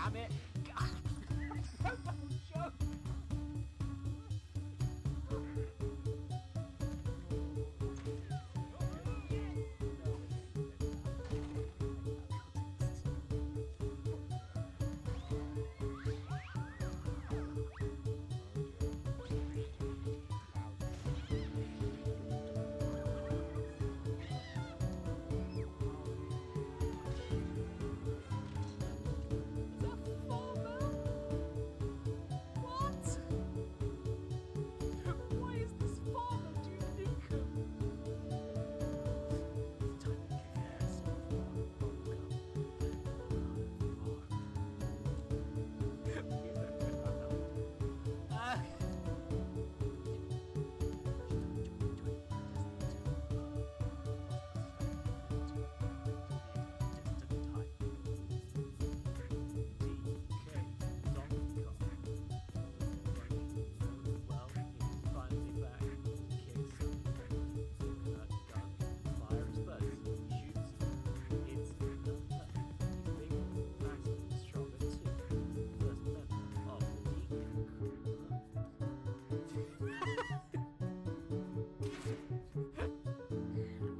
damn it!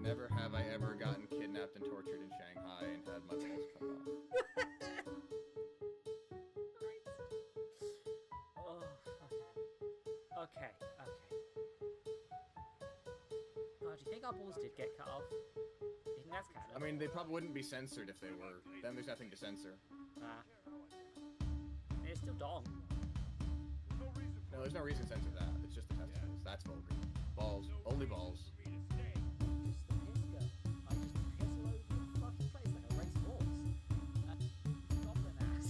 Never have I ever gotten kidnapped and tortured in Shanghai and had my balls cut off. Okay. Oh, do you think our balls did get cut off? You think that's kind of... I mean, they probably wouldn't be censored if they were. Then there's nothing to censor. It's still dong. No, there's no reason to censor that. It's just the testicles. That's vulgar. Balls. Only balls. Just the piss go. I just piss all over the fucking place like a race horse. Goblin ass.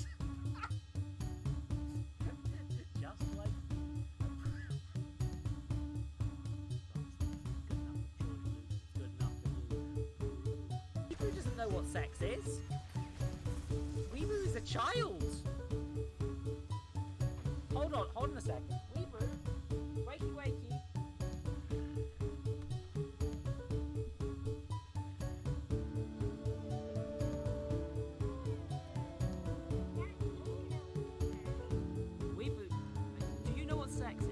Just like... Good enough for you. Weeboo doesn't know what sex is. Weeboo is a child. Hold on a second. Weeboo, wakey. Weeboo, do you know what sex is?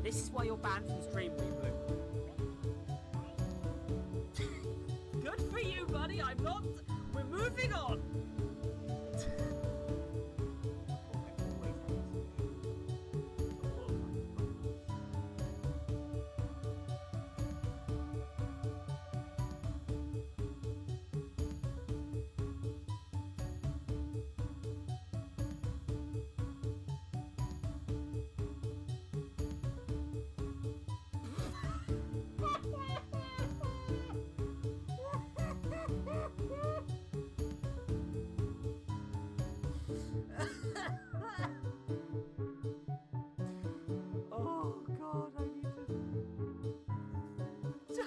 This is why you're banned from stream, Weeboo. Good for you, buddy. I'm not. We're moving on. Oh God, I need to.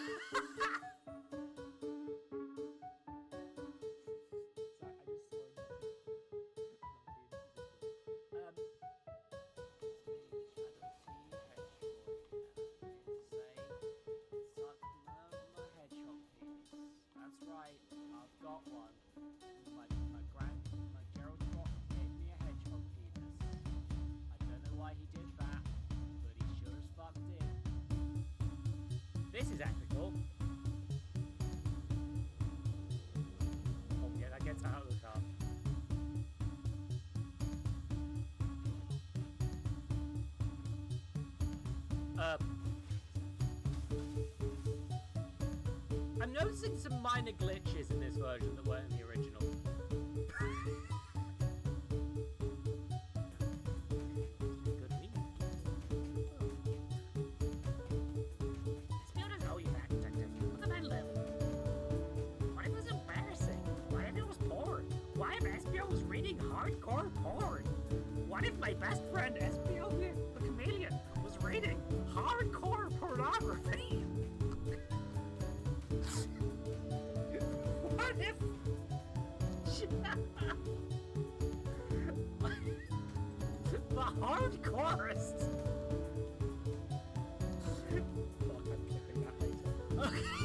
Sorry, I just swore. My hedgehog penis. That's right, I've got one. My Gerald Trot gave me a hedgehog penis. I don't know why he did that, but he sure as fuck did. This is ethical. Oh yeah, that gets out of the car. I'm noticing some minor glitches in this version that weren't in the original. Good week. Spill doesn't owe you that, detective. What the man live? What if it was embarrassing? What if it was porn? What if SBO was reading hardcore porn? What if my best friend SBO the Chameleon was reading hardcore pornography? What if... the hardcorest? Fuck, I'm clipping that later. Okay.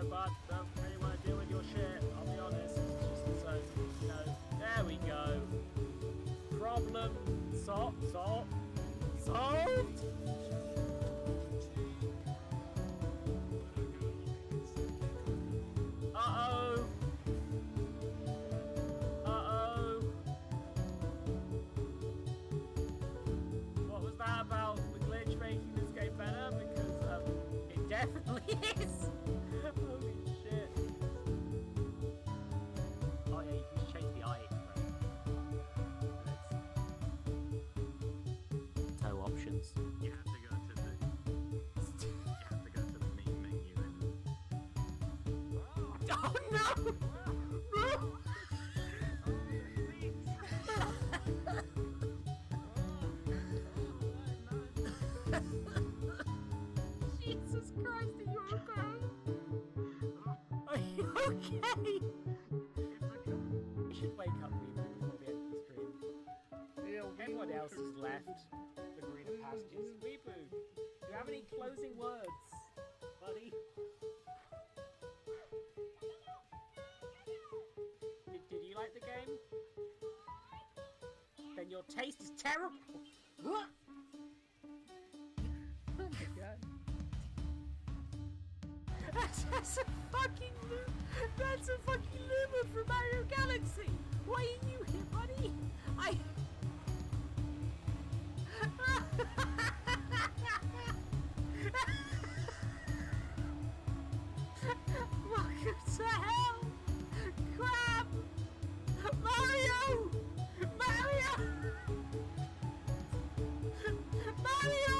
but don't really want to deal with your shit, I'll be honest. Just so, you know, there we go. Problem solved. Uh-oh. Uh-oh. What was that about the glitch making this game better? Because it definitely is. Holy shit. Oh yeah, you can just change the eye frame. Toe options. You have to go to the main menu and Oh no! No! Jesus Christ, are you okay? Are you okay? We should wake up Weeble before the end of the stream. Everyone else has left the greener pastures. Weeble, do you have any closing words, buddy? Did you like the game? Then your taste is terrible! Oh my god. That's a fucking Luma from Mario Galaxy! Why are you here, buddy? Welcome to hell! Crap! Mario! Mario! Mario!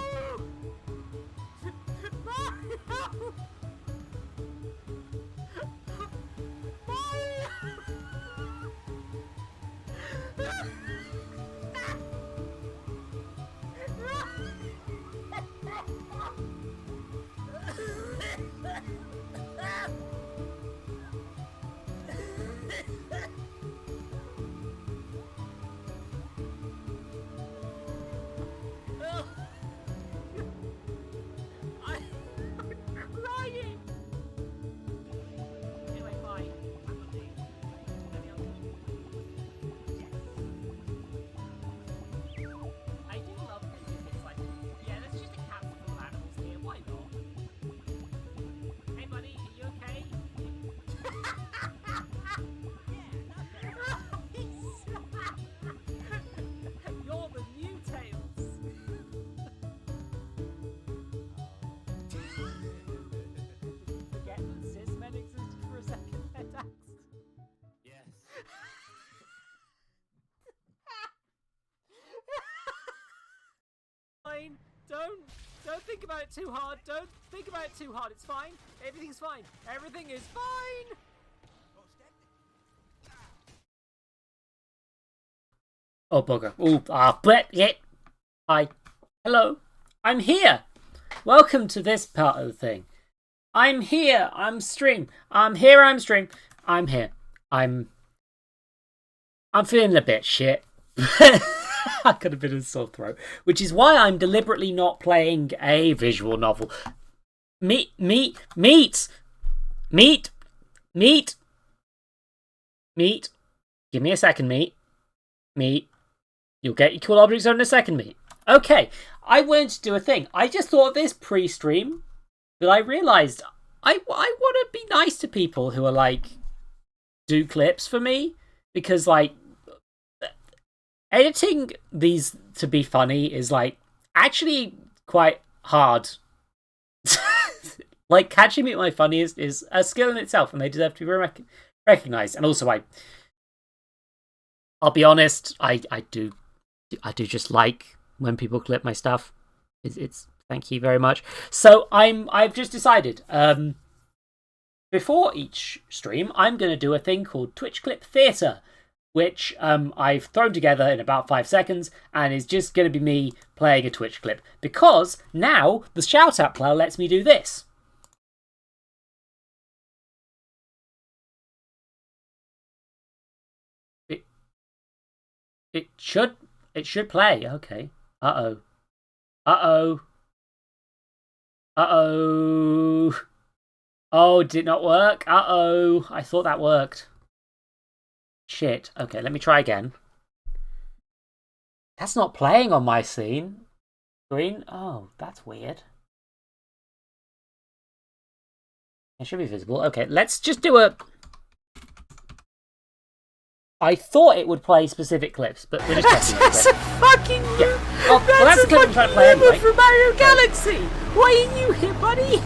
Mario! I'm crying! Anyway, bye. I do love it if it's like, yeah, there's just a capsule full of animals here, why not? Hey buddy, are you okay? You're the new Tails! Forget that cis men existed for a second, Headax. Yes. Fine. Don't think about it too hard. Don't think about it too hard. It's fine. Everything's fine. Everything is fine. Oh, bugger. Oh, but yet. Hi. Hello. I'm here. Welcome to this part of the thing. I'm here. I'm stream. I'm here. I'm stream. I'm here. I'm feeling a bit shit. I could have been a sore throat. Which is why I'm deliberately not playing a visual novel. Meat. Give me a second, meat. You'll get your cool objects in a second, meat. Okay, I wanted to do a thing. I just thought of this pre-stream that I realised I want to be nice to people who are like, do clips for me. Because like, editing these to be funny is like, actually quite hard. Like, catching me at my funniest is a skill in itself, and they deserve to be recognised. And also, I'll be honest, I do just like when people clip my stuff. It's thank you very much. So I've just decided, before each stream, I'm going to do a thing called Twitch Clip Theatre, which I've thrown together in about 5 seconds, and is just going to be me playing a Twitch clip. Because now the shout out player lets me do this. It should play. Okay. Uh-oh. Oh, did it not work? Uh-oh. I thought that worked. Shit. Okay, let me try again. That's not playing on my scene. Green? Oh, that's weird. It should be visible. Okay, let's just do a... I thought it would play specific clips, but we're just testing it. That's a fucking... Yeah. Oh, well, that's the clip I'm trying to play anyway. from Mario Galaxy! Why are you here, buddy?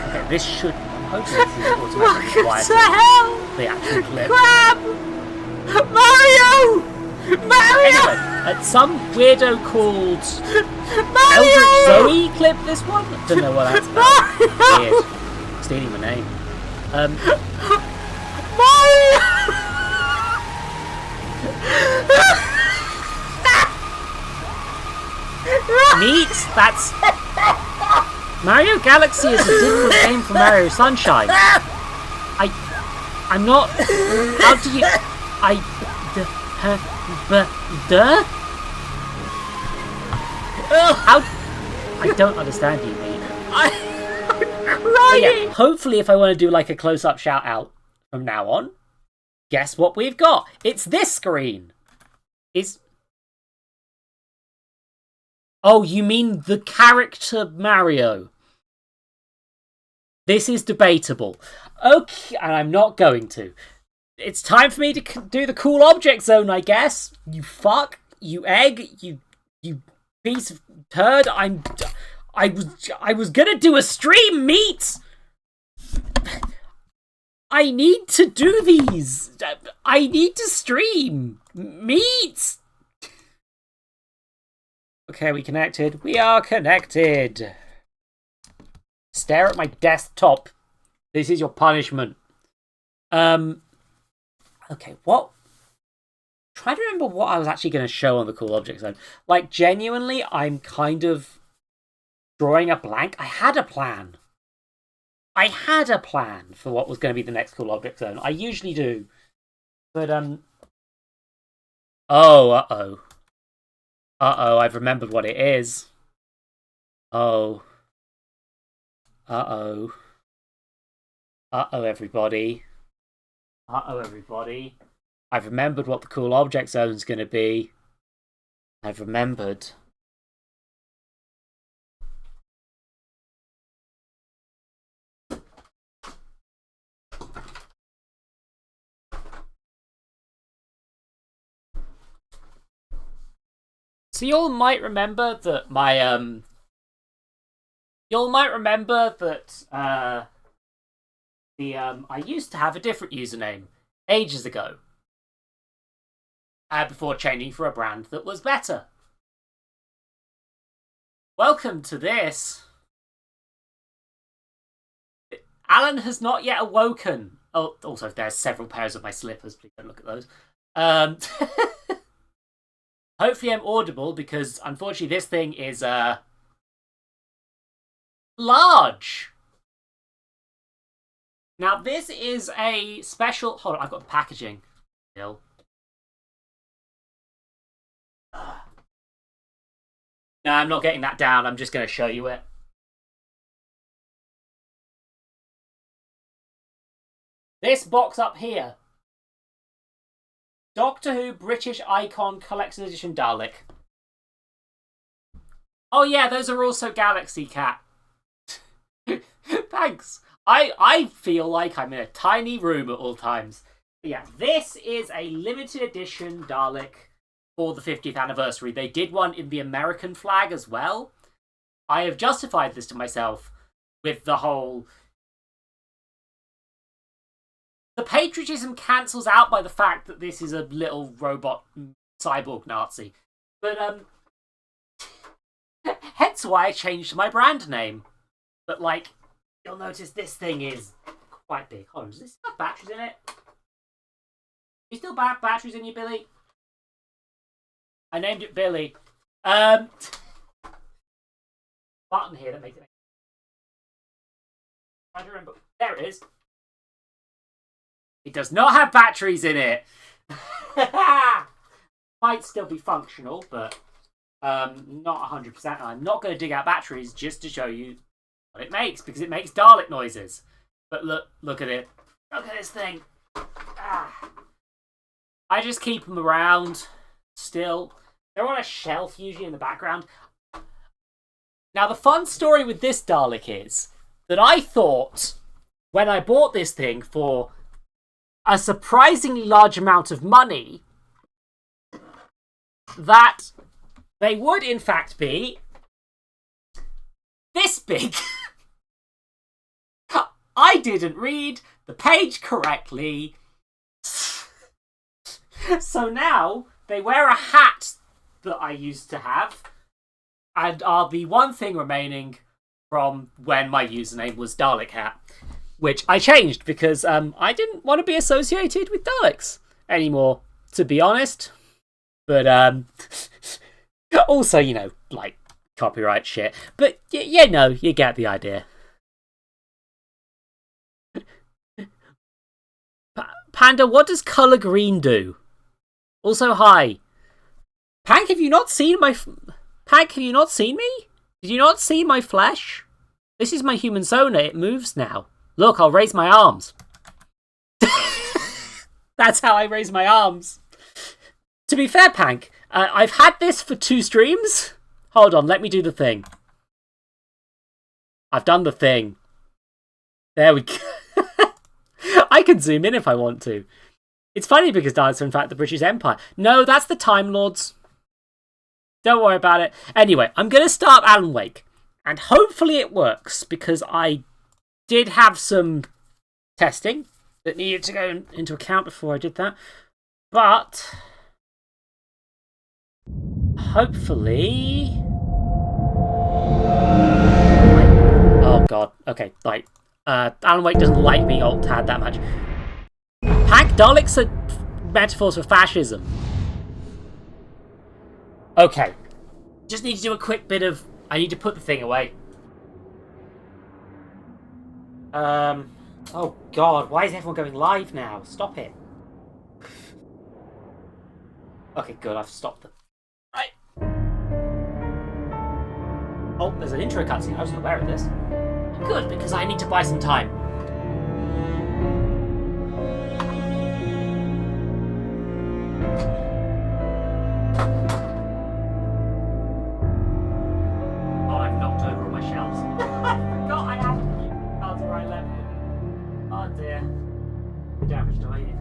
Okay, this should... Hopefully this is automatically What quiet. the hell? The actual clip. Crab! Mario! Anyway, some weirdo called Eldritch Zoe clipped this one. Don't know what that's about. Weird. Stealing my name. Neat. That's Mario Galaxy is a different game from Mario Sunshine. I'm not. How do you? How? I don't understand you, mate. I'm But crying! yeah, hopefully, if I want to do like a close-up shout out from now on, guess what we've got? It's this screen. Oh, you mean the character Mario? This is debatable. Okay, and I'm not going to. It's time for me to do the cool object zone, I guess. You fuck, you egg, you piece of turd. I was gonna do a stream, meat. I need to do these. I need to stream, meat. Okay, we connected. We are connected. Stare at my desktop. This is your punishment. Okay, what? Try to remember what I was actually going to show on the cool object zone. Like, genuinely, I'm kind of drawing a blank. I had a plan. I had a plan for what was going to be the next cool object zone. I usually do. But, oh, uh-oh. Uh-oh, I've remembered what it is. Oh. Uh-oh. Uh-oh, everybody. Uh-oh, everybody. I've remembered what the cool object zone's going to be. I've remembered. So y'all might remember that I used to have a different username ages ago. Before changing for a brand that was better. Welcome to this. Alan has not yet awoken. Oh, also there's several pairs of my slippers. Please don't look at those. Hopefully I'm audible because unfortunately this thing is large. Now this is a special. Hold on, I've got packaging still. No, I'm not getting that down. I'm just going to show you it. This box up here. Doctor Who British Icon Collection Edition Dalek. Oh yeah, those are also Galaxy Cat. Thanks. I feel like I'm in a tiny room at all times. But yeah, this is a limited edition Dalek for the 50th anniversary. They did one in the American flag as well. I have justified this to myself with the whole... The patriotism cancels out by the fact that this is a little robot cyborg Nazi. But, hence why I changed my brand name. But, like, you'll notice this thing is quite big. Hold on, does this have batteries in it? You still have batteries in you, Billy? I named it Billy. Button here that makes it... I don't remember. There it is. It does not have batteries in it. might still be functional, but not 100%. I'm not going to dig out batteries just to show you what it makes, because it makes Dalek noises. But look at it. Look at this thing. Ah. I just keep them around still. They're on a shelf usually in the background. Now, the fun story with this Dalek is that I thought, when I bought this thing for a surprisingly large amount of money, that they would in fact be this big. I didn't read the page correctly. So now they wear a hat that I used to have and are the one thing remaining from when my username was Dalek Hat, which I changed because I didn't want to be associated with Daleks anymore, to be honest. But also, you know, like copyright shit. But you know, you get the idea. Panda, what does colour green do? Also, hi. Pank, have you not seen my... Pank, have you not seen me? Did you not see my flesh? This is my human sonar. It moves now. Look, I'll raise my arms. That's how I raise my arms. To be fair, Pank, I've had this for 2 streams. Hold on, let me do the thing. I've done the thing. There we go. I can zoom in if I want to. It's funny because Daleks are in fact the British Empire. No, that's the Time Lords. Don't worry about it. Anyway, I'm going to start Alan Wake. And hopefully it works, because I did have some testing that needed to go into account before I did that. But hopefully... Oh god. Okay, like... Alan Wake doesn't like being alt-tabbed that much. Pank, Daleks are metaphors for fascism. Okay. Just need to do a quick bit of... I need to put the thing away. Oh god, why is everyone going live now? Stop it. Okay, good, I've stopped them. Right. Oh, there's an intro cutscene. I wasn't aware of this. Good, because I need to buy some time. Oh, I've knocked over all my shelves. I forgot I have cards where I left them. Oh dear. How damaged do I need?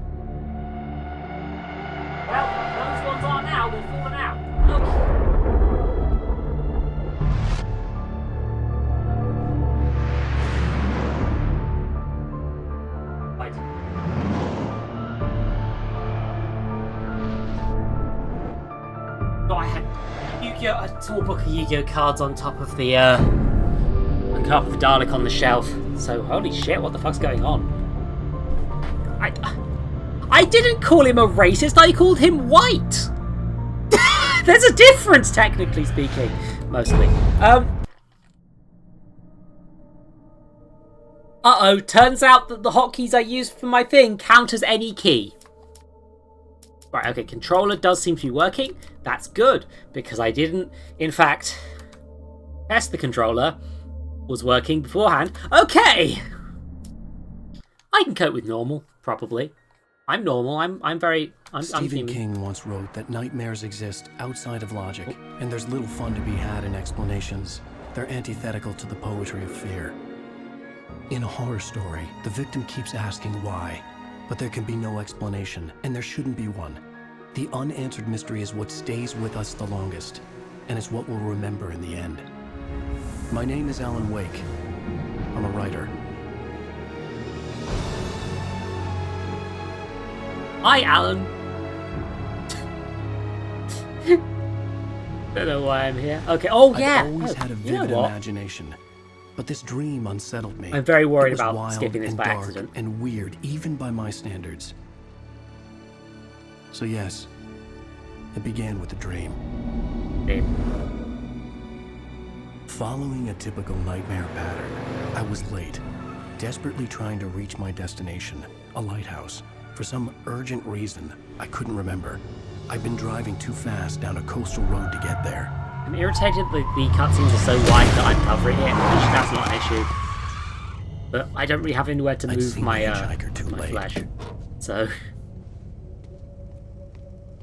Well, those ones are now. They've fallen out. Look. A small book of Yu-Gi-Oh cards on top of the Dalek on the shelf. So holy shit, what the fuck's going on? I didn't call him a racist. I called him white. There's a difference, technically speaking, mostly. Uh-oh, turns out that the hotkeys I used for my thing count as any key. Right, okay, controller does seem to be working. That's good, because I didn't, in fact, test the controller was working beforehand. Okay! I can cope with normal, probably. I'm normal, I'm Stephen human. King once wrote that nightmares exist outside of logic, and there's little fun to be had in explanations. They're antithetical to the poetry of fear. In a horror story, the victim keeps asking why, but there can be no explanation, and there shouldn't be one. The unanswered mystery is what stays with us the longest, and it's what we'll remember in the end. My name is Alan Wake. I'm a writer. Hi, Alan. Don't know why I'm here. Okay, oh yeah. I've always had a You know vivid what? imagination, but this dream unsettled me. I'm very worried It was about wild skipping this and by dark accident. and weird, even by my standards. So yes, it began with a dream. Following a typical nightmare pattern, I was late, desperately trying to reach my destination, a lighthouse. For some urgent reason I couldn't remember, I've been driving too fast down a coastal road to get there. I'm irritated that the cutscenes are so wide that I'm covering it, which that's not an issue. But I don't really have anywhere to I'd move seen my the hitchhiker too my late. flesh. So.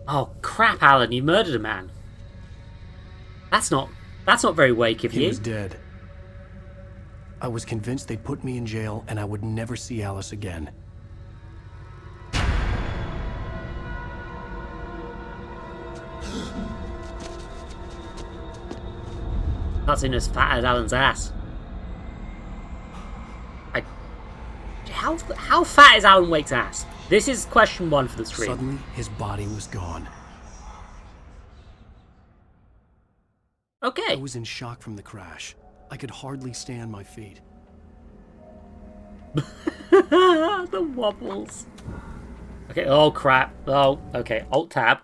Oh crap, Alan! You murdered a man. That's not very wake of He you. was dead. I was convinced they'd put me in jail and I would never see Alice again. Cutscene as fat as Alan's ass. How fat is Alan Wake's ass? This is question 1 for the stream. Suddenly, his body was gone. I Okay. was in shock from the crash. I could hardly stay on my feet. The wobbles. Okay, oh crap. Oh, okay. Alt-tab.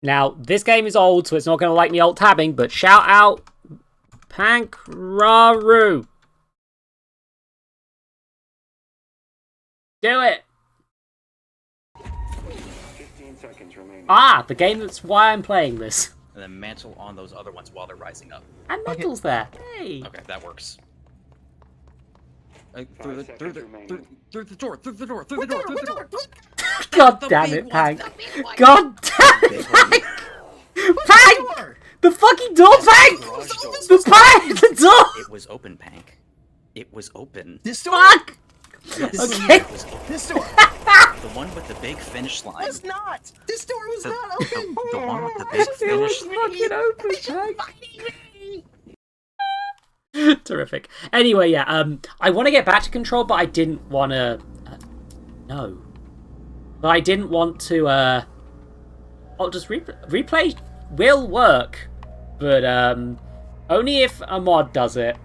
Now, this game is old, so it's not going to like me alt-tabbing, but shout out Pankraru. Do it! 15 seconds remaining. Ah, the game that's why I'm playing this. And then mantle on those other ones while they're rising up. And Mental's there. Hey! Okay, that works. Through 5 the seconds remaining. door, through the door. God damn it, Pank. God damn it, Pank! Pank! The fucking door, Pank! The Pank! The door! It was open, Pank. It was open. This door? Fuck! Yes, Okay. it was open. This door The one with the big finish line. was not! This door was The, not open! the one with the big It was finish fucking open, Pank. Terrific. Anyway, yeah, I want to get back to Control, but I didn't want to... no. But I didn't want to, I'll just replay will work, but, only if a mod does it.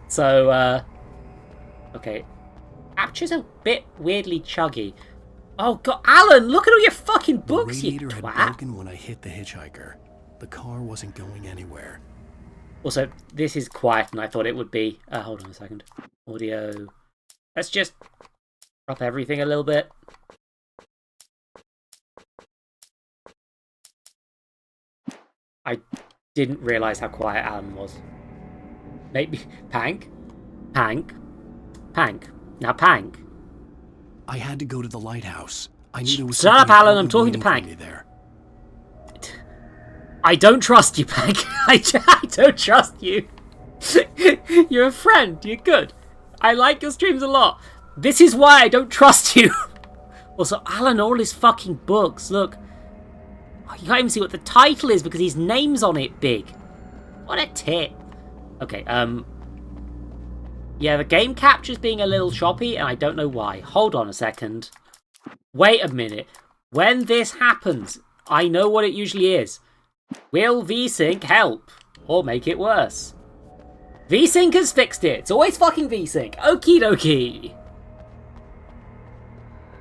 So, okay. Capture's a bit weirdly chuggy. Oh god, Alan, look at all your fucking The books, you radiator had twat. broken when I hit the hitchhiker. The car wasn't going anywhere. Also, this is quieter than I thought it would be. Hold on a second. Audio. Let's just drop everything a little bit. I didn't realise how quiet Alan was. Maybe... Pank? Pank? Pank. Now, Pank. I had to go to the lighthouse. I knew there was Shut up, something Alan, I'm important talking to waiting for Pank. me there. I don't trust you, Pank. I don't trust you. You're a friend. You're good. I like your streams a lot. This is why I don't trust you. Also, Alan, all his fucking books. Look. Oh, you can't even see what the title is because his name's on it big. What a tit. Okay, yeah, the game capture's being a little choppy, and I don't know why. Hold on a second. Wait a minute. When this happens, I know what it usually is. Will VSync help? Or make it worse? VSync has fixed it. It's always fucking VSync. Okie dokie.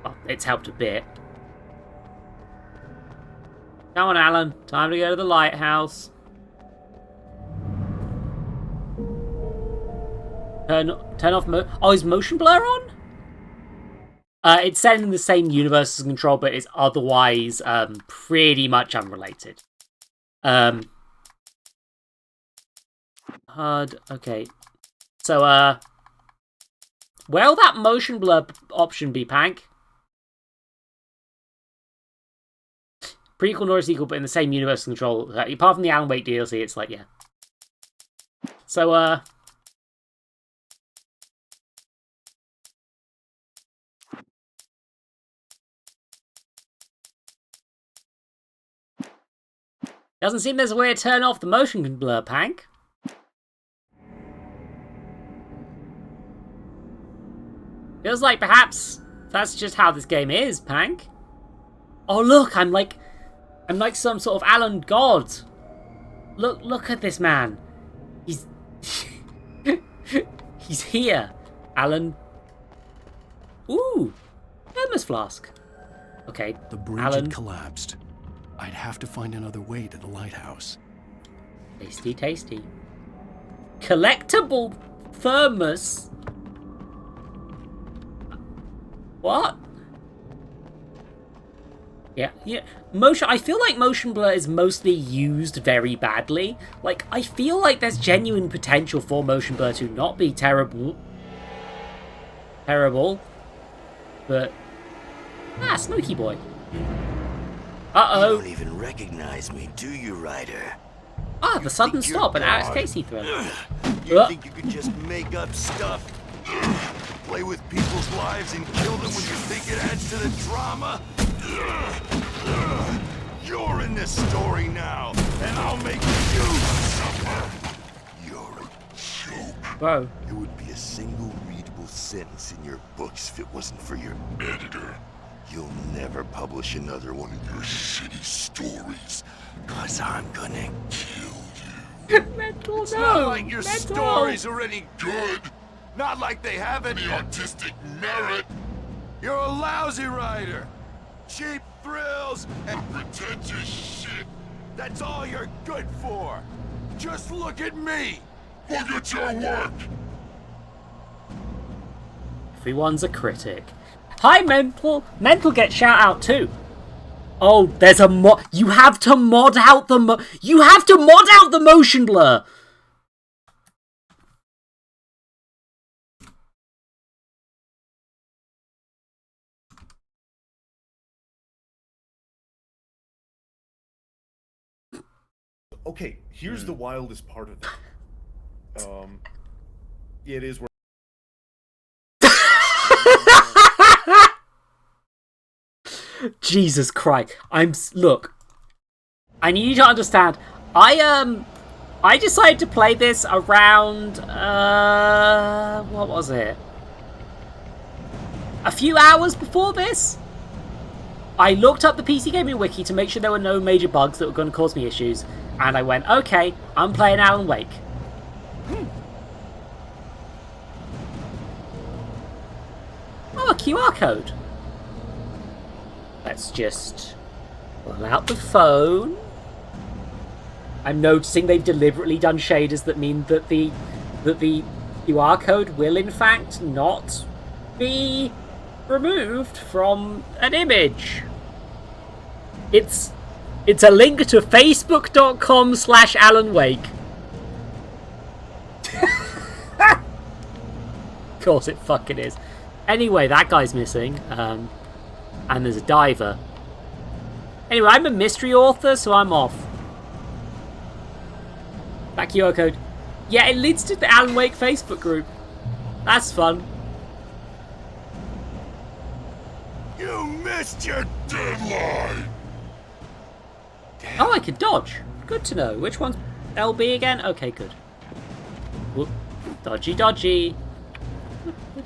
Well, it's helped a bit. Come on, Alan. Time to go to the lighthouse. Turn off is motion blur on? It's set in the same universe as Control, but it's otherwise pretty much unrelated. Hard. Okay. So where'll that motion blur option be, Pank? Prequel nor a sequel, but in the same universe as Control. Apart from the Alan Wake DLC, it's like, yeah. So doesn't seem there's a way to turn off the motion blur, Pank. Feels like perhaps that's just how this game is, Pank. Oh look, I'm like some sort of Alan God. Look at this man. He's he's here, Alan. Ooh, thermos flask. Okay, The bridge Alan. had collapsed. I'd have to find another way to the lighthouse. Tasty, tasty. Collectible thermos. What? Yeah. Motion. I feel like motion blur is mostly used very badly. Like, I feel like there's genuine potential for motion blur to not be terrible. But Smoky Boy. You don't even recognize me, do you, Ryder? The sudden stop, an Alex Casey thriller. You think you could just make up stuff? Play with people's lives and kill them when you think it adds to the drama? You're in this story now, and I'll make you suffer. You're a joke. Bro. It would be a single readable sentence in your books if it wasn't for your editor. You'll never publish another one of your shitty stories, cause I'm gonna kill you. Mental, It's no. not like your Mental. stories are any good. Not like they have any artistic merit. You're a lousy writer. Cheap thrills and pretentious shit. That's all you're good for. Just look at me. Look at your work. Everyone's a critic. Hi, Mental. Mental gets shout out too. Oh, there's a mod. You have to mod out the motion blur. Okay, here's the wildest part of it. It is where. Jesus Christ! Look. I need you to understand. I decided to play this around what was it? A few hours before this. I looked up the PC Gaming Wiki to make sure there were no major bugs that were going to cause me issues, and I went, okay, I'm playing Alan Wake. Oh, a QR code. Let's just pull out the phone. I'm noticing they've deliberately done shaders that mean that the QR code will in fact not be removed from an image. It's a link to facebook.com/Alan Wake. Of course it fucking is. Anyway, that guy's missing. And there's a diver. Anyway, I'm a mystery author, so I'm off. That QR code. Yeah, it leads to the Alan Wake Facebook group. That's fun. You missed your deadline. Oh, I can dodge. Good to know. Which one's LB again? Okay, good. Whoop. Dodgy, dodgy.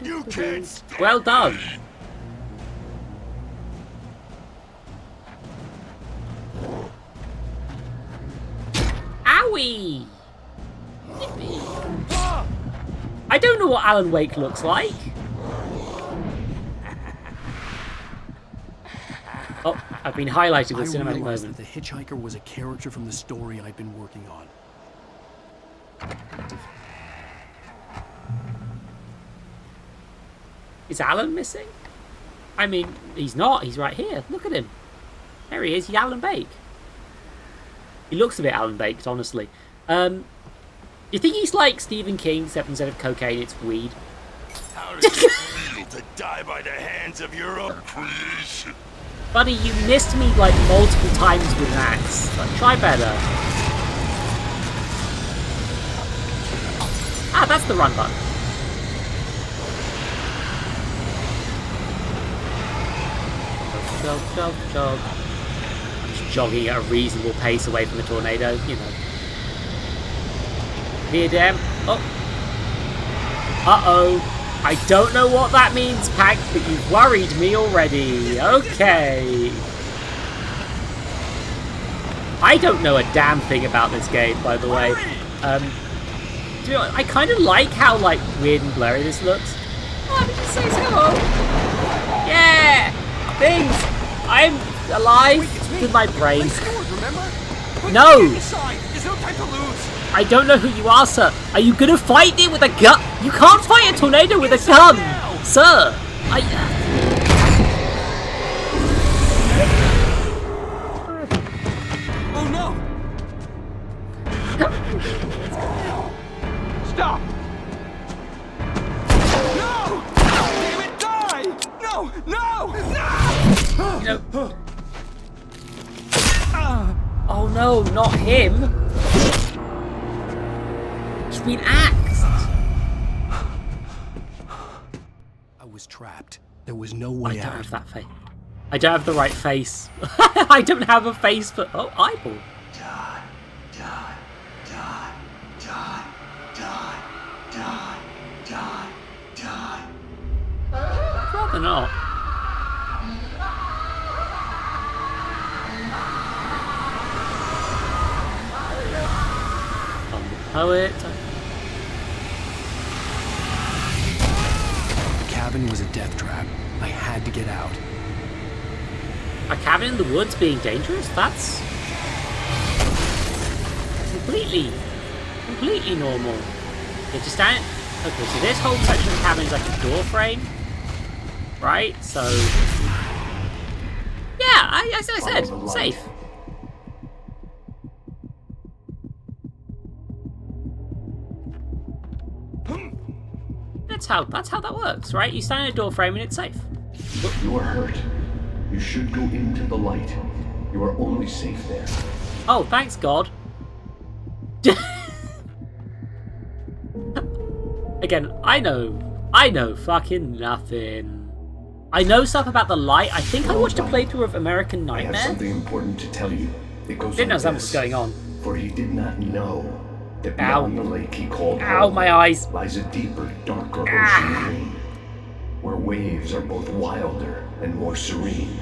You can't stop Well done. me. Owie! I don't know what Alan Wake looks like. Oh, I've been highlighting the I cinematic realized moment. that the hitchhiker was a character from the story I'd been working on. Is Alan missing? I mean, he's not. He's right here. Look at him. There he is. He's Alan Bake. He looks a bit Alan Baked, honestly. You think he's like Stephen King, except instead of cocaine, it's weed? How does it feel to die by the hands of your own creation? Buddy, you missed me like multiple times with an axe. Like, try better. Ah, that's the run button. Jog, jog, jog. I'm just jogging at a reasonable pace away from the tornado, you know. Here, damn. Oh. Uh-oh. I don't know what that means, Pack, but you've worried me already. Okay. I don't know a damn thing about this game, by the way. Do you know, I kind of like how like weird and blurry this looks. Oh, did you say hello? Yeah, things. I'm alive with my brain. No. There's no time to lose. I don't know who you are, sir. Are you gonna fight it with a gun? You can't fight a tornado with a gun, sir. no. Oh no, not him. He's been axed. I was trapped. There was no I way don't out. have that face. I don't have the right face. I don't have a face for... Oh, eyeball. Die, die, die, die, die, die, die, die. Rather not. I'm the poet. The cabin was a death trap. I had to get out. A cabin in the woods being dangerous? That's completely normal. Okay, just stand. Okay, so this whole section of the cabin is like a door frame, right? So yeah, as I said, safe. That's how that works, right? You stand in a door frame and it's safe. You are hurt. You should go into the light. You are only safe there. Oh, thanks God. Again, I know fucking nothing. I know stuff about the light. I think I watched a playthrough of American I have Nightmare. something important to tell you. It goes Didn't know like something was this. going on. For he did not know that Ow. beyond the lake he called Ow, home my eyes. lies a deeper, darker ocean green, where waves are both wilder and more serene.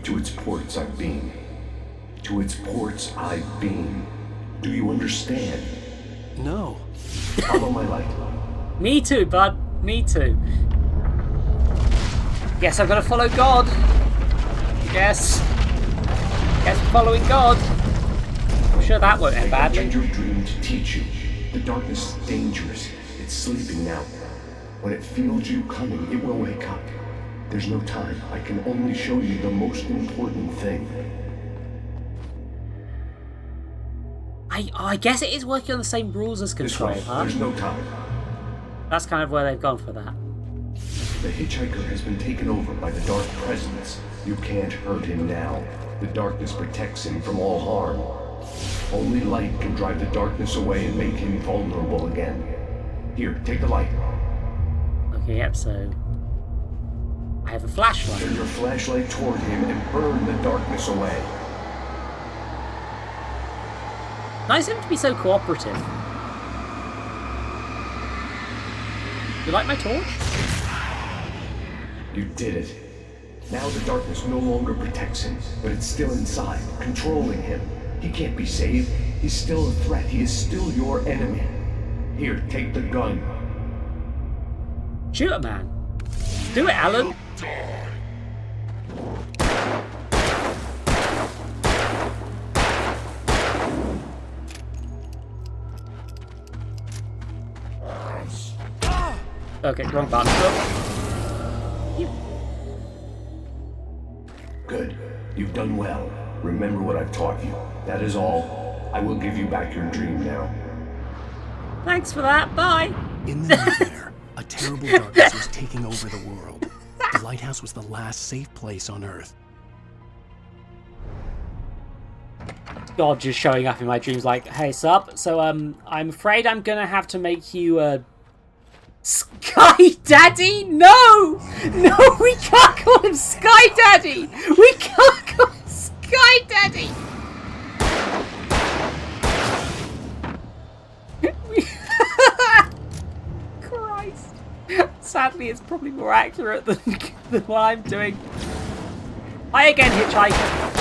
To its ports I've been. To its ports I've been. Do you understand? No. Follow my light. Me too, bud. Me too. Guess I've got to follow God. Guess we're following God. I'm sure that won't end I badly. entered your dream to teach you. The darkness is dangerous. It's sleeping now. When it feels you coming, it will wake up. There's no time. I can only show you the most important thing. I guess it is working on the same rules as This Control, way. huh? There's no time. That's kind of where they've gone for that. The hitchhiker has been taken over by the dark presence. You can't hurt him now. The darkness protects him from all harm. Only light can drive the darkness away and make him vulnerable again. Here, take the light. Okay, yep, so I have a flashlight. Turn your flashlight toward him and burn the darkness away. Nice of him to be so cooperative. You like my torch? You did it. Now the darkness no longer protects him, but it's still inside, controlling him. He can't be saved. He's still a threat. He is still your enemy. Here, take the gun. Shoot a man. Do it, Alan. Okay, wrong button. Good. You've done well. Remember what I've taught you. That is all. I will give you back your dream now. Thanks for that. Bye. In the nightmare, a terrible darkness was taking over the world. The lighthouse was the last safe place on Earth. God just showing up in my dreams like, hey, sup? So, I'm afraid I'm gonna have to make you a Sky Daddy? No! No, we can't call him Sky Daddy! We can't call him Sky Daddy! Christ. Sadly, it's probably more accurate than what I'm doing. Hi again, hitchhiker.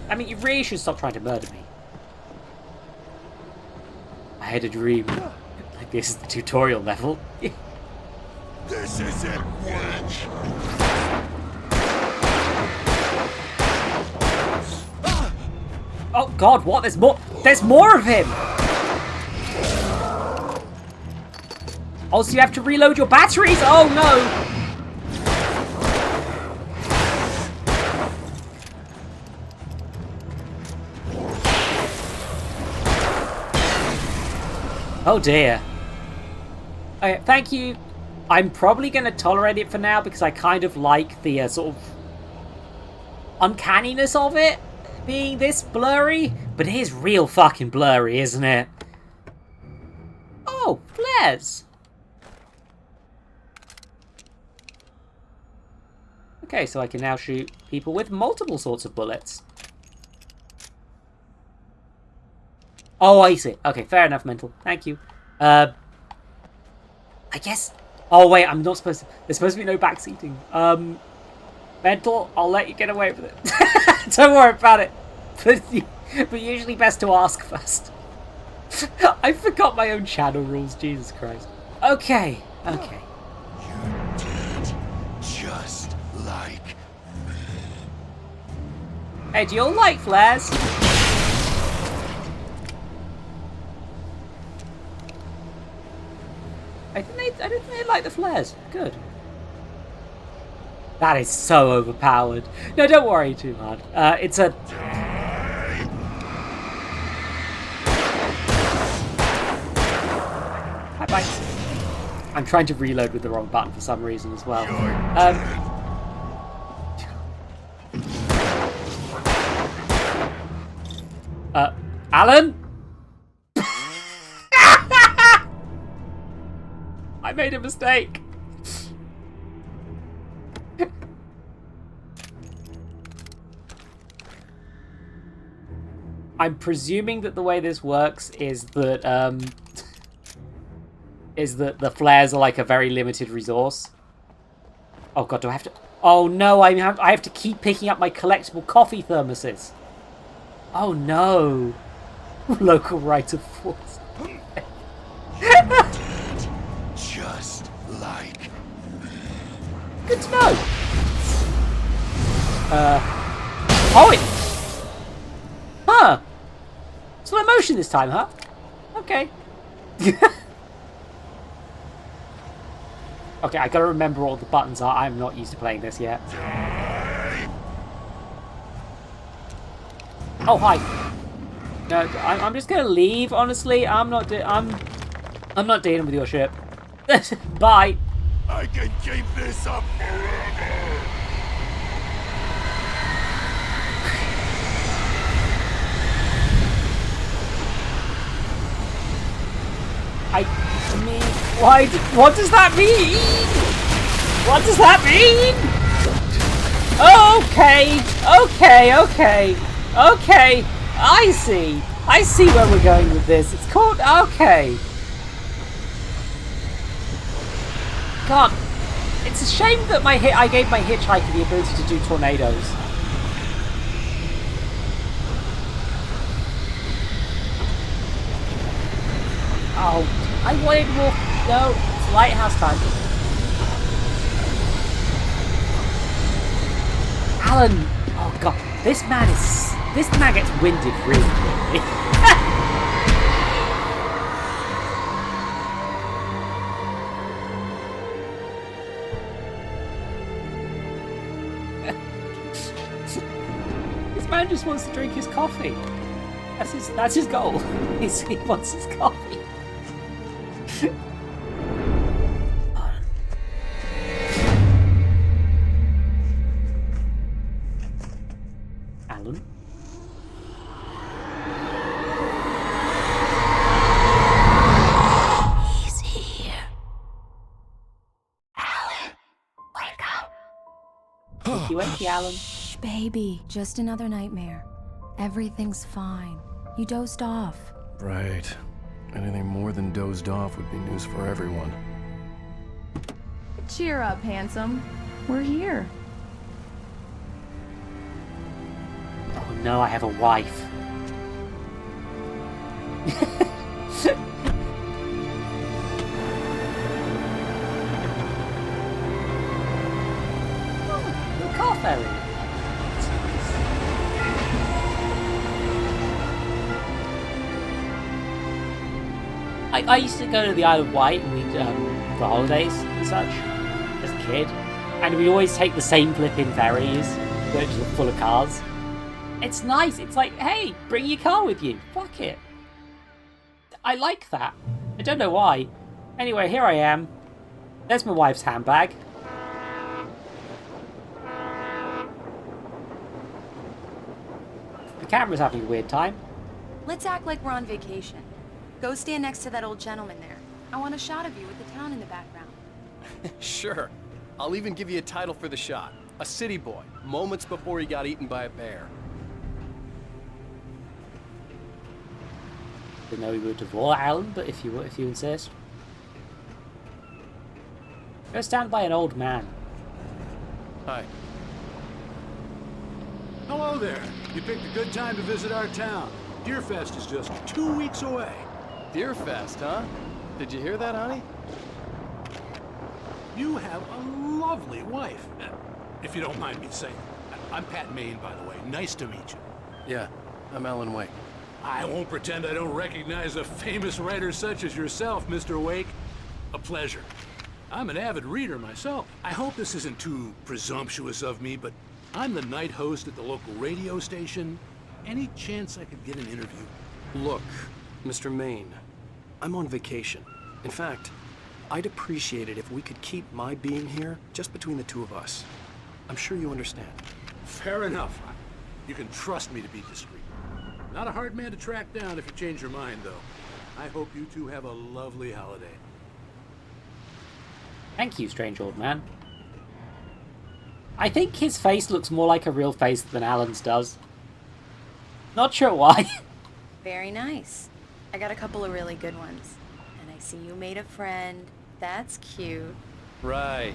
I mean, you really should stop trying to murder me. I had a dream. Like, this is the tutorial level. This is it, witch! Oh God, what? There's more. There's more of him. Oh, so you have to reload your batteries? Oh no. Oh dear. Okay, thank you. I'm probably going to tolerate it for now because I kind of like the sort of uncanniness of it being this blurry. But it is real fucking blurry, isn't it? Oh, flares. Okay, so I can now shoot people with multiple sorts of bullets. Oh, I see. Okay, fair enough, Mental. Thank you. I guess... Oh, wait, I'm not supposed to... There's supposed to be no backseating. Mental, I'll let you get away with it. Don't worry about it. But usually best to ask first. I forgot my own channel rules, Jesus Christ. Okay, okay. You did just like me. Hey, do you all like flares? I don't think they like the flares. Good. That is so overpowered. No, don't worry too hard. It's a... Bye. I'm trying to reload with the wrong button for some reason as well. Alan? I made a mistake. I'm presuming that the way this works is that the flares are like a very limited resource. Oh god, do I have to... Oh no, I have to keep picking up my collectible coffee thermoses. Oh no. Local right of force. Just like me. Good to know. Oh, it... Huh. Slow motion this time, huh? Okay. Okay, I gotta remember all the buttons are. I'm not used to playing this yet. Oh, hi. No, I'm just gonna leave. Honestly, I'm not dealing with your shit. Bye. I can keep this up forever. I mean, why? What does that mean? What does that mean? Okay. I see where we're going with this. It's called okay. God, it's a shame that I gave my hitchhiker the ability to do tornadoes. Oh, I wanted more. No, it's lighthouse time. Alan, oh god, this man gets winded really quickly. This man just wants to drink his coffee. That's his goal. He wants his coffee. Alan? He's here. Alan, wake up. Wakey, Alan. Shh, baby. Just another nightmare. Everything's fine. You dozed off. Right. Anything more than dozed off would be news for everyone. Cheer up, handsome. We're here. Oh no, I have a wife. Oh, little car ferry. I used to go to the Isle of Wight and we'd, for holidays and such, as a kid. And we'd always take the same flipping ferries, which are full of cars. It's nice. It's like, hey, bring your car with you. Fuck it. I like that. I don't know why. Anyway, here I am. There's my wife's handbag. The camera's having a weird time. Let's act like we're on vacation. Go stand next to that old gentleman there. I want a shot of you with the town in the background. Sure. I'll even give you a title for the shot. A city boy, moments before he got eaten by a bear. Didn't know we were Devore, Alan, but if you insist. Go stand by an old man. Hi. Hello there. You picked a good time to visit our town. Deerfest is just 2 weeks away. Deerfest, huh? Did you hear that, honey? You have a lovely wife. If you don't mind me saying. I'm Pat Maine, by the way. Nice to meet you. Yeah, I'm Alan Wake. I won't pretend I don't recognize a famous writer such as yourself, Mr. Wake. A pleasure. I'm an avid reader myself. I hope this isn't too presumptuous of me, but I'm the night host at the local radio station. Any chance I could get an interview? Look, Mr. Maine, I'm on vacation. In fact, I'd appreciate it if we could keep my being here just between the two of us. I'm sure you understand. Fair enough. You can trust me to be discreet. Not a hard man to track down if you change your mind, though. I hope you two have a lovely holiday. Thank you, strange old man. I think his face looks more like a real face than Alan's does. Not sure why. Very nice. I got a couple of really good ones. And I see you made a friend. That's cute. Right.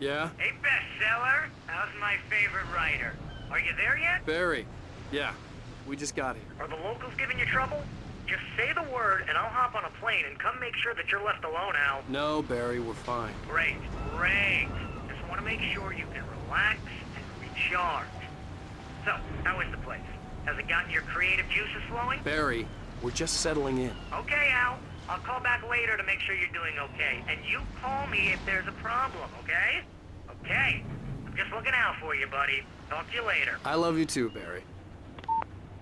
Yeah? Hey, bestseller. How's my favorite writer? Are you there yet? Barry. Yeah. We just got here. Are the locals giving you trouble? Just say the word and I'll hop on a plane and come make sure that you're left alone, Al. No, Barry, we're fine. Great. Just want to make sure you can relax and recharge. So, how is the place? Has it gotten your creative juices flowing? Barry, we're just settling in. Okay, Al. I'll call back later to make sure you're doing okay. And you call me if there's a problem, okay? Okay. I'm just looking out for you, buddy. Talk to you later. I love you too, Barry.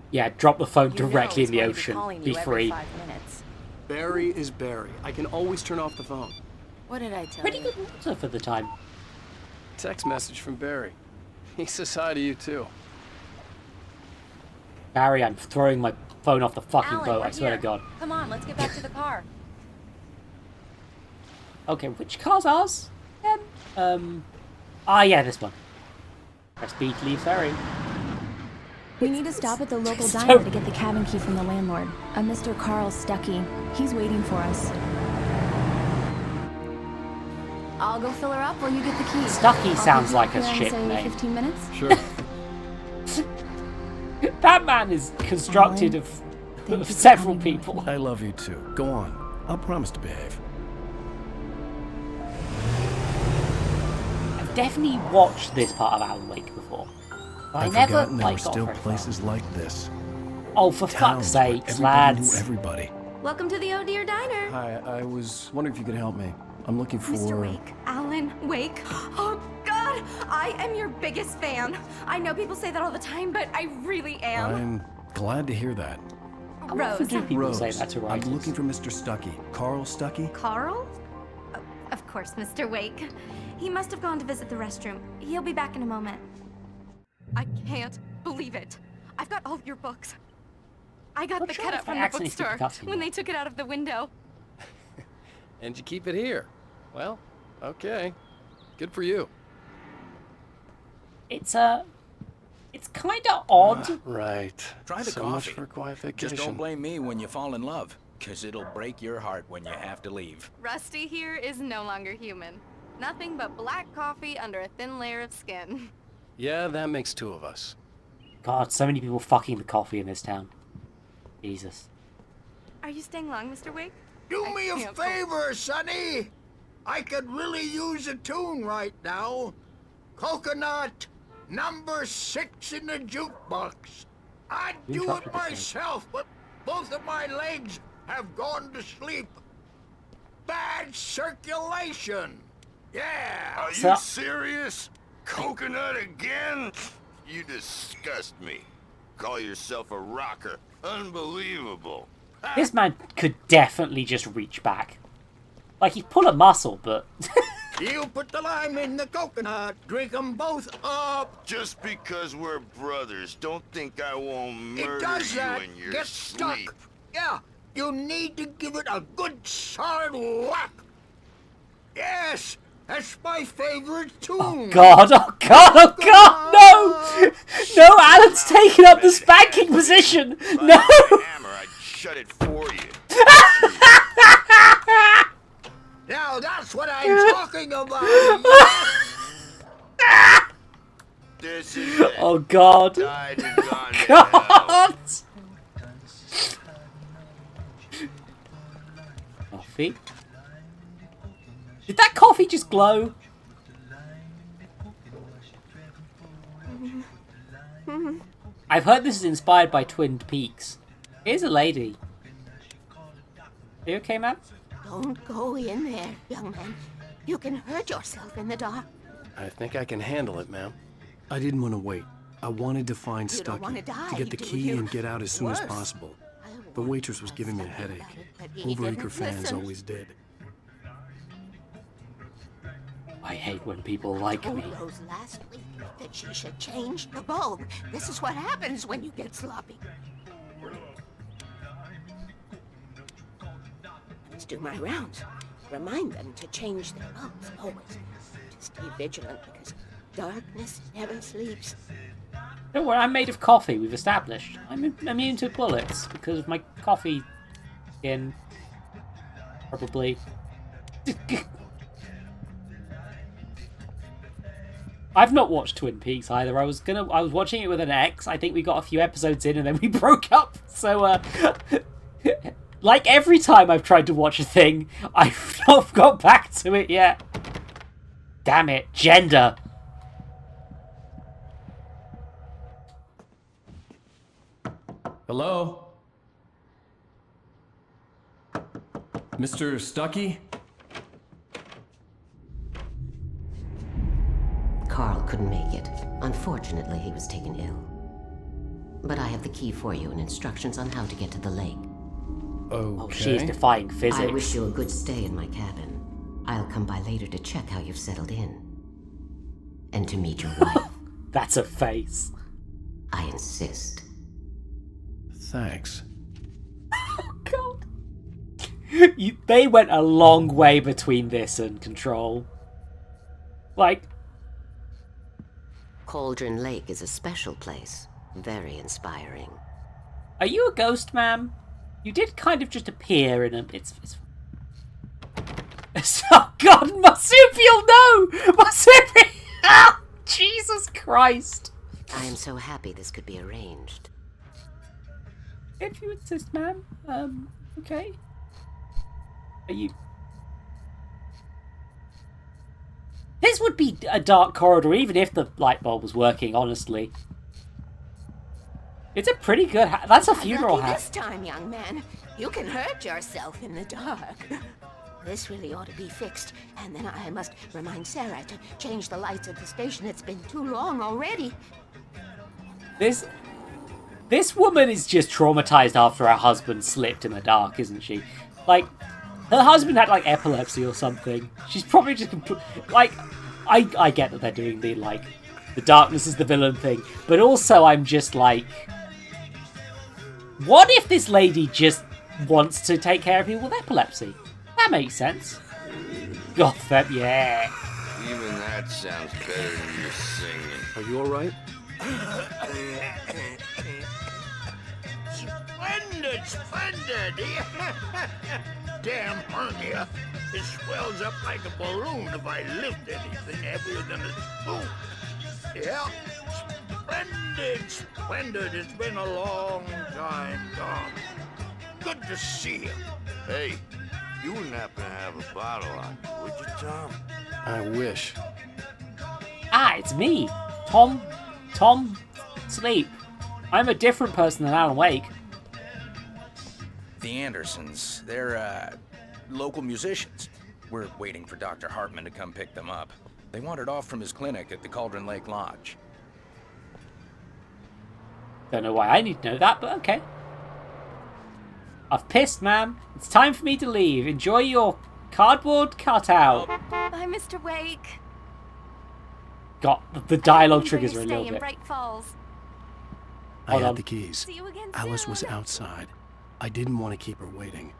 Yeah, drop the phone You know directly in it's the going to be ocean. calling Be you every free. 5 minutes. Barry is Barry. I can always turn off the phone. What did I tell Pretty you? good water for the time. Text message from Barry. He says hi to you too. Barry, I'm throwing my phone off the fucking Alan, boat, we're I swear here. to God. Come on, let's get back to the car. Okay, which car's ours? Again? Yeah, this one. Press B to leave ferry. We need to stop at the local so- diner to get the cabin key from the landlord, a Mr. Carl Stuckey. He's waiting for us. I'll go fill her up while you get the key. Stuckey I'll sounds pick you like up a here in, ship say, name. 15 minutes? Sure. That man is constructed Alan, of thank you for several coming. people. I love you too. Go on. I'll promise to behave. I've definitely watched this part of Alan Wake before. But I I've never forgotten there were got still very far. places like this. Oh, for fuck's Towns where sakes, everybody lads. knew everybody. Welcome to the Oh Dear Diner. Hi, I was wondering if you could help me. I'm looking for... Mr. Wake, Alan Wake. Oh, God, I am your biggest fan. I know people say that all the time, but I really am. I'm glad to hear that. How often do people Rose, say that to I'm writers? looking for Mr. Stuckey. Carl Stuckey? Carl? Of course, Mr. Wake. He must have gone to visit the restroom. He'll be back in a moment. I can't believe it. I've got all your books. I got Not the sure cutout if I from the accidentally took the bookstore cutscene when there. they took it out of the window. And you keep it here. Well, okay. Good for you. It's kind of odd. Right. Try the so coffee. much for a quiet vacation. Just don't blame me when you fall in love, because it'll break your heart when you have to leave. Rusty here is no longer human. Nothing but black coffee under a thin layer of skin. Yeah, that makes two of us. God, so many people fucking the coffee in this town. Jesus. Are you staying long, Mr. Wake? Do I me a can't favor, Sonny. I could really use a tune right now. Coconut, number 6 in the jukebox. I'd You do fucked it with this thing. myself, but both of my legs have gone to sleep. Bad circulation. Yeah. Are So- you serious? Coconut again? You disgust me. Call yourself a rocker. Unbelievable. This man could definitely just reach back. Like, he'd pull a muscle, but... You put the lime in the coconut, drink them both up. Just because we're brothers, don't think I won't murder you in your sleep. Stuck. Yeah, you need to give it a good hard whack. Yes, that's my favorite tune. Oh God, oh God, oh God, no! No, Alan's taking up the spanking position! No! Hammer, I'd shut it for you. Now that's what I'm talking about. This is it. Oh God. Died and gone to God! Coffee? Did that coffee just glow? I've heard this is inspired by Twin Peaks. Here's a lady. Are you okay, ma'am? Don't go in there, young man. You can hurt yourself in the dark. I think I can handle it, ma'am. I didn't want to wait. I wanted to find You don't Stucky, wanna die, to get the do key you? and get out as soon as Worse. possible. The waitress was giving me a headache. he Overeager didn't fans listen. always did. I hate when people like me. told Rose last week that she should change the bulb. This is what happens when you get sloppy. Let's do my rounds. Remind them to change their bulbs always. To stay vigilant because darkness never sleeps. Don't worry, I'm made of coffee, we've established. I'm immune to bullets because of my coffee skin. Probably. I've not watched Twin Peaks either. I was watching it with an ex. I think we got a few episodes in and then we broke up. So like every time I've tried to watch a thing, I've not got back to it yet. Damn it, gender. Hello? Mr. Stucky? Carl couldn't make it. Unfortunately, he was taken ill. But I have the key for you and instructions on how to get to the lake. Okay. Oh, she's defying physics. I wish you a good stay in my cabin. I'll come by later to check how you've settled in. And to meet your wife. That's a face. I insist. Thanks. They went a long way between this and Control. Like... Cauldron Lake is a special place. Very inspiring. Are you a ghost, ma'am? You did kind of just appear in a... It's oh God, Marsupial, no! Marsupial! Oh, Jesus Christ! I am so happy this could be arranged. If you insist, ma'am. Okay. Are you... This would be a dark corridor, even if the light bulb was working, honestly. It's a pretty good hat. That's a funeral Lucky hat. This time, young man, you can hurt yourself in the dark. This really ought to be fixed, and then I must remind Sarah to change the lights at the station. It's been too long already. This woman is just traumatized after her husband slipped in the dark, isn't she? Like, her husband had, like, epilepsy or something. She's probably just... Like, I get that they're doing the, like, the darkness is the villain thing. But also, I'm just like... What if this lady just wants to take care of people with epilepsy? That makes sense. Gotham, yeah. Even that sounds better than your singing. Are you alright? Splendid! Damn hernia. It swells up like a balloon if I lift anything heavier than a spoon. Yeah, splendid. It's been a long time gone. Good to see you. Hey, you wouldn't happen to have a bottle on you, would you, Tom? I wish. Ah, it's me. Tom Sleep. I'm a different person than Alan Wake. The Andersons, they're, local musicians. We're waiting for Dr. Hartman to come pick them up. They wandered off from his clinic at the Cauldron Lake Lodge. Don't know why I need to know that, but okay. I've pissed, ma'am. It's time for me to leave. Enjoy your cardboard cutout. Bye, Mr. Wake. God, the dialogue Where triggers you are a stay little in bit. Bright Falls. I Hold had on. the keys. See you again Alice soon. was outside. I didn't want to keep her waiting.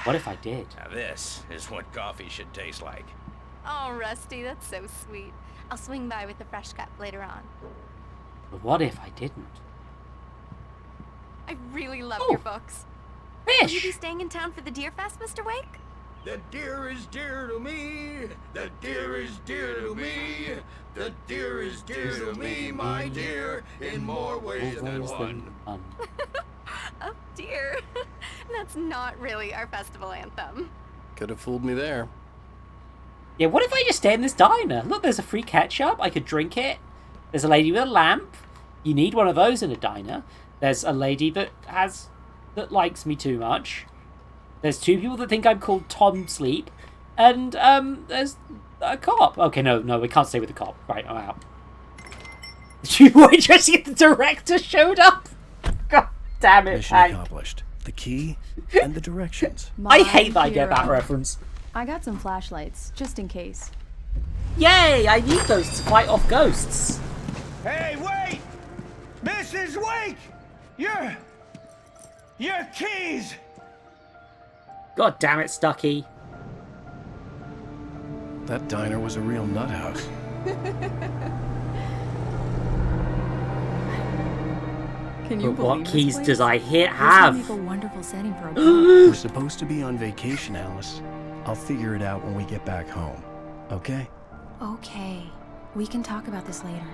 What if I did? Now this is what coffee should taste like. Oh, Rusty, that's so sweet. I'll swing by with a fresh cup later on. But what if I didn't? I really love your books. Fish! Will you be staying in town for the Deer Fest, Mr. Wake? The deer is dear to me. The deer is dear to me. The deer is dear to me, my dear, in more ways than one. Oh, dear. That's not really our festival anthem. Could have fooled me there. Yeah, what if I just stay in this diner? Look, there's a free ketchup. I could drink it. There's a lady with a lamp. You need one of those in a diner. There's a lady that likes me too much. There's two people that think I'm called Tom Sleep. And, there's a cop. Okay, no, we can't stay with the cop. Right, I'm out. You were just the director showed up? God damn it, Mission Hank. accomplished. The key and the directions. I hate that I get that reference. I got some flashlights, just in case. Yay, I need those to fight off ghosts. Hey, wait! Mrs. Wake! Your keys! God damn it, Stucky. That diner was a real nut house. Can you But what believe this keys place? does I This would have? make a wonderful setting for a book. We're supposed to be on vacation, Alice. I'll figure it out when we get back home. Okay? Okay, we can talk about this later.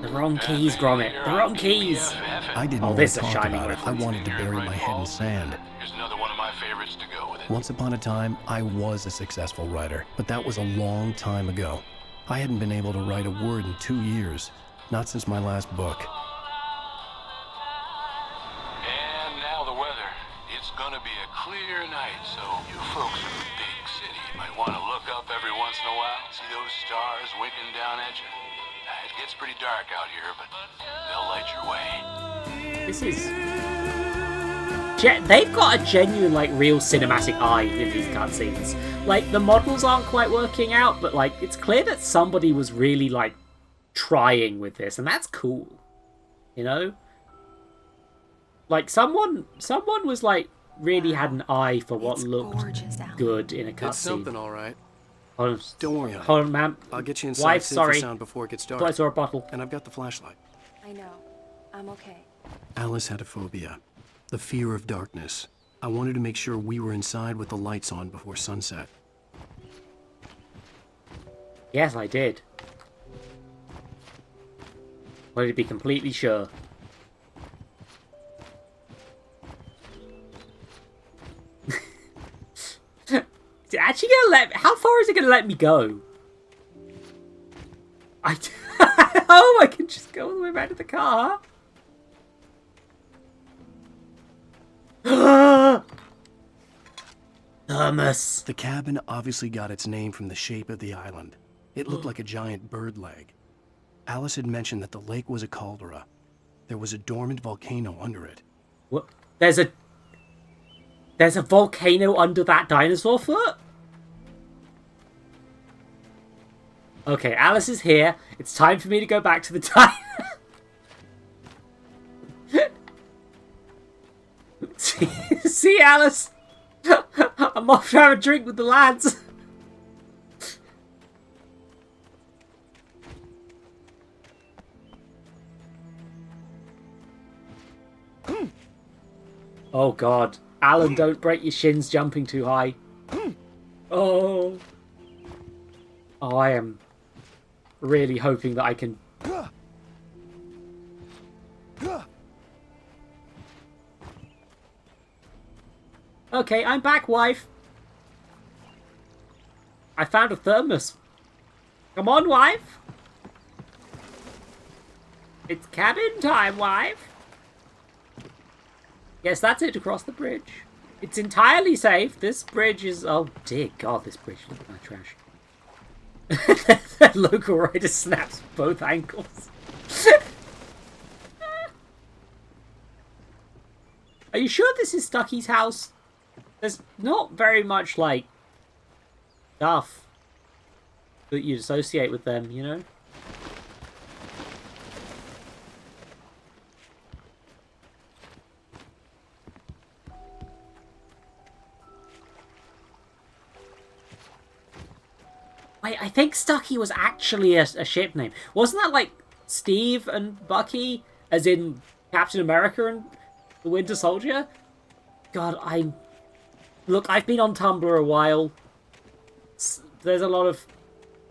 The wrong keys, Gromit. The wrong keys. I didn't Oh, want this to is a talk shining about it. I reference. wanted to bury my head in sand. Here's another one of my favorites to go with it. Once upon a time, I was a successful writer, but that was a long time ago. I hadn't been able to write a word in 2 years, not since my last book. And now the weather. It's gonna be a clear night, so you folks in the big city might want to look up every once in a while, see those stars winking down at you. It gets pretty dark out here, but they'll light your way. This is... They've got a genuine, like, real cinematic eye in these cutscenes. Like, the models aren't quite working out, but, like, it's clear that somebody was really, like, trying with this, and that's cool. You know? Like, someone was, like, really had an eye for what looked good in a It's cutscene. something, all right. Hold on. Don't worry, honey. Hold on, ma'am. I'll get you inside Wife, safe sorry. and sound before it gets dark. Thought I saw a bottle. And I've got the flashlight. I know. I'm okay. Alice had a phobia, the fear of darkness. I wanted to make sure we were inside with the lights on before sunset. Yes, I did. Wanted to be completely sure. Is it actually gonna how far is it gonna let me go? Oh, I can just go all the way back to the car. Thermos. The cabin obviously got its name from the shape of the island. It looked like a giant bird leg. Alice had mentioned that the lake was a caldera. There was a dormant volcano under it. What? There's a volcano under that dinosaur foot? Okay, Alice is here. It's time for me to go back to the diner. See, Alice? I'm off to have a drink with the lads. Oh god. Alan, don't break your shins jumping too high. Oh. Oh, I am really hoping that I can... Okay, I'm back, wife. I found a thermos. Come on, wife. It's cabin time, wife. Yes, that's it, across the bridge. It's entirely safe. This bridge is... Oh, dear God, this bridge is like trash. That local rider snaps both ankles. Are you sure this is Stucky's house? There's not very much, like, stuff that you'd associate with them, you know? Wait, I think Stucky was actually a ship name. Wasn't that like Steve and Bucky, as in Captain America and the Winter Soldier? God, Look, I've been on Tumblr a while. There's a lot of...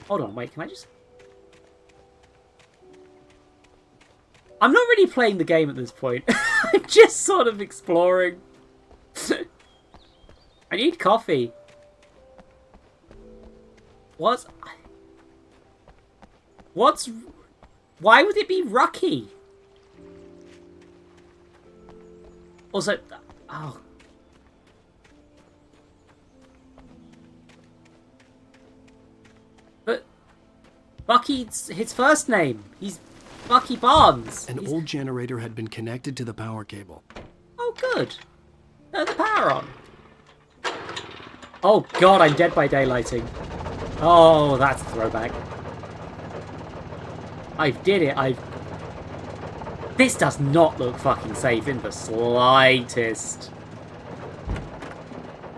Hold on, wait, can I just... I'm not really playing the game at this point. I'm just sort of exploring. I need coffee. What's... Why would it be Rucky? Also... Oh... But... Bucky's his first name. He's Bucky Barnes. An old generator had been connected to the power cable. Oh, good. Turn the power on. Oh, God, I'm Dead by Daylighting. Oh, that's a throwback. I did it. This does not look fucking safe in the slightest.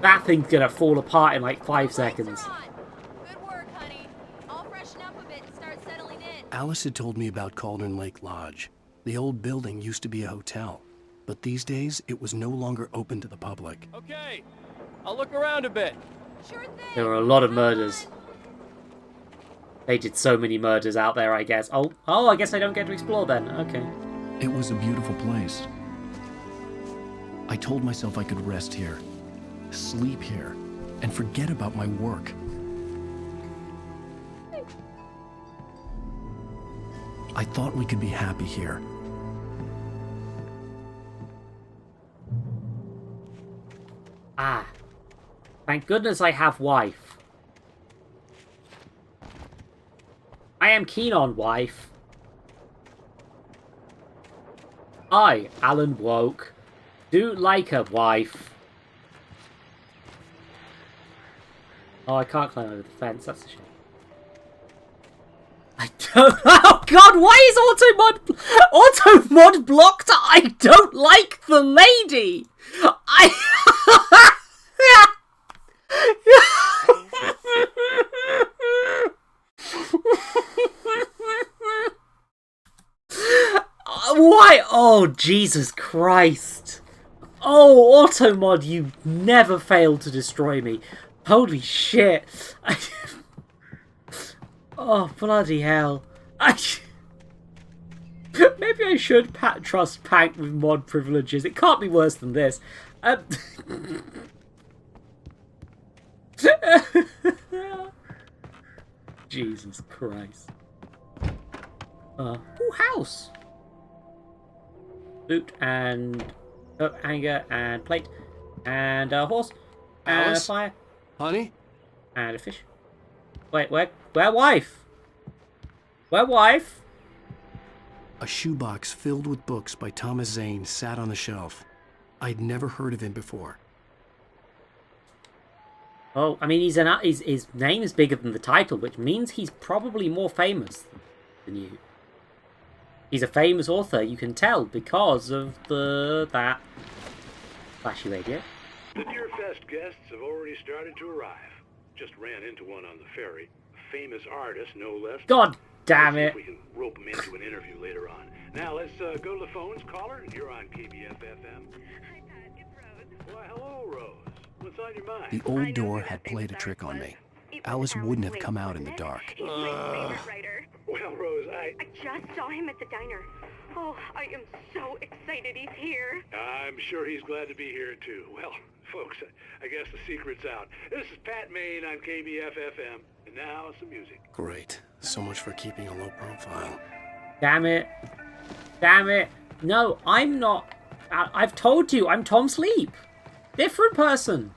That thing's gonna fall apart in like 5 seconds. Good work, honey. I'll freshen up a bit and start settling in. Alice had told me about Cauldron Lake Lodge. The old building used to be a hotel, but these days it was no longer open to the public. Okay, I'll look around a bit. Sure thing. There were a lot of murders. They did so many murders out there, I guess. Oh, I guess I don't get to explore then. Okay. It was a beautiful place. I told myself I could rest here, sleep here, and forget about my work. I thought we could be happy here. Ah. Thank goodness I have wife. I am keen on wife. I, Alan Woke, do like a wife. Oh, I can't climb over the fence. That's a shame. I don't... Oh, God, why is Automod blocked? I don't like the lady. Why? Oh, Jesus Christ. Oh, Automod, you never fail to destroy me. Holy shit. Oh, bloody hell. Maybe I should trust Pank with mod privileges. It can't be worse than this. Jesus Christ. House. Boot and hanger and plate and a horse and Alice? a fire. Honey? And a fish. Wait, where wife? Where wife? A shoebox filled with books by Thomas Zane sat on the shelf. I'd never heard of him before. Oh, I mean, his name is bigger than the title, which means he's probably more famous than you. He's a famous author, you can tell, because of that flashy radio. The Deer Fest guests have already started to arrive. Just ran into one on the ferry. A famous artist, no less. God damn Let's it. see if we can rope him into an interview later on. Now let's go to the phones. Caller, you're on KBF FM. Hi, Pat. It's Rose. Well, hello, Rose. What's on your mind? The old door had played a trick on me. Alice wouldn't have come out in the dark. He's my favorite writer. Well, Rose, I just saw him at the diner. Oh, I am so excited he's here. I'm sure he's glad to be here, too. Well, folks, I guess the secret's out. This is Pat Maine on KBF FM, and now some music. Great. So much for keeping a low profile. Damn it. Damn it. No, I'm not. I've told you, I'm Tom Sleep. Different person.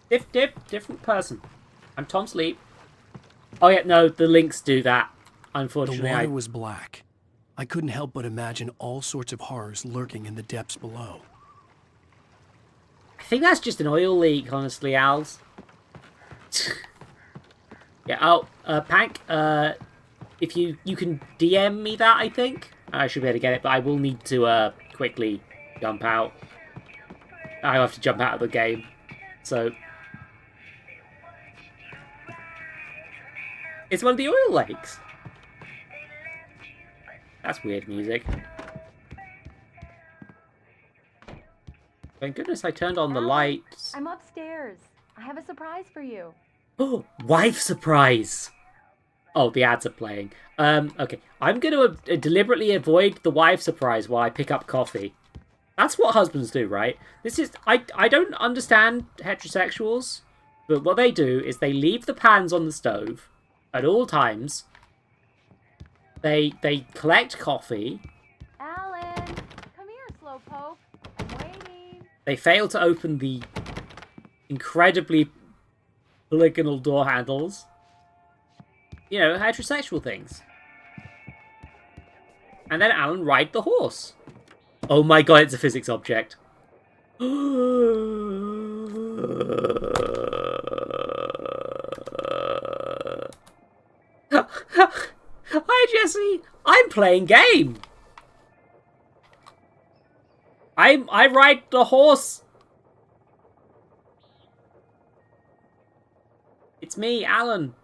Different person. I'm Tom Sleep. Oh yeah, no, the links do that. Unfortunately, The water was black. I couldn't help but imagine all sorts of horrors lurking in the depths below. I think that's just an oil leak, honestly, Als. Yeah. Oh, Pank. If you can DM me that, I think I should be able to get it, but I will need to quickly jump out. I have to jump out of the game, so it's one of the oil lakes. That's weird music. Thank goodness I turned on the lights. I'm upstairs. I have a surprise for you. Oh, wife surprise! Oh, the ads are playing. Okay. I'm going to deliberately avoid the wife surprise while I pick up coffee. That's what husbands do, right? This is... I don't understand heterosexuals, but what they do is they leave the pans on the stove at all times. They collect coffee. Alan, come here, Slowpoke. I'm waiting. They fail to open the incredibly polygonal door handles. You know, heterosexual things. And then Alan ride the horse. Oh my god, it's a physics object. Hi, Jesse. I'm playing game. I ride the horse. It's me, Alan.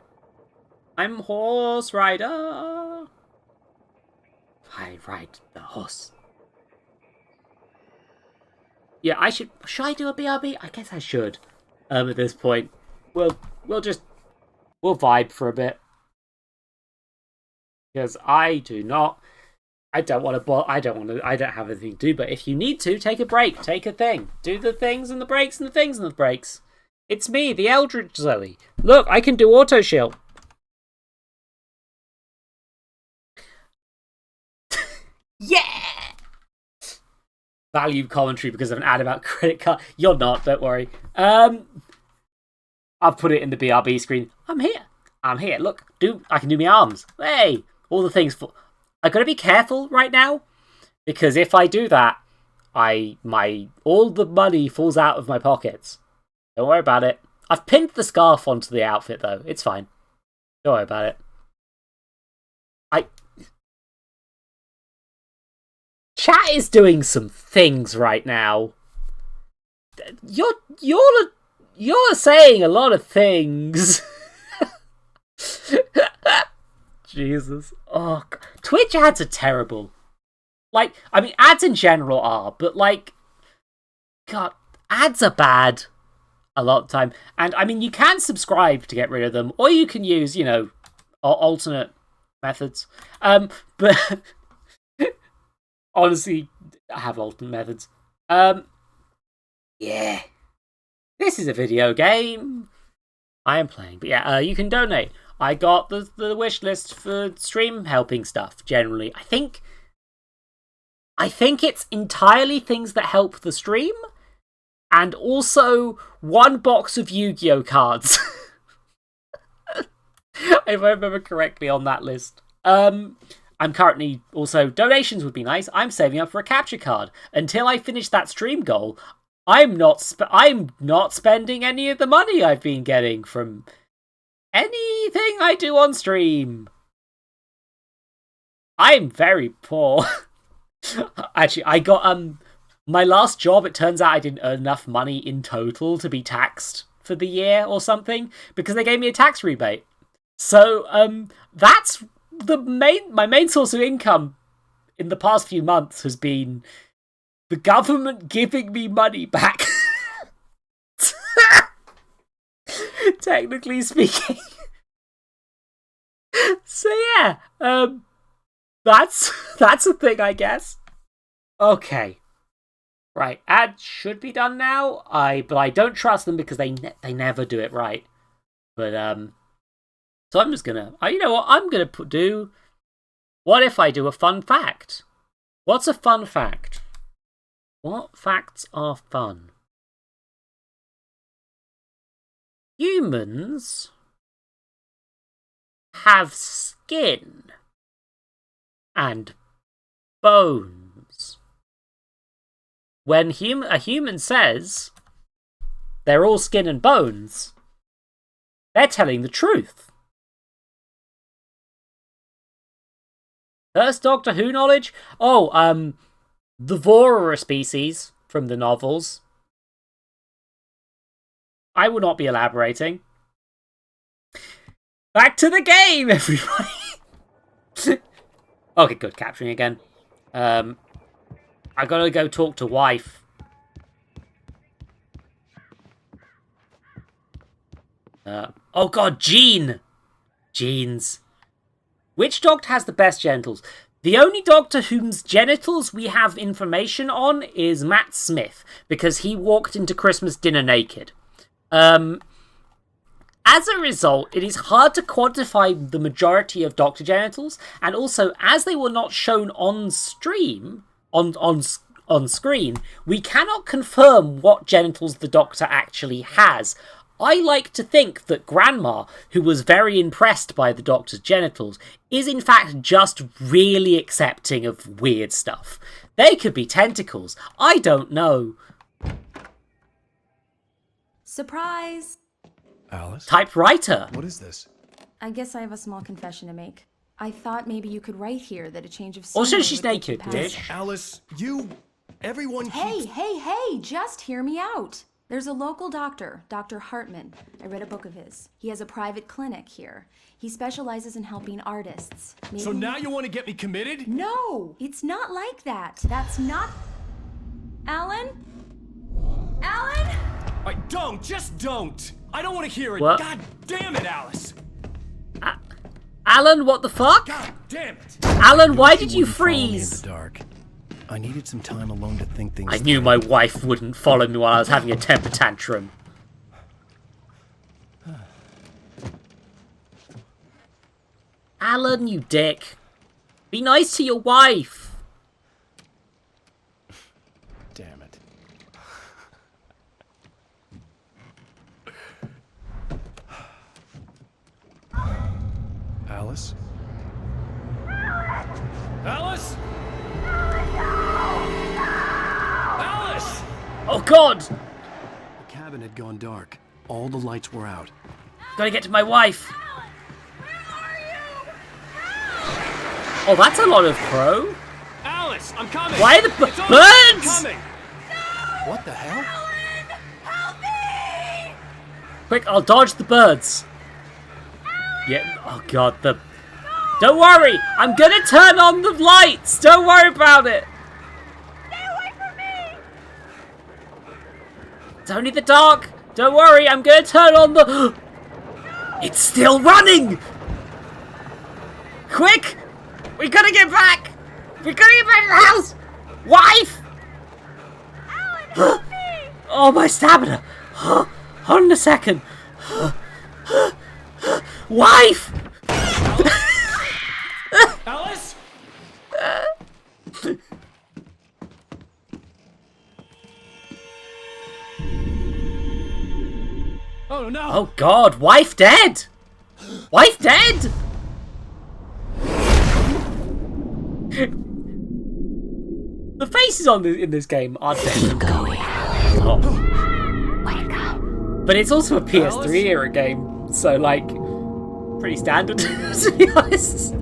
I'm horse rider. I ride the horse. Yeah, should I do a BRB? I guess I should. At this point, we'll vibe for a bit. Because I don't have anything to do, but if you need to, take a break, take a thing. Do the things and the breaks and the things and the breaks. It's me, the Eldritch Zoe. Look, I can do auto shield. Yeah! Value commentary because of an ad about credit card. You're not, don't worry. I'll put it in the BRB screen. I'm here. Look, I can do my arms. Hey! All the things. I gotta be careful right now, because if I do that, all the money falls out of my pockets. Don't worry about it. I've pinned the scarf onto the outfit though. It's fine. Don't worry about it. Chat is doing some things right now. You're saying a lot of things. Jesus. Oh, God. Twitch ads are terrible. Ads in general are, but God, ads are bad a lot of the time. And you can subscribe to get rid of them, or you can use, alternate methods. But honestly, I have alternate methods. Yeah. This is a video game I am playing. But yeah, you can donate. I got the wish list for stream helping stuff, generally. I think it's entirely things that help the stream, and also one box of Yu-Gi-Oh cards. If I remember correctly on that list. I'm currently also, donations would be nice. I'm saving up for a capture card. Until I finish that stream goal, I'm not spending any of the money I've been getting from anything I do on stream. I'm very poor. Actually, I got my last job, it turns out I didn't earn enough money in total to be taxed for the year or something, because they gave me a tax rebate. So that's my main source of income in the past few months has been the government giving me money back. Technically speaking. So yeah, that's a thing, I guess. Okay, right. Ads should be done now. But I don't trust them because they never do it right. But so I'm just gonna. You know what? I'm gonna do. What if I do a fun fact? What's a fun fact? What facts are fun? Humans have skin and bones. When a human says they're all skin and bones, They're telling the truth. First Doctor Who knowledge? Oh, the Vora are a species from the novels. I will not be elaborating. Back to the game, everybody! Okay, good. Capturing again. I gotta go talk to wife. Oh god, Jean! Jeans. Which Doctor has the best genitals? The only Doctor whose genitals we have information on is Matt Smith, because he walked into Christmas dinner naked. As a result, it is hard to quantify the majority of Doctor genitals, and also, as they were not shown on stream, on screen, we cannot confirm what genitals the Doctor actually has. I like to think that Grandma, who was very impressed by the Doctor's genitals, is in fact just really accepting of weird stuff. They could be tentacles. I don't know. Surprise! Alice? Typewriter! What is this? I guess I have a small confession to make. I thought maybe you could write here that a change of Also, scenery she's would make you naked, pass- bitch. Alice, you... Everyone Hey, hey, just hear me out. There's a local doctor, Dr. Hartman. I read a book of his. He has a private clinic here. He specializes in helping artists. Maybe So now you want to get me committed? No, it's not like that. That's not... Alan? Alan? Just don't! I don't want to hear it! What? God damn it, Alice! Alan, what the fuck? God damn it! Alan, why did you wouldn't follow me in freeze? the dark. I needed some time alone to think things I knew my wife wouldn't follow me while I was having a temper tantrum. Alan, you dick. Be nice to your wife. Damn it. Alice? Alice? Alice! Oh god! The cabin had gone dark. All the lights were out. Gotta get to my wife. Oh, that's a lot of crow. Alice, I'm coming! Why are the It's over. I'm birds? coming! What the hell? Quick, I'll dodge the birds. Yeah, oh god, the... Don't worry, I'm gonna turn on the lights. Don't worry about it. It's only the dark. Don't worry, I'm gonna turn on the... It's still running! Quick! We gotta get back! We gotta get back to the house! Wife! Oh, my stamina! Hold on a second. Wife! Alice? Oh no! Oh god, wife dead! Wife dead! The faces in this game are dead. Oh. But it's also a PS3 era game, so like, pretty standard, to be honest.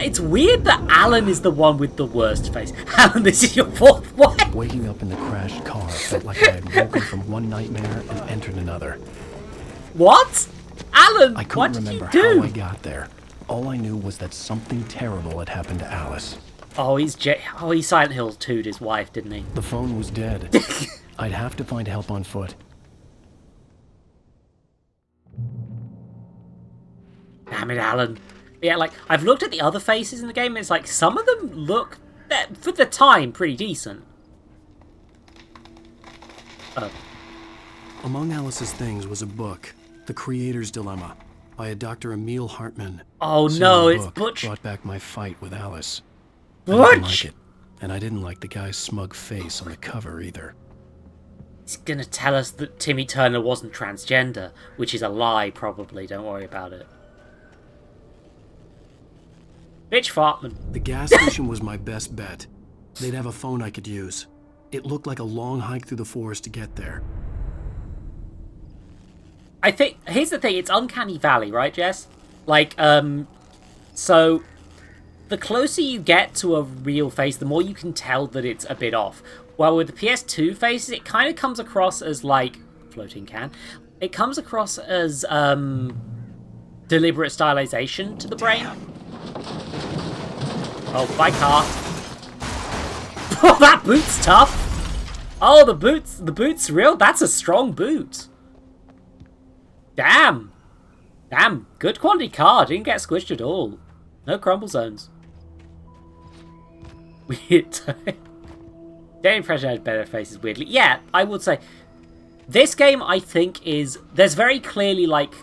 It's weird that Alan is the one with the worst face. Alan, this is your fourth wife. Waking up in the crashed car felt like I had woken from one nightmare and entered another. What? Alan, I what couldn't did remember you do? how I got there. All I knew was that something terrible had happened to Alice. Oh, he Silent Hill 2'd his wife, didn't he? The phone was dead. I'd have to find help on foot. Damn it, Alan. Yeah, like, I've looked at the other faces in the game, and it's like, some of them look, for the time, pretty decent. Among Alice's things was a book, The Creator's Dilemma, by a Dr. Emil Hartman. Oh Seeing no, the it's book Butch. brought back my fight with Alice. I didn't Butch! like it, and I didn't like the guy's smug face on the cover either. He's gonna tell us that Timmy Turner wasn't transgender, which is a lie, probably. Don't worry about it. Bitch Fartman. The gas station was my best bet. They'd have a phone I could use. It looked like a long hike through the forest to get there. I think here's the thing, it's Uncanny Valley, right, Jess? Like, so the closer you get to a real face, the more you can tell that it's a bit off. While with the PS2 faces, it kind of comes across as like floating can. It comes across as deliberate stylization to the brain. Oh, by car. Oh, that boot's tough. Oh, the boot's real. That's a strong boot. Damn. Damn, good quality car. Didn't get squished at all. No crumble zones. Weird. Don't impression had better faces, weirdly. Yeah, I would say this game, I think, is... There's very clearly, like,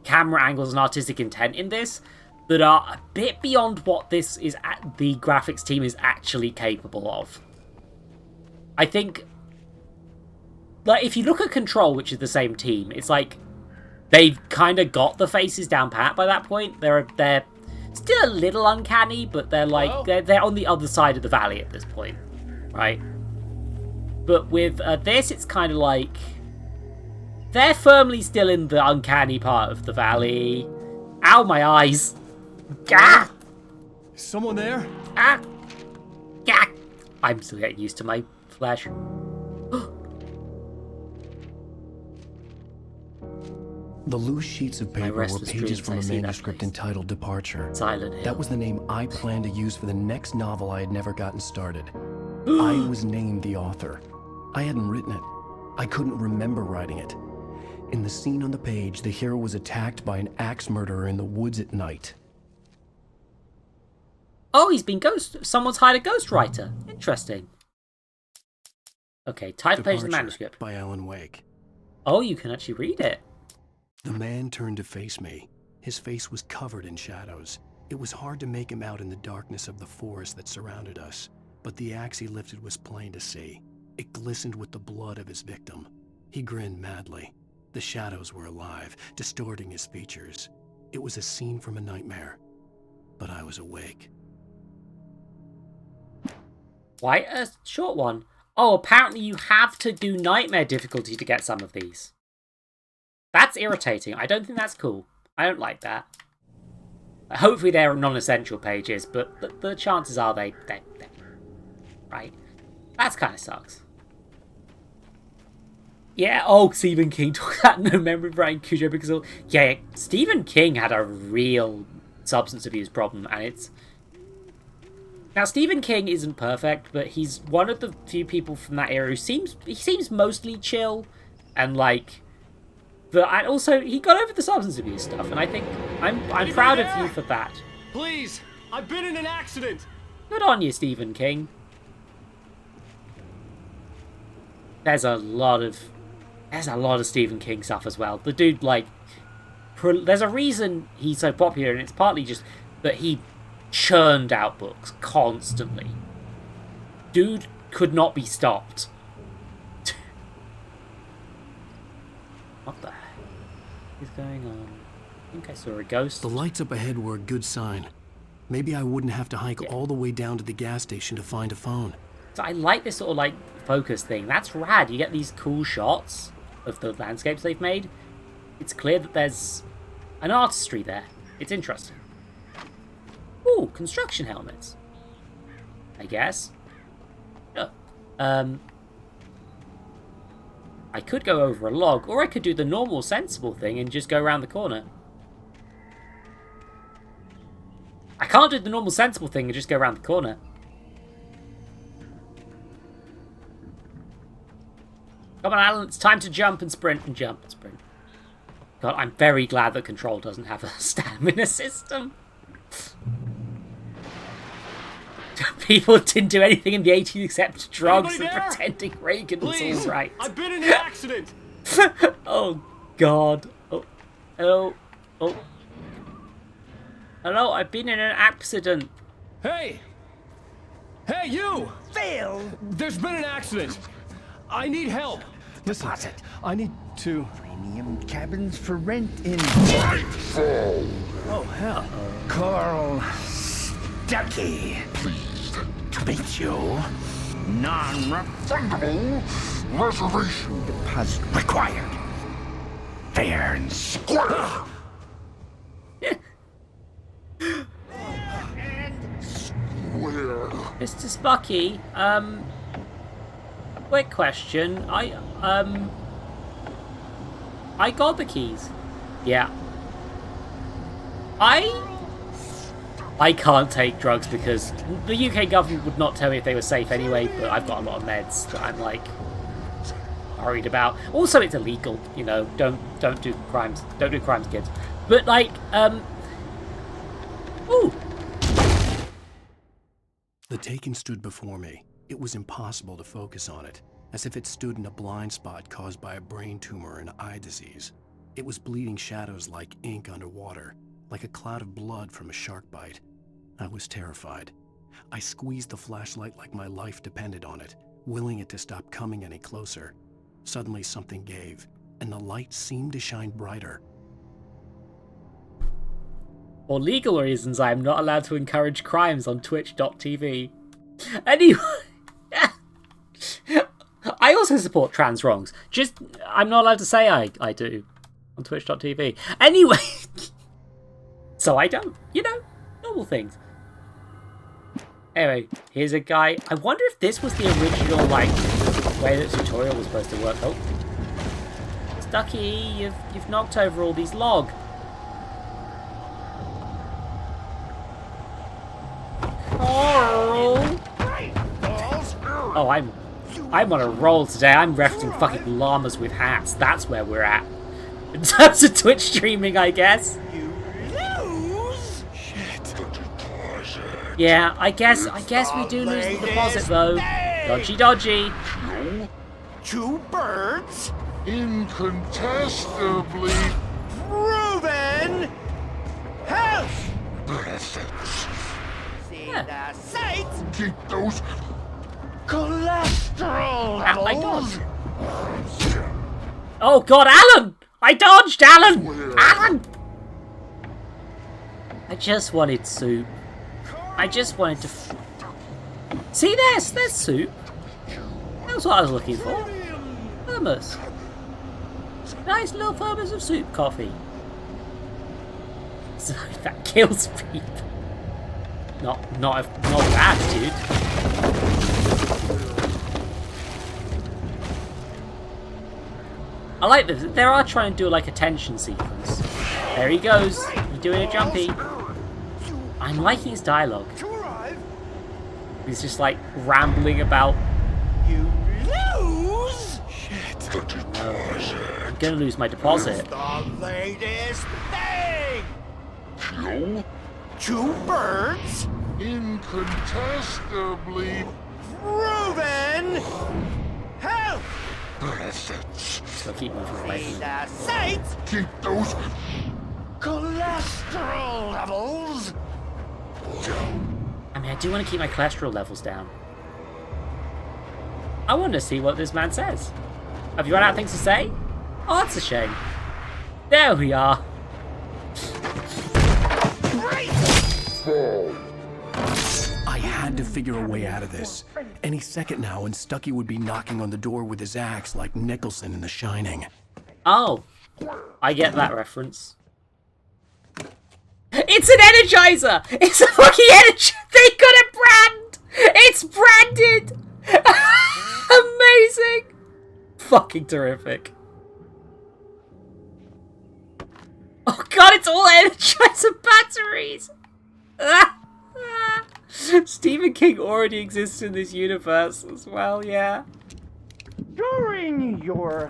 camera angles and artistic intent in this that are a bit beyond what this is the graphics team is actually capable of. I think... Like, if you look at Control, which is the same team, it's like... They've kind of got the faces down pat by that point. They're still a little uncanny, but they're like... They're on the other side of the valley at this point. Right? But with this, it's kind of like... They're firmly still in the uncanny part of the valley. Ow, my eyes. Ah! Is someone there? Ah! Ah! I'm still getting used to my flesh. The loose sheets of paper were pages from a manuscript entitled Departure. Silent Hill. That was the name I planned to use for the next novel I had never gotten started. I was named the author. I hadn't written it. I couldn't remember writing it. In the scene on the page, the hero was attacked by an axe murderer in the woods at night. Oh, he's been someone's hired a ghostwriter. Interesting. Okay, title page of the manuscript. By Alan Wake. Oh, you can actually read it. The man turned to face me. His face was covered in shadows. It was hard to make him out in the darkness of the forest that surrounded us, but the axe he lifted was plain to see. It glistened with the blood of his victim. He grinned madly. The shadows were alive, distorting his features. It was a scene from a nightmare, but I was awake. Quite a short one. Oh, apparently you have to do nightmare difficulty to get some of these. That's irritating. I don't think that's cool. I don't like that. Hopefully they're non-essential pages, but the chances are they right. That kind of sucks. Yeah, oh, Stephen King talked about No Memory of Brian Cujo because yeah, Stephen King had a real substance abuse problem, and it's... Now, Stephen King isn't perfect, but he's one of the few people from that era who seems mostly chill, and like... And also, he got over the substance abuse stuff, and I think I'm proud of you for that. Please, I've been in an accident. Good on you, Stephen King. There's a lot of Stephen King stuff as well. The dude, like, there's a reason he's so popular, and it's partly just that he churned out books constantly. Dude could not be stopped. What the heck is going on? I think I saw a ghost. The lights up ahead were a good sign. Maybe I wouldn't have to hike all the way down to the gas station to find a phone. So I like this sort of like focus thing. That's rad. You get these cool shots of the landscapes they've made. It's clear that there's an artistry there. It's interesting. Ooh, construction helmets. I guess. Sure. I could go over a log, or I could do the normal, sensible thing and just go around the corner. I can't do the normal, sensible thing and just go around the corner. Come on, Alan, it's time to jump and sprint and jump and sprint. God, I'm very glad that Control doesn't have a stamina system. People didn't do anything in the 80s except drugs and pretending Reagan was all right. I've been in an accident. Oh, God. Oh, hello. Oh. Hello, I've been in an accident. Hey! Hey, you! Phil! There's been an accident. I need help. Listen, I need to... Premium cabins for rent in Nightfall. Oh, hell. Carl Stuckey. Pleased to meet you. Non-refundable reservation deposit required. fair and square. Mr. Spucky, quick question. I got the keys. Yeah. I can't take drugs because the UK government would not tell me if they were safe anyway, but I've got a lot of meds that I'm like worried about. Also, it's illegal, you know, don't do crimes. Don't do crimes, kids. But like, ooh. The Taken stood before me. It was impossible to focus on it, as if it stood in a blind spot caused by a brain tumor and eye disease. It was bleeding shadows like ink underwater, like a cloud of blood from a shark bite. I was terrified. I squeezed the flashlight like my life depended on it, willing it to stop coming any closer. Suddenly something gave, and the light seemed to shine brighter. For legal reasons, I am not allowed to encourage crimes on Twitch.tv. Anyway, I also support trans wrongs. Just, I'm not allowed to say I do on Twitch.tv. Anyway, so I don't, you know, normal things. Anyway, here's a guy. I wonder if this was the original, like, way that tutorial was supposed to work. Oh, Stucky, you've knocked over all these log. Oh, I'm on a roll today. I'm referencing fucking llamas with hats. That's where we're at. In terms of Twitch streaming, I guess. Yeah, I guess we do lose the deposit though. Dodgy. Two birds. Incontestably proven. Health. See the sights. Keep those cholesterol levels. Oh God, Alan! I dodged, Alan! Alan! I just wanted soup. I just wanted to... See, there's soup. That's what I was looking for. Thermos. Nice little thermos of soup coffee. So that kills people. Not with attitude. I like this. They are trying to do like a tension sequence. There he goes. He's doing a jumpy. I'm liking his dialogue. He's just like rambling about. You lose. Shit. I'm gonna lose my deposit. The latest thing. Kill two birds. Incontestably proven. Help. So keep moving away. See the sights. Keep those cholesterol levels. I mean, I do want to keep my cholesterol levels down. I want to see what this man says. Have you run out of things to say? Oh, that's a shame. There we are. I had to figure a way out of this. Any second now, and Stucky would be knocking on the door with his axe like Nicholson in The Shining. Oh, I get that reference. It's an Energizer! It's a fucking Energizer! They got a brand! It's branded! Amazing! Fucking terrific. Oh God, it's all Energizer batteries! Stephen King already exists in this universe as well, yeah. During your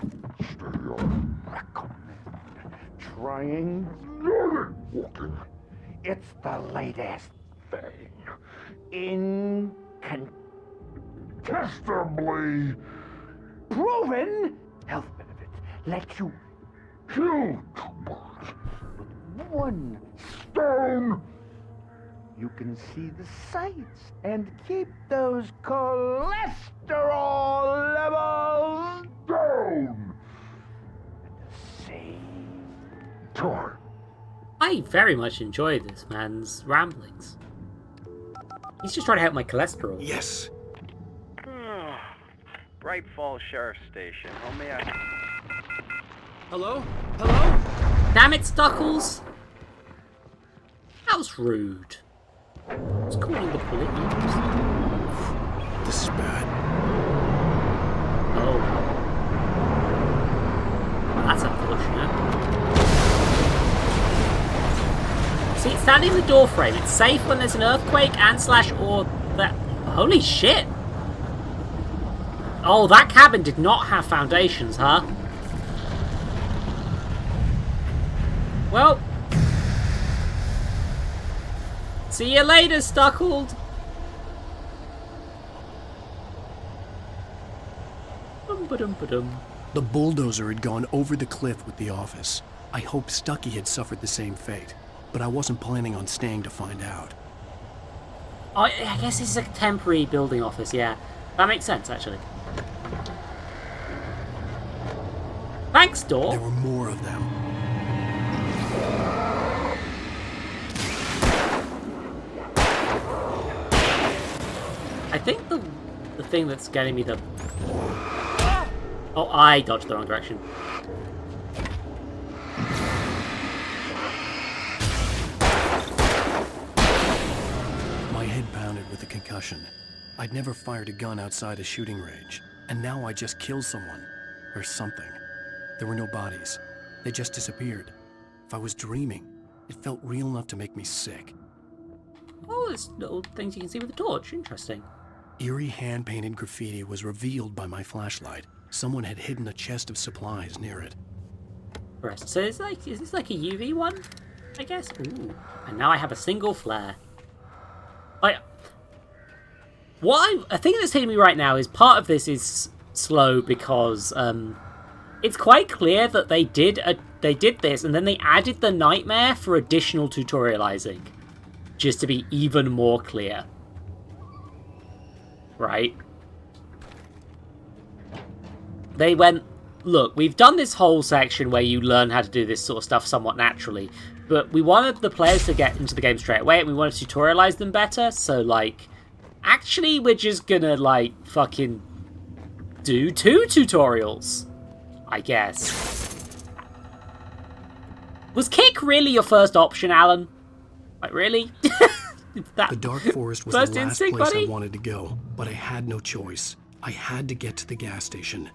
trying walking, it's the latest thing. Incontestably proven health benefits let you kill two birds with one stone. You can see the sights and keep those cholesterol levels down at the same time. I very much enjoy this man's ramblings. He's just trying to help my cholesterol. Yes. Bright Falls Sheriff's Station. How may I... Hello? Hello? Damn it, Stuckles! That was rude. Who's calling the police? This is bad. Oh. Well, that's unfortunate. See, it's standing in the door frame. It's safe when there's an earthquake and slash or that... Holy shit! Oh, that cabin did not have foundations, huh? Well... See you later, Stuckled! The bulldozer had gone over the cliff with the office. I hoped Stucky had suffered the same fate, but I wasn't planning on staying to find out. Oh, I guess this is a temporary building office, yeah. That makes sense, actually. Thanks, door. There were more of them. I think the thing that's getting me the... Oh, I dodged the wrong direction. My head pounded with a concussion. I'd never fired a gun outside a shooting range, and now I just killed someone. Or something. There were no bodies. They just disappeared. If I was dreaming, it felt real enough to make me sick. Oh, there's little things you can see with the torch. Interesting. Eerie hand-painted graffiti was revealed by my flashlight. Someone had hidden a chest of supplies near it. So it's like, is this like a UV one? I guess. Ooh. And now I have a single flare. I think that's hitting me right now is part of this is slow because it's quite clear that they did this and then they added the nightmare for additional tutorializing, just to be even more clear. Right? They went, look, we've done this whole section where you learn how to do this sort of stuff somewhat naturally, but we wanted the players to get into the game straight away and we wanted to tutorialize them better, so, like, actually we're just gonna, like, fucking do 2 tutorials, I guess. Was kick really your first option, Alan? Like, really? The Dark Forest was the last place I wanted to go, but I had no choice. I had to get to the gas station.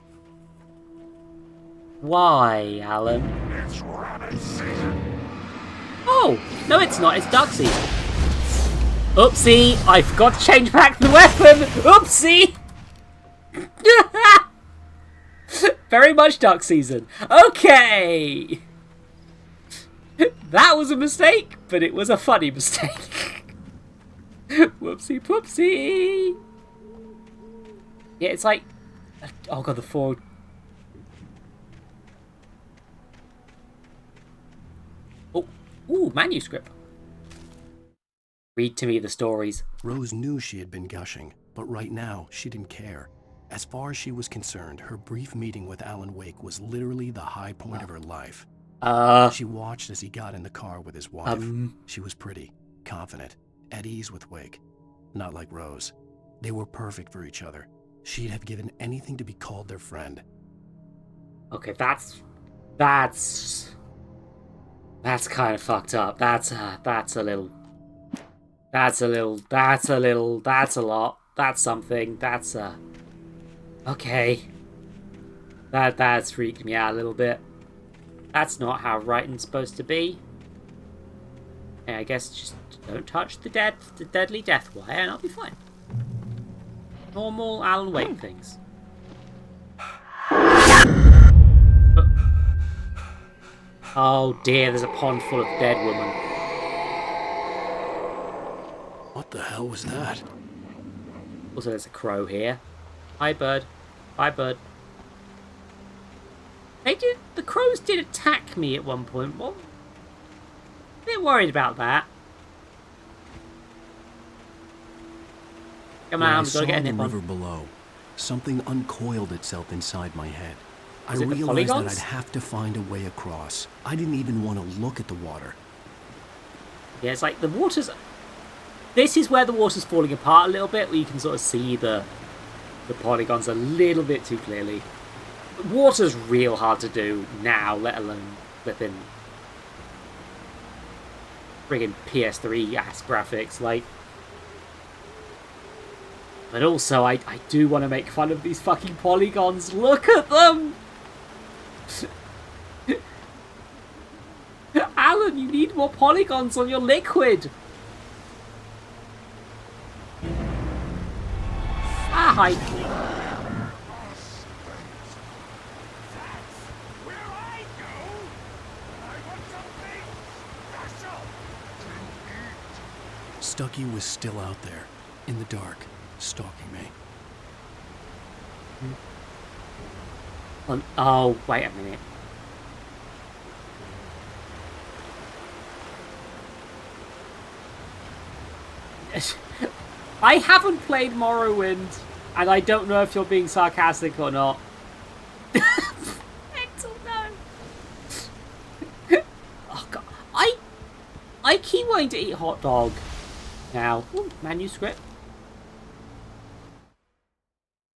Why, Alan? It's rabbit season. Oh, no it's not, it's duck season. Oopsie, I forgot to change back the weapon! Oopsie! Very much duck season. Okay! That was a mistake, but it was a funny mistake. Whoopsie poopsie! Yeah, it's like... Oh god, the forward... Oh, ooh, manuscript. Read to me the stories. Rose knew she had been gushing, but right now, she didn't care. As far as she was concerned, her brief meeting with Alan Wake was literally the high point of her life. She watched as he got in the car with his wife. She was pretty, confident, at ease with Wake. Not like Rose. They were perfect for each other. She'd have given anything to be called their friend. Okay, that's kind of fucked up. That's a lot. That's something. Okay. That's freaking me out a little bit. That's not how writing's supposed to be. And I guess just don't touch the deadly death wire and I'll be fine. Normal Alan Wake things. Oh dear, there's a pond full of dead women. What the hell was that? Also, there's a crow here. Hi, bird. Bye, bird. The crows did attack me at one point. Well, a bit worried about that. Come on, we've got to get in the here. river below. Something uncoiled itself inside my head. I Is it the realized that polygons? I'd have to find a way across. I didn't even want to look at the water. Yeah, it's like the water's... This is where the water's falling apart a little bit, where you can sort of see the polygons a little bit too clearly. Water's real hard to do now, let alone flipping friggin' PS3 ass graphics, like. But also, I do want to make fun of these fucking polygons. Look at them! Alan, you need more polygons on your liquid! Ah, hi. Stucky was still out there, in the dark, stalking me. Oh, wait a minute. I haven't played Morrowind, and I don't know if you're being sarcastic or not. Mental, no. Oh god, I keep wanting to eat hot dog. Now, ooh, manuscript.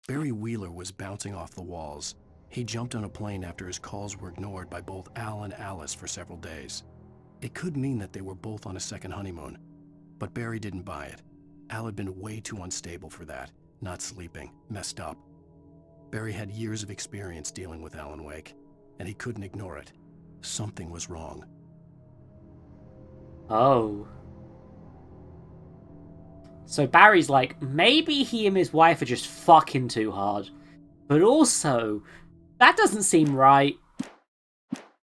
Barry Wheeler was bouncing off the walls. He jumped on a plane after his calls were ignored by both Al and Alice for several days. It could mean that they were both on a second honeymoon, but Barry didn't buy it. Al had been way too unstable for that, not sleeping, messed up. Barry had years of experience dealing with Alan Wake, and he couldn't ignore it. Something was wrong. Oh. So Barry's like, maybe he and his wife are just fucking too hard. But also, that doesn't seem right.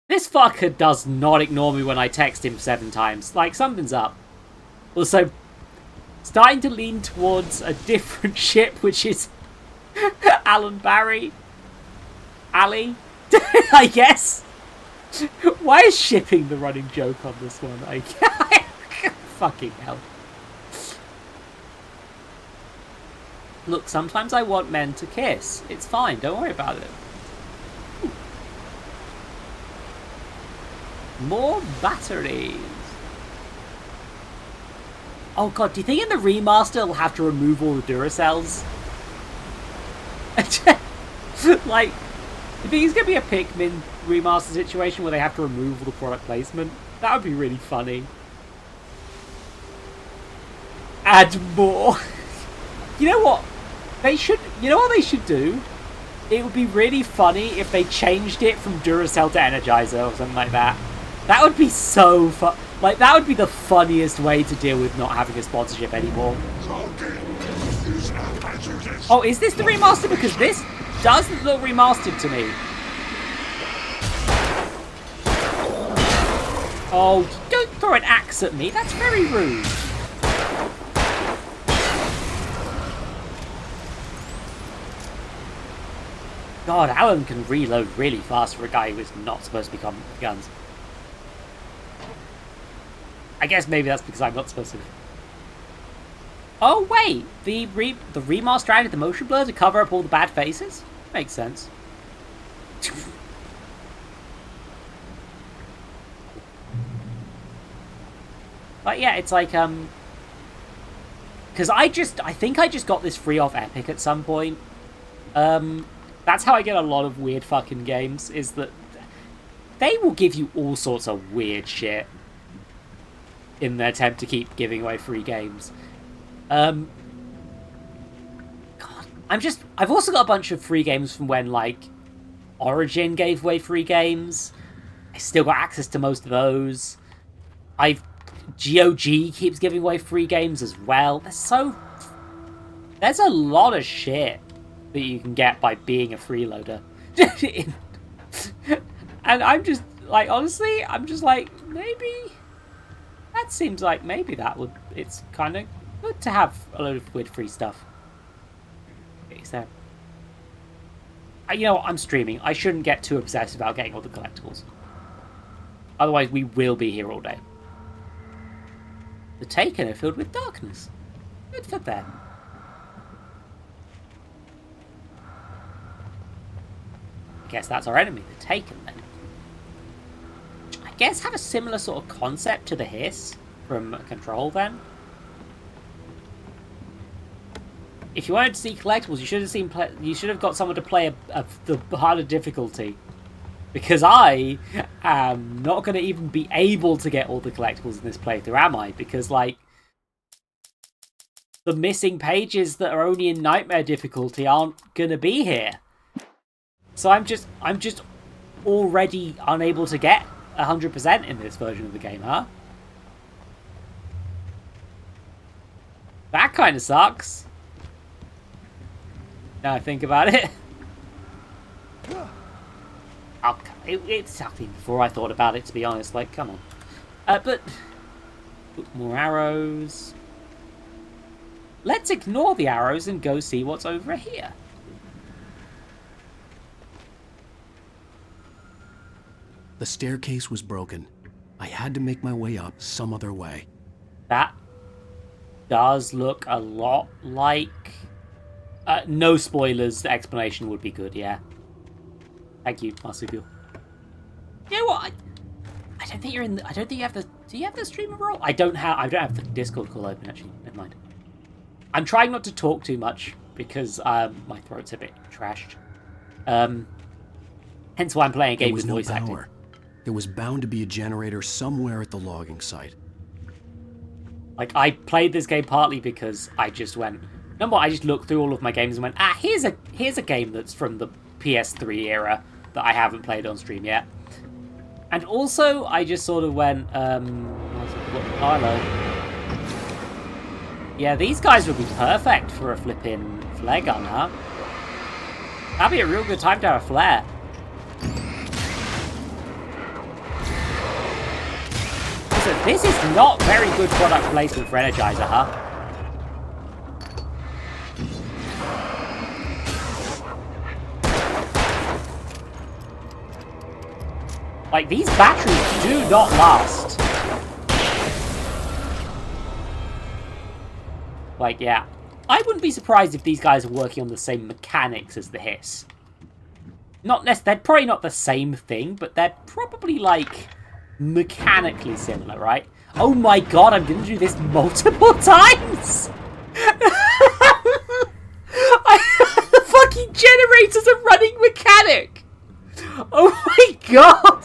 This fucker does not ignore me when I text him 7 times. Like, something's up. Also, starting to lean towards a different ship, which is Alan Barry. Ali, I guess. Why is shipping the running joke on this one? Fucking hell. Look, sometimes I want men to kiss. It's fine, don't worry about it. More batteries. Oh god, do you think in the remaster it'll have to remove all the Duracells? Like, you think it's going to be a Pikmin remaster situation where they have to remove all the product placement? That would be really funny. Add more. You know what? You know what they should do? It would be really funny if they changed it from Duracell to Energizer or something like that. That would be so fun. Like, that would be the funniest way to deal with not having a sponsorship anymore. Oh, is this the remaster? Because this doesn't look remastered to me. Oh, don't throw an axe at me. That's very rude. God, Alan can reload really fast for a guy who is not supposed to be coming with guns. I guess maybe that's because I'm not supposed to. Oh wait, the remaster added the motion blur to cover up all the bad faces? Makes sense. But yeah, it's like because I think I just got this free off Epic at some point. That's how I get a lot of weird fucking games, is that they will give you all sorts of weird shit in their attempt to keep giving away free games. God, I've also got a bunch of free games from when, like, Origin gave away free games. I still got access to most of those. GOG keeps giving away free games as well. There's a lot of shit that you can get by being a freeloader. And I'm just, like, honestly, I'm just like, maybe that seems like maybe it's kind of good to have a load of weird free stuff. Okay, so, you know what, I'm streaming. I shouldn't get too obsessed about getting all the collectibles. Otherwise, we will be here all day. The Taken are filled with darkness. Good for them. I guess that's our enemy, the Taken, then. I guess have a similar sort of concept to the Hiss from Control, then. if you wanted to see collectibles, you should have you should have got someone to play the harder difficulty. Because I am not going to even be able to get all the collectibles in this playthrough, am I? Because, like, the missing pages that are only in Nightmare difficulty aren't going to be here. So I'm just already unable to get 100% in this version of the game, huh? That kind of sucks. Now I think about it. It's happening before I thought about it, to be honest. Like, come on. But more arrows. Let's ignore the arrows and go see what's over here. The staircase was broken. I had to make my way up some other way. That does look a lot like... no spoilers, the explanation would be good, yeah. Thank you, Marsupial. You know what? I don't think you're in. I don't think you have the. Do you have the streamer role? I don't have the Discord call open actually. Never mind. I'm trying not to talk too much because my throat's a bit trashed. Hence why I'm playing a game with voice acting. There was bound to be a generator somewhere at the logging site. Like, I played this game partly because I just went. Number one, I just looked through all of my games and went, here's a game that's from the PS3 era that I haven't played on stream yet. And also, I just sort of went, hello. Yeah, these guys would be perfect for a flipping flare gun, huh? That'd be a real good time to have a flare. So this is not very good product placement for Energizer, huh? Like, these batteries do not last. Like, yeah. I wouldn't be surprised if these guys are working on the same mechanics as the Hiss. They're probably not the same thing, but they're probably, like, mechanically similar, right? Oh my god, I'm gonna do this multiple times! The fucking generators are running mechanic! Oh my god!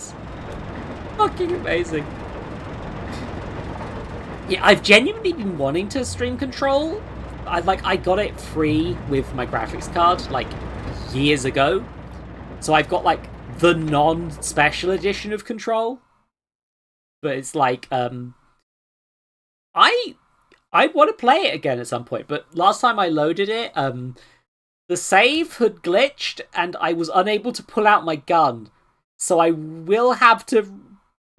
Fucking amazing. Yeah, I've genuinely been wanting to stream Control. I got it free with my graphics card, like, years ago. So I've got, like, the non-special edition of Control. But it's like, I want to play it again at some point. But last time I loaded it, the save had glitched and I was unable to pull out my gun. So I will have to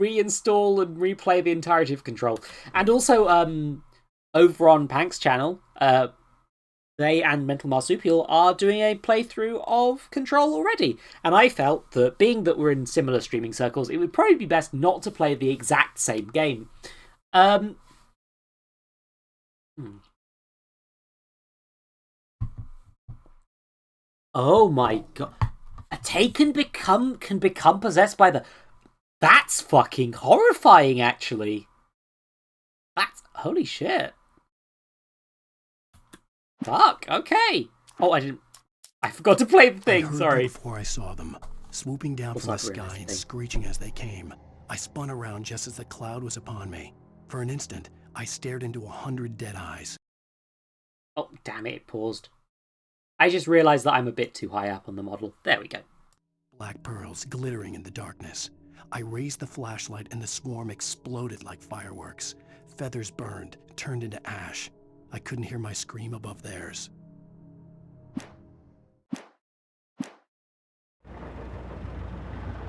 reinstall and replay the entirety of Control. And also, over on Pank's channel, they and Mental Marsupial are doing a playthrough of Control already. And I felt that, being that we're in similar streaming circles, it would probably be best not to play the exact same game. Oh my god. A Tay can become possessed by the... That's fucking horrifying, actually. Holy shit. Fuck, okay. Oh, I forgot to play the thing, sorry. Before I saw them, swooping down from the sky and screeching as they came. I spun around just as the cloud was upon me. For an instant, I stared into 100 dead eyes. Oh, damn it, it paused. I just realized that I'm a bit too high up on the model. There we go. Black pearls glittering in the darkness. I raised the flashlight and the swarm exploded like fireworks. Feathers burned, turned into ash. I couldn't hear my scream above theirs.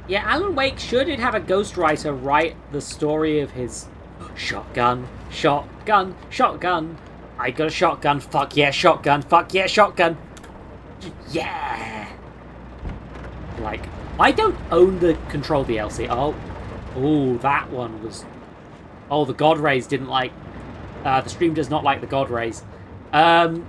Yeah, Alan Wake sure did have a ghostwriter write the story of his shotgun, shotgun, shotgun. I got a shotgun, fuck yeah, shotgun, fuck yeah, shotgun. Yeah! Like, I don't own the Control DLC. Oh, that one was... Oh, the God Rays didn't like... the stream does not like the God Rays. I'll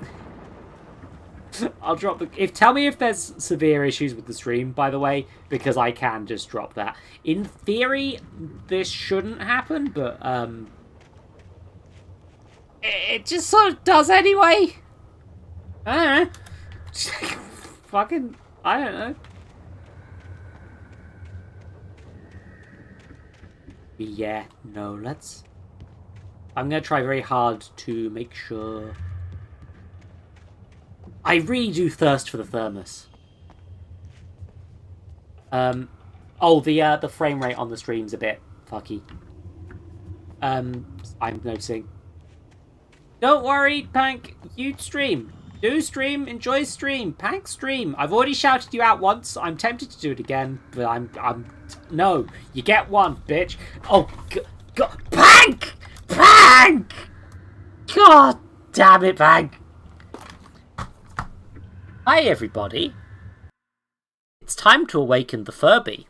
drop the... Tell me if there's severe issues with the stream, by the way, because I can just drop that. In theory, this shouldn't happen, but, it just sort of does anyway. I don't know. Fucking, I don't know. Yeah, no, let's... I'm gonna try very hard to make sure... I really do thirst for the thermos. Oh, the frame rate on the stream's a bit fucky. I'm noticing. Don't worry, Pank. You stream. Do stream. Enjoy stream. Pank stream. I've already shouted you out once. I'm tempted to do it again, but I'm. No, you get one, bitch. Oh, God, Pank! Pank! God damn it, Pank! Hi, everybody. It's time to awaken the Furby.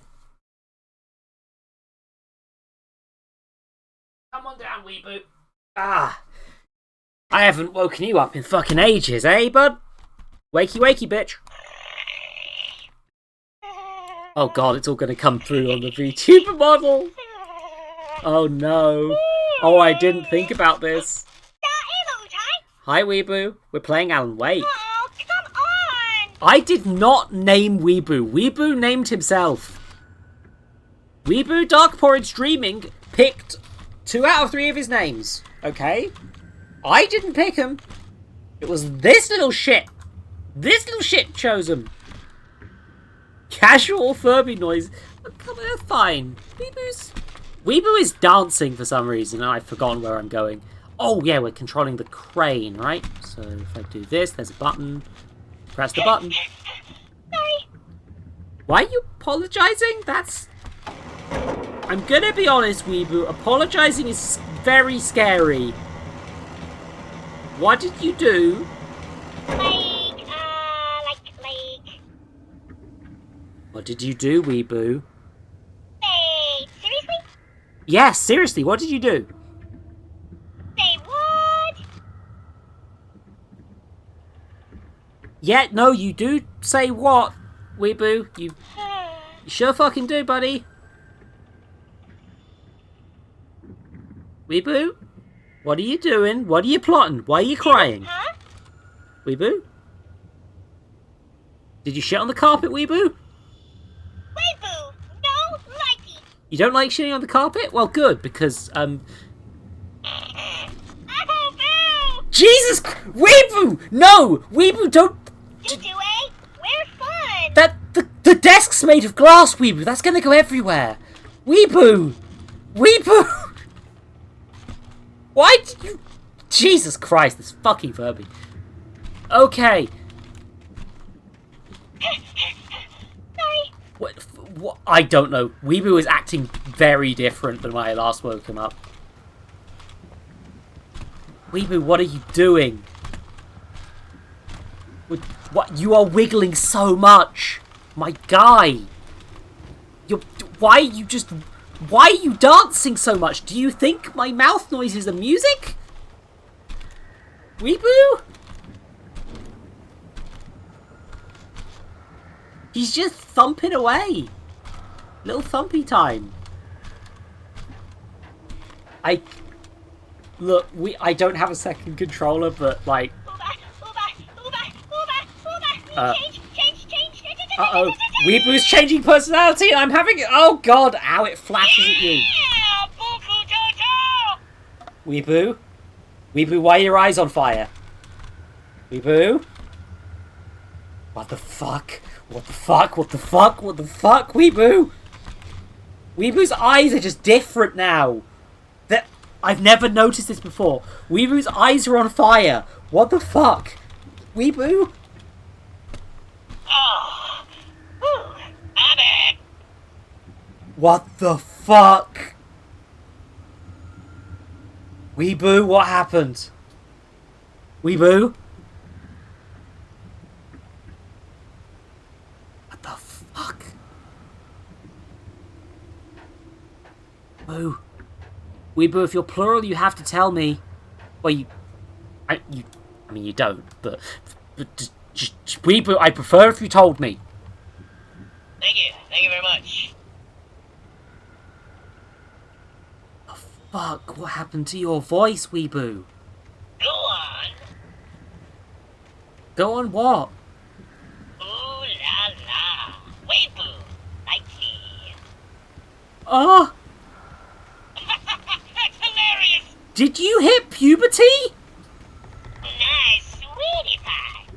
Come on down, Weeboot. Ah. I haven't woken you up in fucking ages, eh, bud? Wakey, wakey, bitch. Oh god, it's all gonna come through on the VTuber model. Oh no. Oh, I didn't think about this. Hi, Weeboo. We're playing Alan Wake. Oh, come on! I did not name Weeboo. Weeboo named himself. Weeboo Dark Porridge Dreaming picked 2 out of 3 of his names. Okay? I didn't pick him. It was this little shit. This little shit chose him. Casual Furby noise. Oh, come on, fine. Weeboo is dancing for some reason, and I've forgotten where I'm going. Oh, yeah, we're controlling the crane, right? So if I do this, there's a button. Press the button. Sorry. Why are you apologizing? That's... I'm gonna be honest, Weeboo. Apologizing is very scary. What did you do? Like... What did you do, Weeboo? Say, seriously? Yes, seriously, what did you do? Say what? Yeah, no, you do say what, Weeboo. You sure fucking do, buddy. Weeboo? What are you doing? What are you plotting? Why are you crying? Huh? Weeboo? Did you shit on the carpet, Weeboo? Weeboo! No likey! You don't like shitting on the carpet? Well, good, because, Oh, boo! Jesus! Weeboo! No! Weeboo, don't... You do, eh? We're fun! That... The desk's made of glass, Weeboo! That's gonna go everywhere! Weeboo! Weeboo! Why did you... Jesus Christ, this fucking Furby. Okay. Sorry. What? I don't know. Weeboo is acting very different than when I last woke him up. Weeboo, what are you doing? What? You are wiggling so much. My guy. Why are you just... Why are you dancing so much? Do you think my mouth noises are music? Weeboo? He's just thumping away. Little thumpy time. Look, I don't have a second controller, but like... Uh-oh. Weeboo's changing personality and I'm having it. Oh god, ow, it flashes at you. Weeboo? Weeboo, why are your eyes on fire? Weeboo? What the fuck? What the fuck? What the fuck? What the fuck? Weeboo? Weeboo's eyes are just different now. I've never noticed this before. Weeboo's eyes are on fire. What the fuck? Weeboo? Oh. Whew. I'm in. What the fuck? Weeboo, what happened? Weeboo? What the fuck? Boo. Weeboo, if you're plural, you have to tell me. Well, I mean, you don't, but just Weeboo, I prefer if you told me. Thank you very much. The fuck? What happened to your voice, Weeboo? Go on. Go on, what? Ooh la la. Weeaboo. Likely. Oh! That's hilarious. Did you hit puberty? Nice, sweetie pie.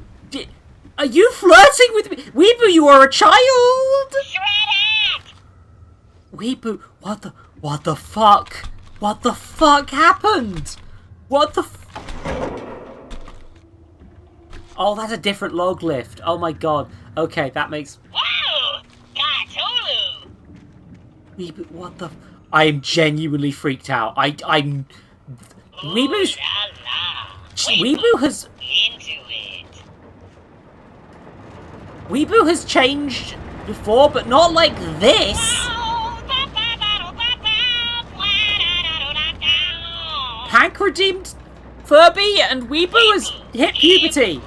Are you flirting with me? Weeaboo, you are a child! Shred it! Weeaboo, what the fuck? What the fuck happened? What the Oh, that's a different log lift. Oh my god. Okay, that makes... Wow! Got Hulu! Weeaboo, what the... I am genuinely freaked out. I'm... Weeaboo's... Weeaboo has... Into it. Weeaboo has changed before, but not like this. Hank redeemed Furby, and Weeaboo has hit puberty.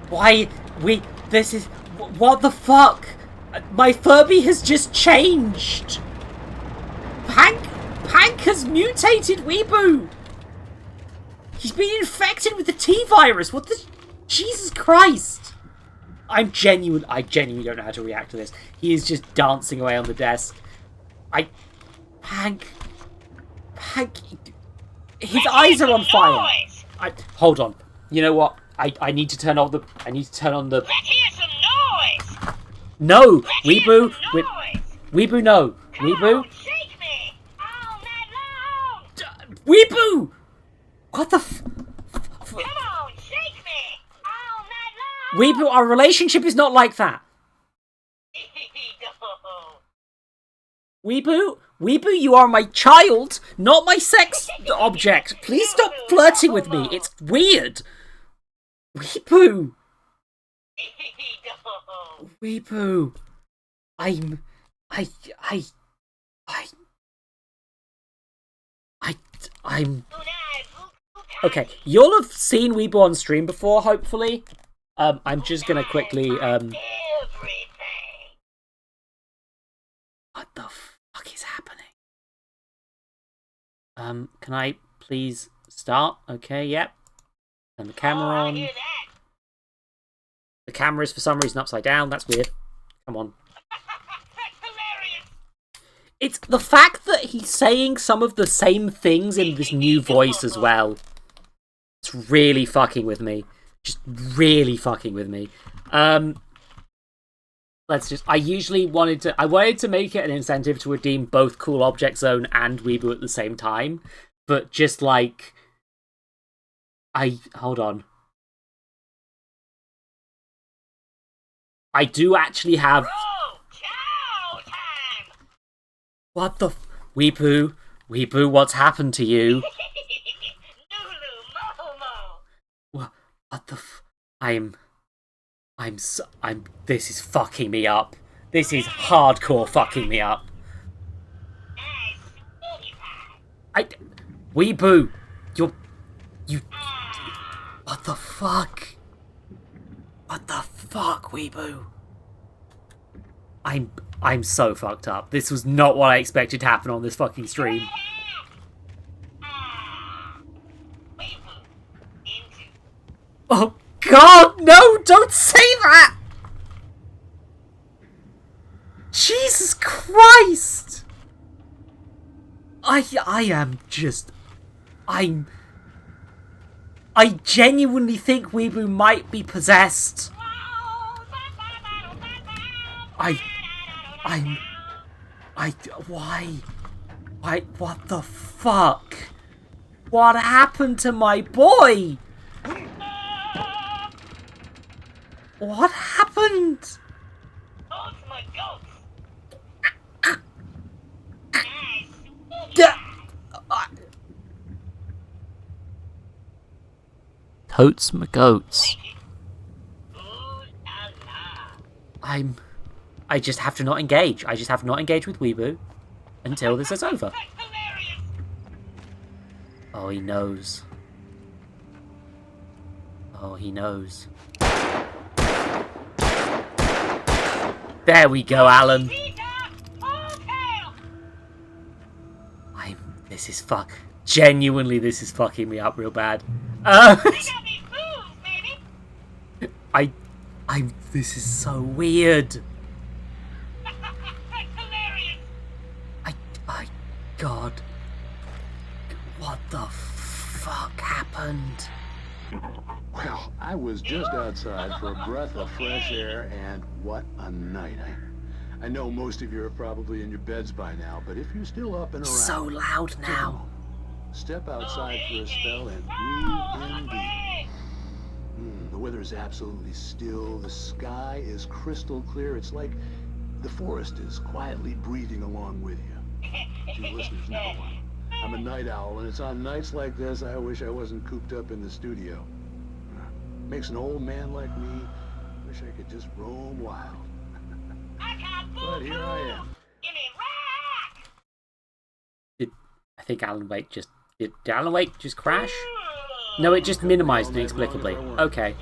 Why, this is... What the fuck? My Furby has just changed. Hank has mutated Weeaboo. He's been infected with the T-virus. What the... Jesus Christ. I genuinely don't know how to react to this. He is just dancing away on the desk. Hank... His eyes are on fire. Hold on. You know what? I need to turn on the... Let's hear some noise! No! Weeaboo! Weeaboo, no! Weeaboo? Shake me! All night long! Weeaboo! What the Come on, shake me! All night long! Weeaboo, our relationship is not like that. Weeaboo, you are my child, not my sex object. Please stop flirting with me. It's weird. Weeaboo. Weeaboo. I'm... Okay, you'll have seen Weeaboo on stream before, hopefully. I'm just gonna quickly, What the fuck is happening? Can I please start? Okay, yep. And the camera on. The camera is for some reason upside down. That's weird. Come on. It's the fact that he's saying some of the same things in this new voice as well. It's really fucking with me. Just really fucking with me. Let's just... I wanted to make it an incentive to redeem both Cool Object Zone and Weeaboo at the same time. But just like... Hold on. I do actually have... What the... Weeaboo, what's happened to you? What the this is fucking me up. This is hardcore fucking me up. Weeaboo, what the fuck? What the fuck, Weeaboo? I'm so fucked up. This was not what I expected to happen on this fucking stream. Oh god, no! Don't say that! Jesus Christ! I am just... I genuinely think Weeaboo might be possessed. Why? What the fuck? What happened to my boy? What happened? Totes my goats. I just have to not engage. I just have to not engage with Weeaboo until this is over. Oh, he knows. Oh, he knows. There we go, Alan. This is fuck. Genuinely, this is fucking me up real bad. This is so weird. God. What the fuck happened? Well, I was just outside for a breath of fresh air, and what a night. I know most of you are probably in your beds by now, but if you're still up and around... So loud now. Step outside for a spell and breathe in deep. The weather is absolutely still. The sky is crystal clear. It's like the forest is quietly breathing along with you. To you listeners know, I'm a night owl, and it's on nights like this I wish I wasn't cooped up in the studio. Makes an old man like me wish I could just roam wild. But here I am. I think Alan Wake just... Did Alan Wake just crash? No, it just minimized inexplicably. Okay.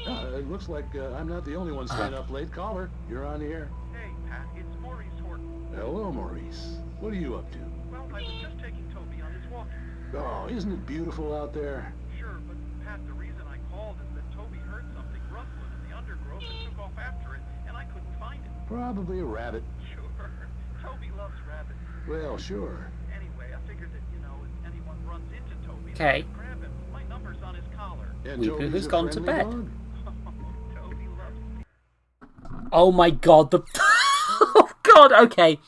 It looks like I'm not the only one staying up late. Caller, you're on the air. Hey, Pat, it's Maurice Horton. Hello, Maurice. What are you up to? Well, I was just taking Toby on his walk. Oh, isn't it beautiful out there? Sure, but Pat, the reason I called is that Toby heard something rustling in the undergrowth and took off after it, and I couldn't find it. Probably a rabbit. Sure. Toby loves rabbits. Well, sure. Anyway, I figured that, you know, if anyone runs into Toby, okay. Grab him. My number's on his collar. Weeper has gone to bed. Toby loves me. Oh my god, the... Oh god, okay.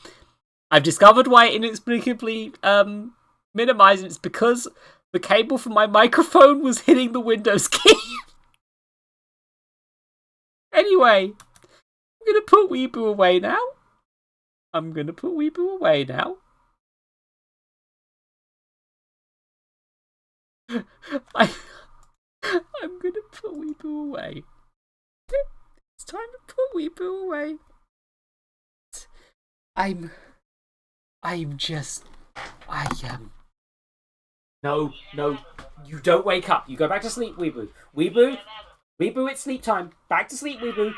I've discovered why it inexplicably minimized. It's because the cable from my microphone was hitting the Windows key. Anyway, I'm gonna put Weebu away now. I'm gonna put Weebu away. It's time to put Weebu away. No, you don't wake up. You go back to sleep, Weebu. Weebu, it's sleep time. Back to sleep, Weebu.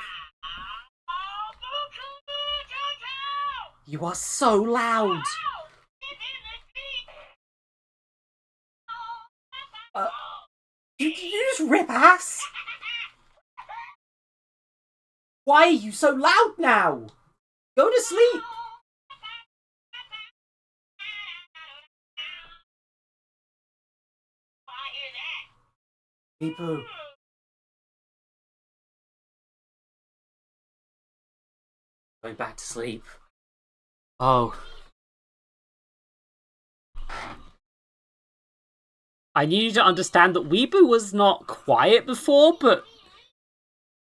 You are so loud. Did you just rip ass? Why are you so loud now? Go to sleep. Weebu. Going back to sleep. Oh. I need you to understand that Weebu was not quiet before, but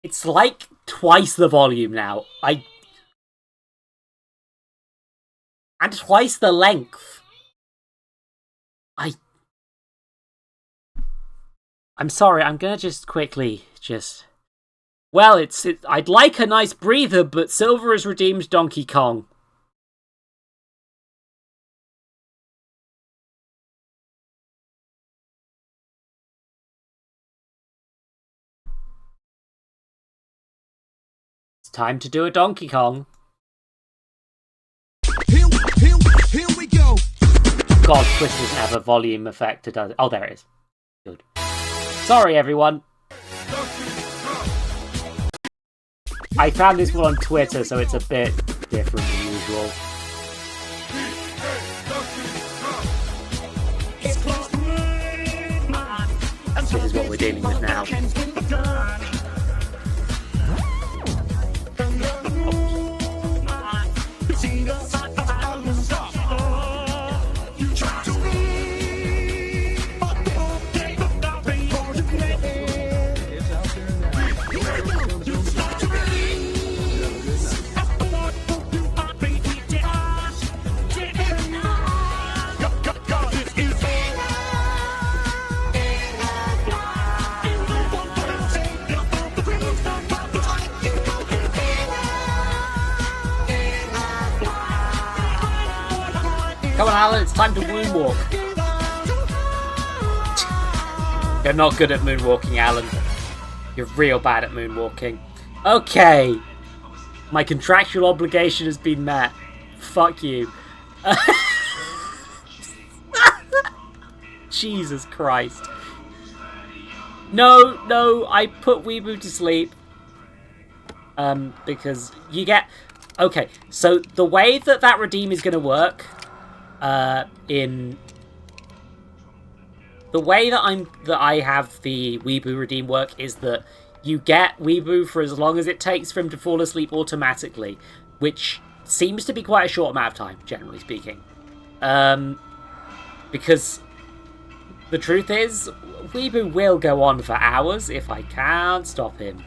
it's like twice the volume now. And twice the length. I'm sorry, I'm gonna just quickly Well, I'd like a nice breather, but Silver has redeemed Donkey Kong. It's time to do a Donkey Kong. Here we go. God, Twitch doesn't have a volume effect, does it? Oh, there it is. Good. Sorry, everyone. I found this one on Twitter, so it's a bit different than usual. This is what we're dealing with now. Come on, Alan, it's time to moonwalk. You're not good at moonwalking, Alan. You're real bad at moonwalking. Okay. My contractual obligation has been met. Fuck you. Jesus Christ. No, I put Weeboo to sleep. Because you get... Okay, so the way that redeem is going to work, in... The way that I have the Weeboo redeem work is that you get Weeboo for as long as it takes for him to fall asleep automatically, which seems to be quite a short amount of time, generally speaking. Because the truth is, Weeboo will go on for hours if I can't stop him.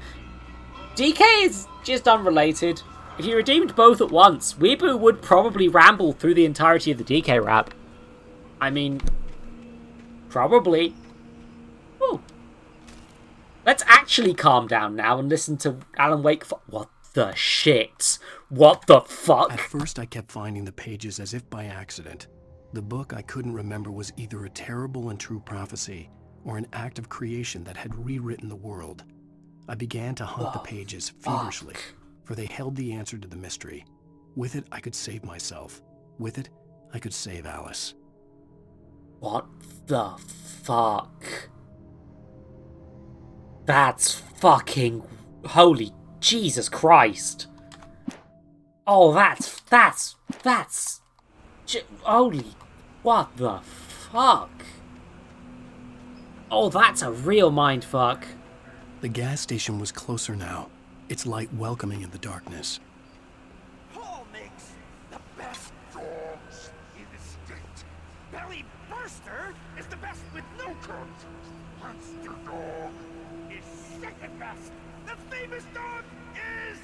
DK is just unrelated. If you redeemed both at once, Weeboo would probably ramble through the entirety of the DK rap. I mean, probably. Ooh. Let's actually calm down now and listen to Alan Wake. What the shit? What the fuck? At first I kept finding the pages as if by accident. The book I couldn't remember was either a terrible and true prophecy or an act of creation that had rewritten the world. I began to hunt the pages feverishly, for they held the answer to the mystery. With it, I could save myself. With it, I could save Alice. What the fuck? That's fucking... Holy Jesus Christ. Oh, that's... Holy... What the fuck? Oh, that's a real mindfuck. The gas station was closer now, its light welcoming in the darkness. Paul makes the best dogs in the state. Belly Burster is the best with no coat. Monster Dog is second best. The famous dog is...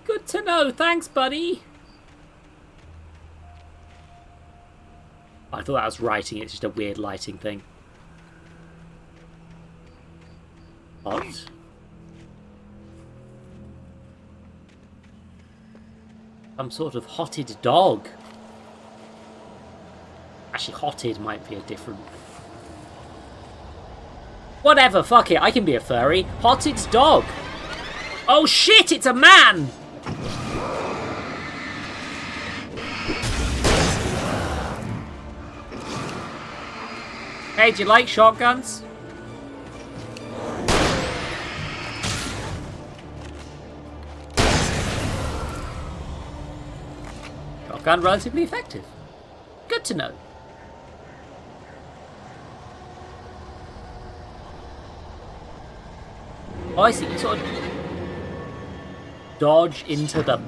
Good to know. Thanks, buddy. I thought that was writing. It's just a weird lighting thing. What? Some sort of hotted dog. Actually, hotted might be a different... Whatever, fuck it. I can be a furry. Hotted dog. Oh shit, it's a man! Hey, do you like shotguns? Shotgun relatively effective. Good to know. Oh, I see. You sort of dodge into the...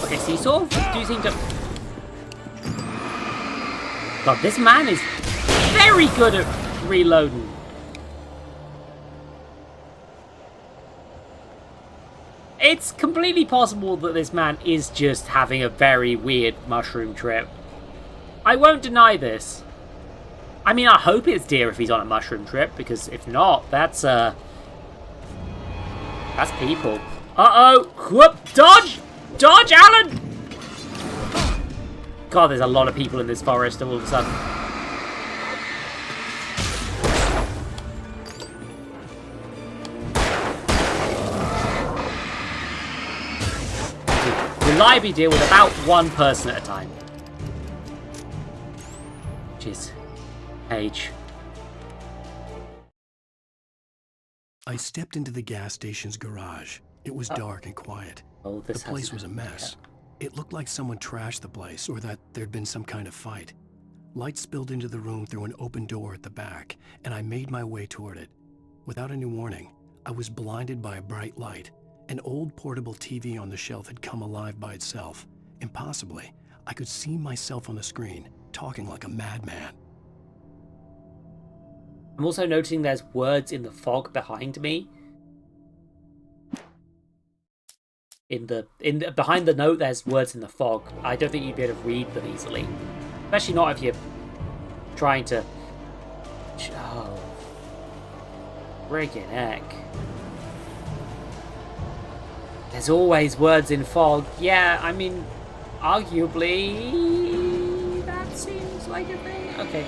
Okay, so you sort of do seem to... God, this man is very good at reloading. It's completely possible that this man is just having a very weird mushroom trip. I won't deny this. I mean, I hope it's deer if he's on a mushroom trip, because if not, that's people. Uh-oh! Whoop! Dodge! Dodge, Alan! God, there's a lot of people in this forest all of a sudden. Reliably deal with about one person at a time. Which is Paige. I stepped into the gas station's garage. It was dark and quiet. Oh, the place was a mess. It looked like someone trashed the place, or that there'd been some kind of fight. Light spilled into the room through an open door at the back, and I made my way toward it. Without any warning, I was blinded by a bright light. An old portable TV on the shelf had come alive by itself. Impossibly, I could see myself on the screen, talking like a madman. I'm also noticing there's words in the fog behind me. Behind the note, there's words in the fog. I don't think you'd be able to read them easily, especially not if you're trying to. Oh, friggin' heck! There's always words in fog. Yeah, I mean, arguably that seems like a thing. Okay.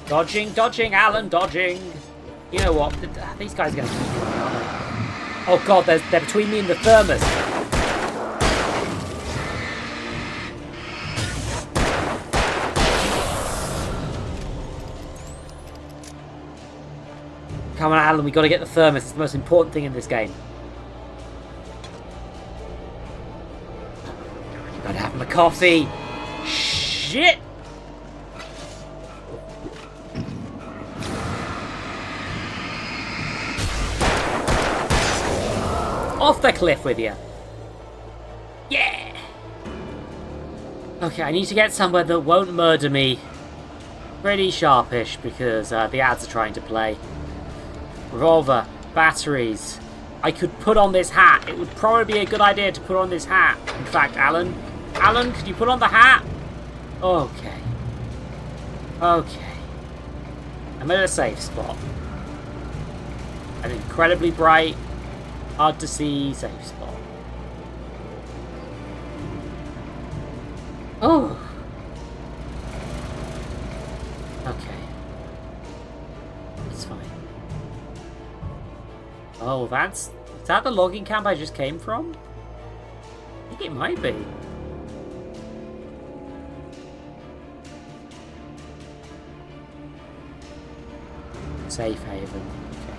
Dodging, Alan, dodging. You know what? These guys are gonna keep doing it, aren't they? Oh god, they're between me and the thermos. Come on, Alan, we gotta get the thermos. It's the most important thing in this game. Gotta have my coffee. Shit! Off the cliff with you. Yeah! Okay, I need to get somewhere that won't murder me. Pretty sharpish, because the ads are trying to play. Revolver, batteries. I could put on this hat. It would probably be a good idea to put on this hat. In fact, Alan, could you put on the hat? Okay. Okay. I'm at a safe spot. An incredibly bright, hard to see safe spot. Oh. Okay. It's fine. Oh, is that the logging camp I just came from? I think it might be. Safe haven. Okay.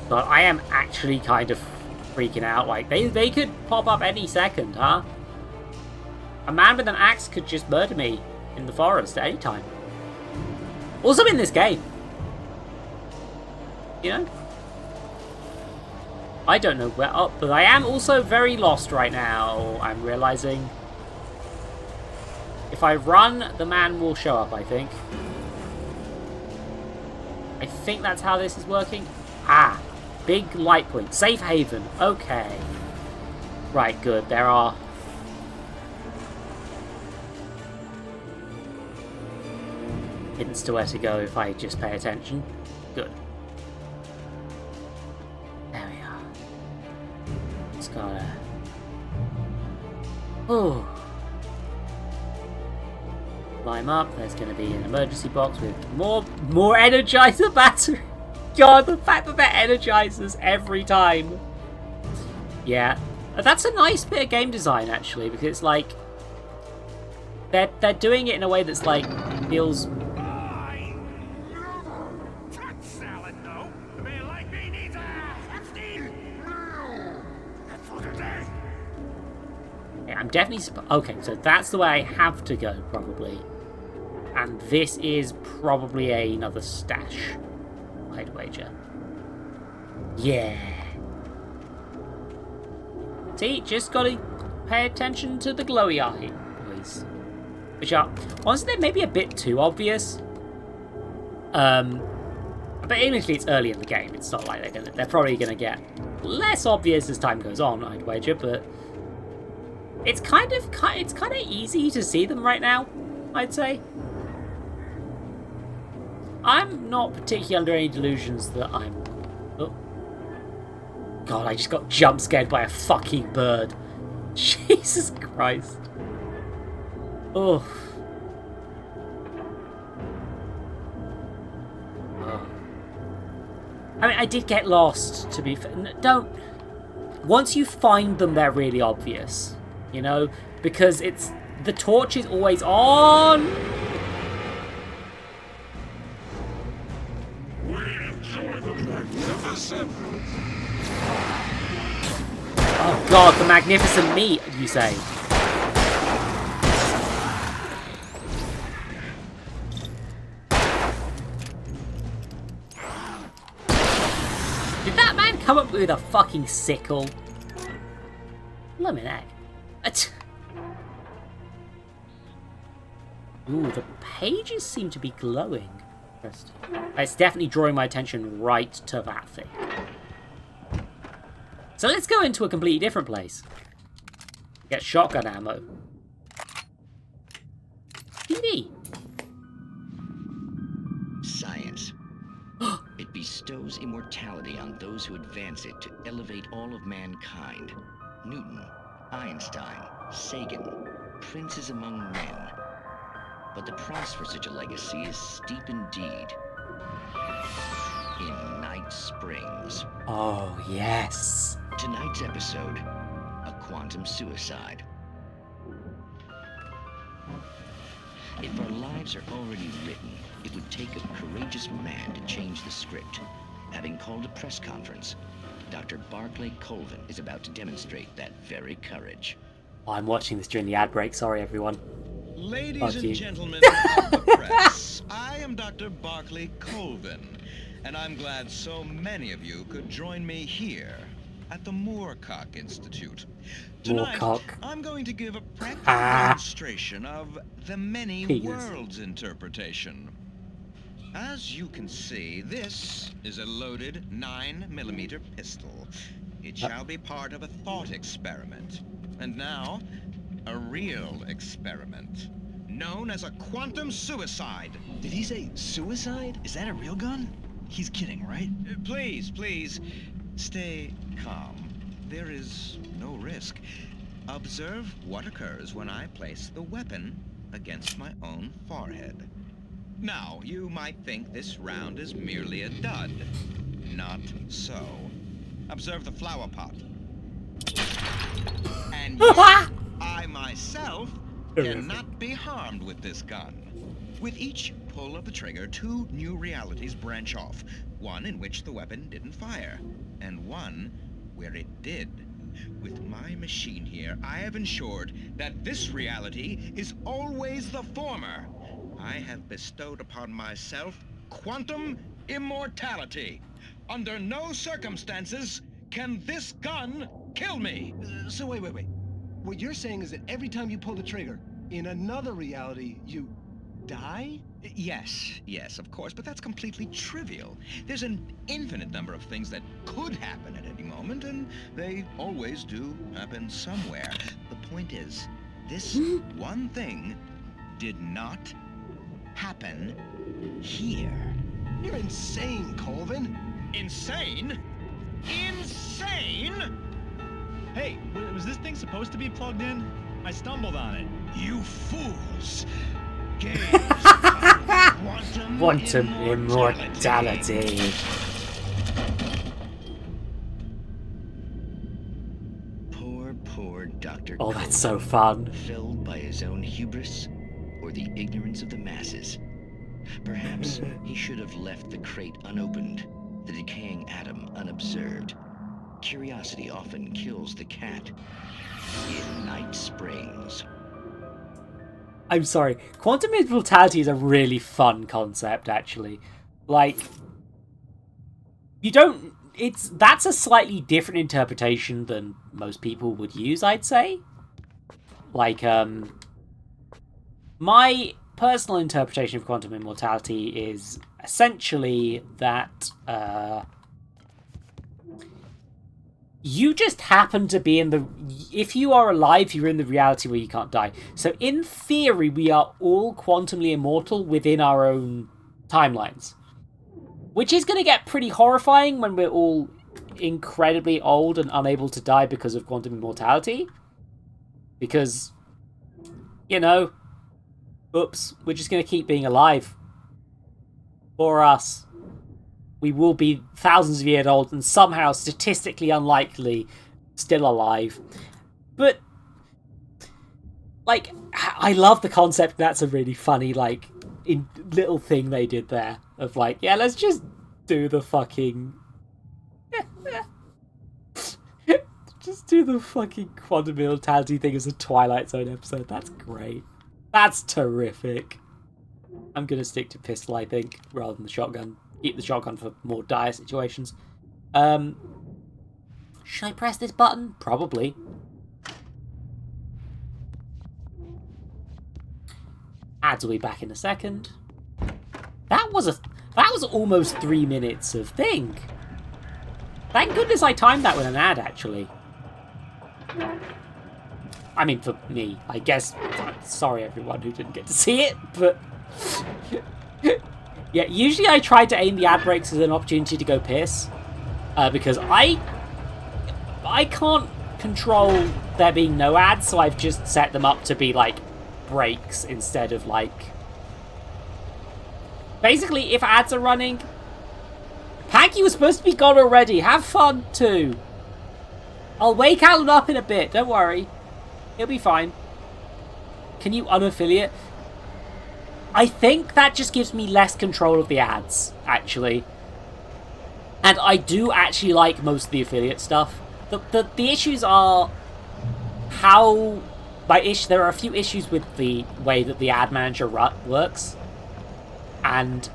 But I am actually kind of freaking out. Like, they could pop up any second, huh? A man with an axe could just murder me in the forest at any time. Also in this game. You know? I don't know where up, but I am also very lost right now, I'm realizing. If I run, the man will show up, I think. I think that's how this is working. Ah, big light point. Safe haven. Okay. Right, good. There are... hints to where to go if I just pay attention. Good. There we are. It's gotta... oh. Climb up. There's gonna be an emergency box with more Energizer battery. God, the fact that they're Energizers every time. Yeah. That's a nice bit of game design, actually, because it's like... They're doing it in a way that's like, feels... I'm definitely... okay, so that's the way I have to go, probably. And this is probably another stash, I'd wager. Yeah. See, just gotta pay attention to the glowy eye, boys. Which are, honestly, they may be a bit too obvious. But admittedly, it's early in the game. It's not like they're probably gonna get less obvious as time goes on, I'd wager, but... It's kind of easy to see them right now, I'd say. I'm not particularly under any delusions that I'm... oh. God, I just got jump scared by a fucking bird. Jesus Christ. Oh. Oh. I mean, I did get lost, to be fair. Don't... once you find them, they're really obvious. You know, because it's... the torch is always on! We enjoy the magnificent... oh god, the magnificent meat, you say? Did that man come up with a fucking sickle? Lemon egg. Ooh, the pages seem to be glowing. Interesting. It's definitely drawing my attention right to that thing. So let's go into a completely different place. Get shotgun ammo. TV. Science. It bestows immortality on those who advance it to elevate all of mankind. Newton, Einstein, Sagan. princes among men. But the price for such a legacy is steep indeed. In Night Springs. Oh, yes. Tonight's episode, a quantum suicide. If our lives are already written, it would take a courageous man to change the script. Having called a press conference, Dr. Barclay Colvin is about to demonstrate that very courage. I'm watching this during the ad break. Sorry, everyone. Ladies Fuck and you. gentlemen of the press, I am Dr. Barclay Colvin, and I'm glad so many of you could join me here at the Moorcock Institute. Tonight, Moorcock. I'm going to give a practical Ah. demonstration of the many Penis. worlds interpretation. As you can see, this is a loaded 9mm pistol. It shall be part of a thought experiment. And now, a real experiment, known as a quantum suicide. Did he say suicide? Is that a real gun? He's kidding, right? Please, please, stay calm. There is no risk. Observe what occurs when I place the weapon against my own forehead. Now, you might think this round is merely a dud. Not so. Observe the flower pot. And yet, I myself cannot be harmed with this gun. With each pull of the trigger, 2 new realities branch off. One in which the weapon didn't fire, and one where it did. With my machine here, I have ensured that this reality is always the former. I have bestowed upon myself quantum immortality. Under no circumstances can this gun kill me. So wait. What you're saying is that every time you pull the trigger, in another reality, you die? Yes, of course, but that's completely trivial. There's an infinite number of things that could happen at any moment, and they always do happen somewhere. The point is, this one thing did not happen here. You're insane, Colvin. Insane? Insane? Hey, was this thing supposed to be plugged in? I stumbled on it. You fools! Gaze Quantum immortality. Poor Dr. Oh, that's so fun. Felled by his own hubris or the ignorance of the masses. Perhaps he should have left the crate unopened, the decaying atom unobserved. Curiosity often kills the cat. In Night Springs. I'm sorry. Quantum immortality is a really fun concept, actually. Like, that's a slightly different interpretation than most people would use, I'd say. Like, my personal interpretation of quantum immortality is essentially that, you just happen to be if you are alive, you're in the reality where you can't die. So in theory, we are all quantumly immortal within our own timelines. Which is going to get pretty horrifying when we're all incredibly old and unable to die because of quantum immortality. Because, oops, we're just going to keep being alive. For us. We will be thousands of years old and somehow statistically unlikely still alive. But, like, I love the concept. That's a really funny, like, little thing they did there. Of like, yeah, let's just do the fucking... just do the fucking quantum immortality thing as a Twilight Zone episode. That's great. That's terrific. I'm going to stick to pistol, I think, rather than the shotgun. Keep the shotgun for more dire situations. Should I press this button? Probably. Ads will be back in a second. That was almost 3 minutes of thing. Thank goodness I timed that with an ad, actually. I mean, for me, I guess. Sorry, everyone who didn't get to see it, but. Yeah, usually I try to aim the ad breaks as an opportunity to go piss. Because I can't control there being no ads, so I've just set them up to be like breaks instead of like... Basically, if ads are running... Panky was supposed to be gone already. Have fun too. I'll wake Alan up in a bit, don't worry. He'll be fine. Can you unaffiliate? I think that just gives me less control of the ads, actually. And I do actually like most of the affiliate stuff. The issues are how... there are a few issues with the way that the ad manager works. And...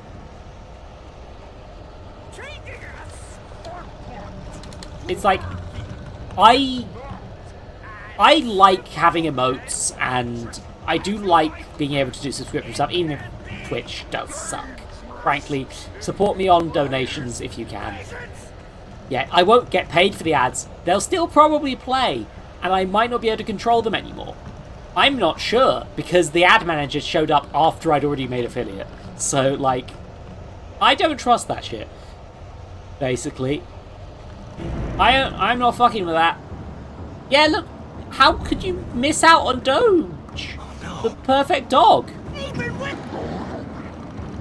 it's like... I like having emotes, and I do like being able to do subscription stuff, even if Twitch does suck. Frankly, support me on donations if you can. Yeah, I won't get paid for the ads. They'll still probably play, and I might not be able to control them anymore. I'm not sure, because the ad manager showed up after I'd already made affiliate. So, like, I don't trust that shit. Basically. I'm not fucking with that. Yeah, look, how could you miss out on Doge? Oh, no. The perfect dog. Even with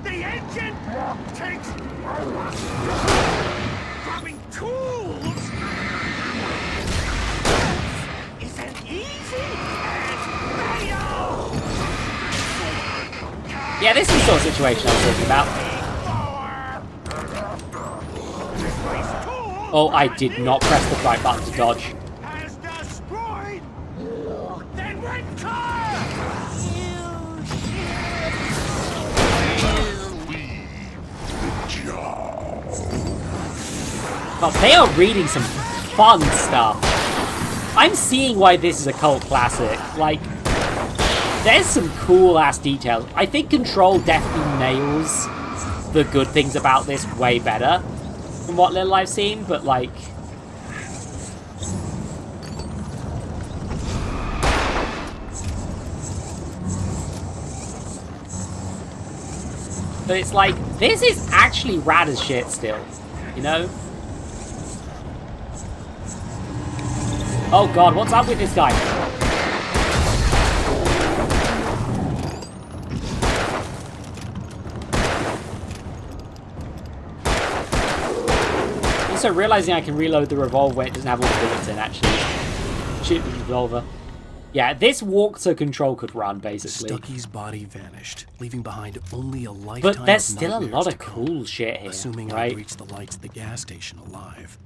the engine takes dropping tools isn't easy as fatal. Yeah, this is the sort of situation I was talking about. Oh, I did not press the right button to dodge. Oh, they are reading some fun stuff. I'm seeing why this is a cult classic. Like, there's some cool-ass details. I think Control definitely nails the good things about this way better from what little I've seen, but, like... But it's like, this is actually rad as shit still, you know? Oh god, what's up with this guy? Also realizing I can reload the revolver when it doesn't have all the bullets in, actually. Shoot the revolver. Yeah, this walk to Control could run, basically. Stucky's body vanished, leaving behind only a lifetime but there's of still a lot of nightmares to cool shit here, assuming right? I reached the lights of the gas station alive.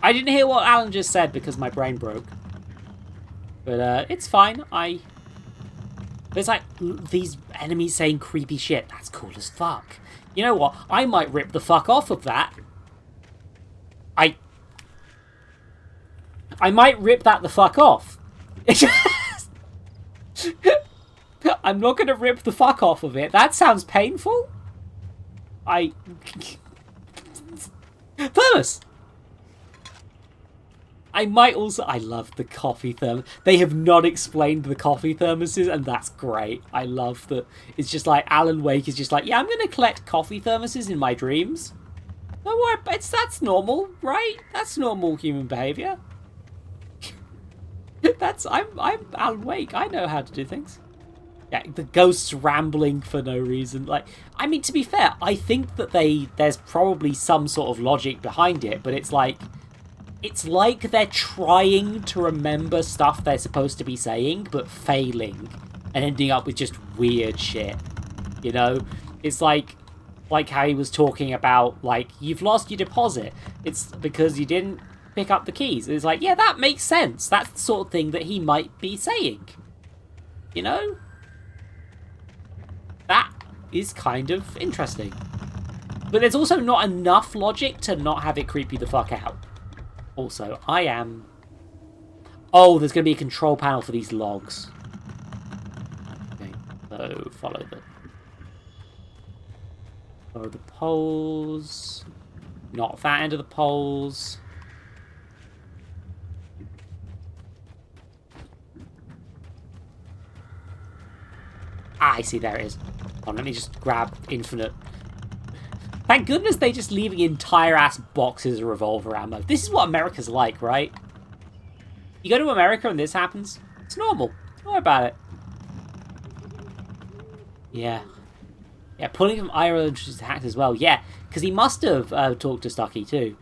I didn't hear what Alan just said because my brain broke. But it's fine. It's like these enemies saying creepy shit. That's cool as fuck. You know what? I might rip the fuck off of that. I might rip that the fuck off. I'm not going to rip the fuck off of it. That sounds painful. Thermos! I might also... I love the coffee thermos. They have not explained the coffee thermoses, and that's great. I love that. It's just like Alan Wake is just like, yeah, I'm going to collect coffee thermoses in my dreams. Don't worry, that's normal, right? That's normal human behavior. I'm Alan Wake. I know how to do things. Yeah, the ghosts rambling for no reason. Like, I mean, to be fair, I think that there's probably some sort of logic behind it, but it's like they're trying to remember stuff they're supposed to be saying, but failing and ending up with just weird shit. You know, it's like how he was talking about, like, you've lost your deposit. It's because you didn't pick up the keys. It's like, yeah, that makes sense. That's the sort of thing that he might be saying. You know? That is kind of interesting. But there's also not enough logic to not have it creep you the fuck out. Also, I am... Oh, there's going to be a control panel for these logs. Okay, so follow the poles. Not that end of the poles. Ah, I see, there it is. Hold on, let me just grab infinite Thank goodness they just leaving entire ass boxes of revolver ammo. This is what America's like, right? You go to America and this happens, it's normal. Don't worry about it. Yeah. Yeah, pulling from Ireland is hacked as well. Yeah, because he must have talked to Stucky too.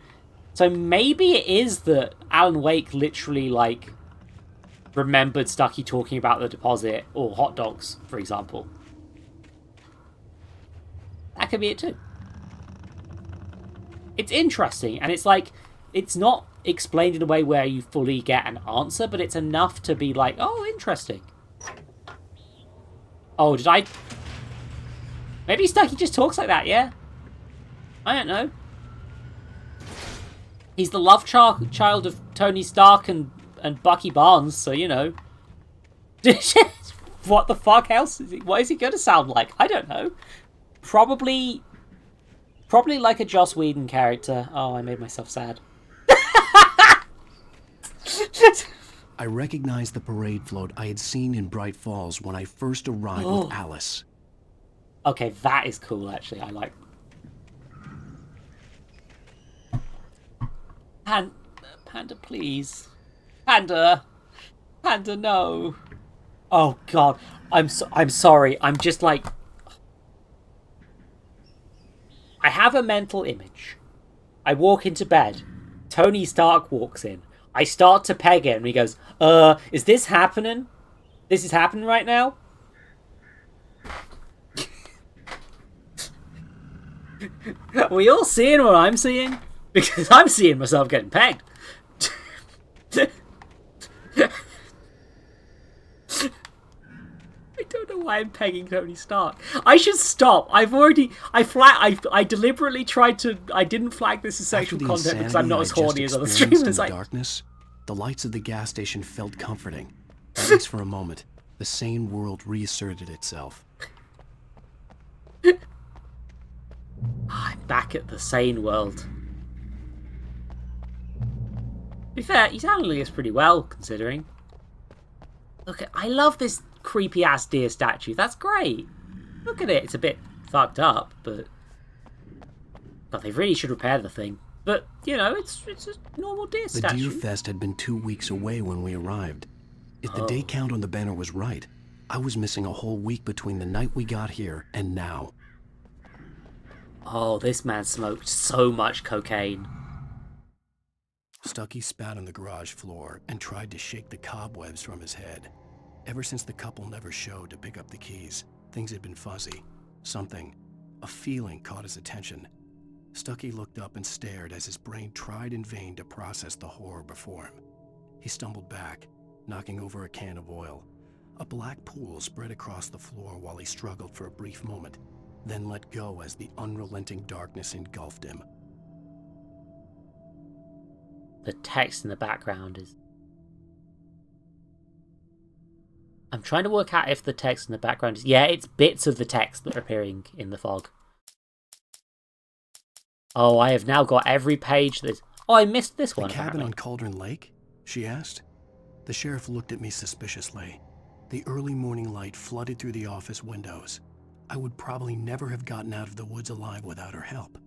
So maybe it is that Alan Wake literally, like, remembered Stucky talking about the deposit or hot dogs, for example. That could be it too. It's interesting, and it's like, it's not explained in a way where you fully get an answer, but it's enough to be like, oh, interesting. Oh, did I... Maybe Stucky just talks like that, yeah? I don't know. He's the love child of Tony Stark and Bucky Barnes, so, you know. What the fuck else is he? What is he going to sound like? I don't know. Probably like a Joss Whedon character. Oh, I made myself sad. I recognized the parade float I had seen in Bright Falls when I first arrived with Alice. Okay, that is cool, actually. I like... Panda, please. Panda, no. Oh, God. I'm sorry. I'm just like... I have a mental image. I walk into bed. Tony Stark walks in. I start to peg it, and he goes, is this happening? This is happening right now? Are we all seeing what I'm seeing? Because I'm seeing myself getting pegged. I don't know why I'm pegging Tony Stark. I should stop. I deliberately tried to... I didn't flag this as sexual content because I'm not as horny as other streamers. In the darkness, the lights of the gas station felt comforting. At least for a moment, the sane world reasserted itself. I'm back at the sane world. To be fair, he's handling this pretty well, considering. Look, I love this creepy-ass deer statue. That's great. Look at it. It's a bit fucked up, but they really should repair the thing. But, you know, it's a normal deer statue. The Deer Fest had been 2 weeks away when we arrived. If the day count on the banner was right, I was missing a whole week between the night we got here and now. Oh, this man smoked so much cocaine. Stucky spat on the garage floor and tried to shake the cobwebs from his head. Ever since the couple never showed to pick up the keys, things had been fuzzy. Something, a feeling caught his attention. Stucky looked up and stared as his brain tried in vain to process the horror before him. He stumbled back, knocking over a can of oil. A black pool spread across the floor while he struggled for a brief moment, then let go as the unrelenting darkness engulfed him. The text in the background is... I'm trying to work out if the text in the background is... Yeah, it's bits of the text that are appearing in the fog. Oh, I have now got every page that... Oh, I missed this one. The cabin on Cauldron Lake? She asked. The sheriff looked at me suspiciously. The early morning light flooded through the office windows. I would probably never have gotten out of the woods alive without her help.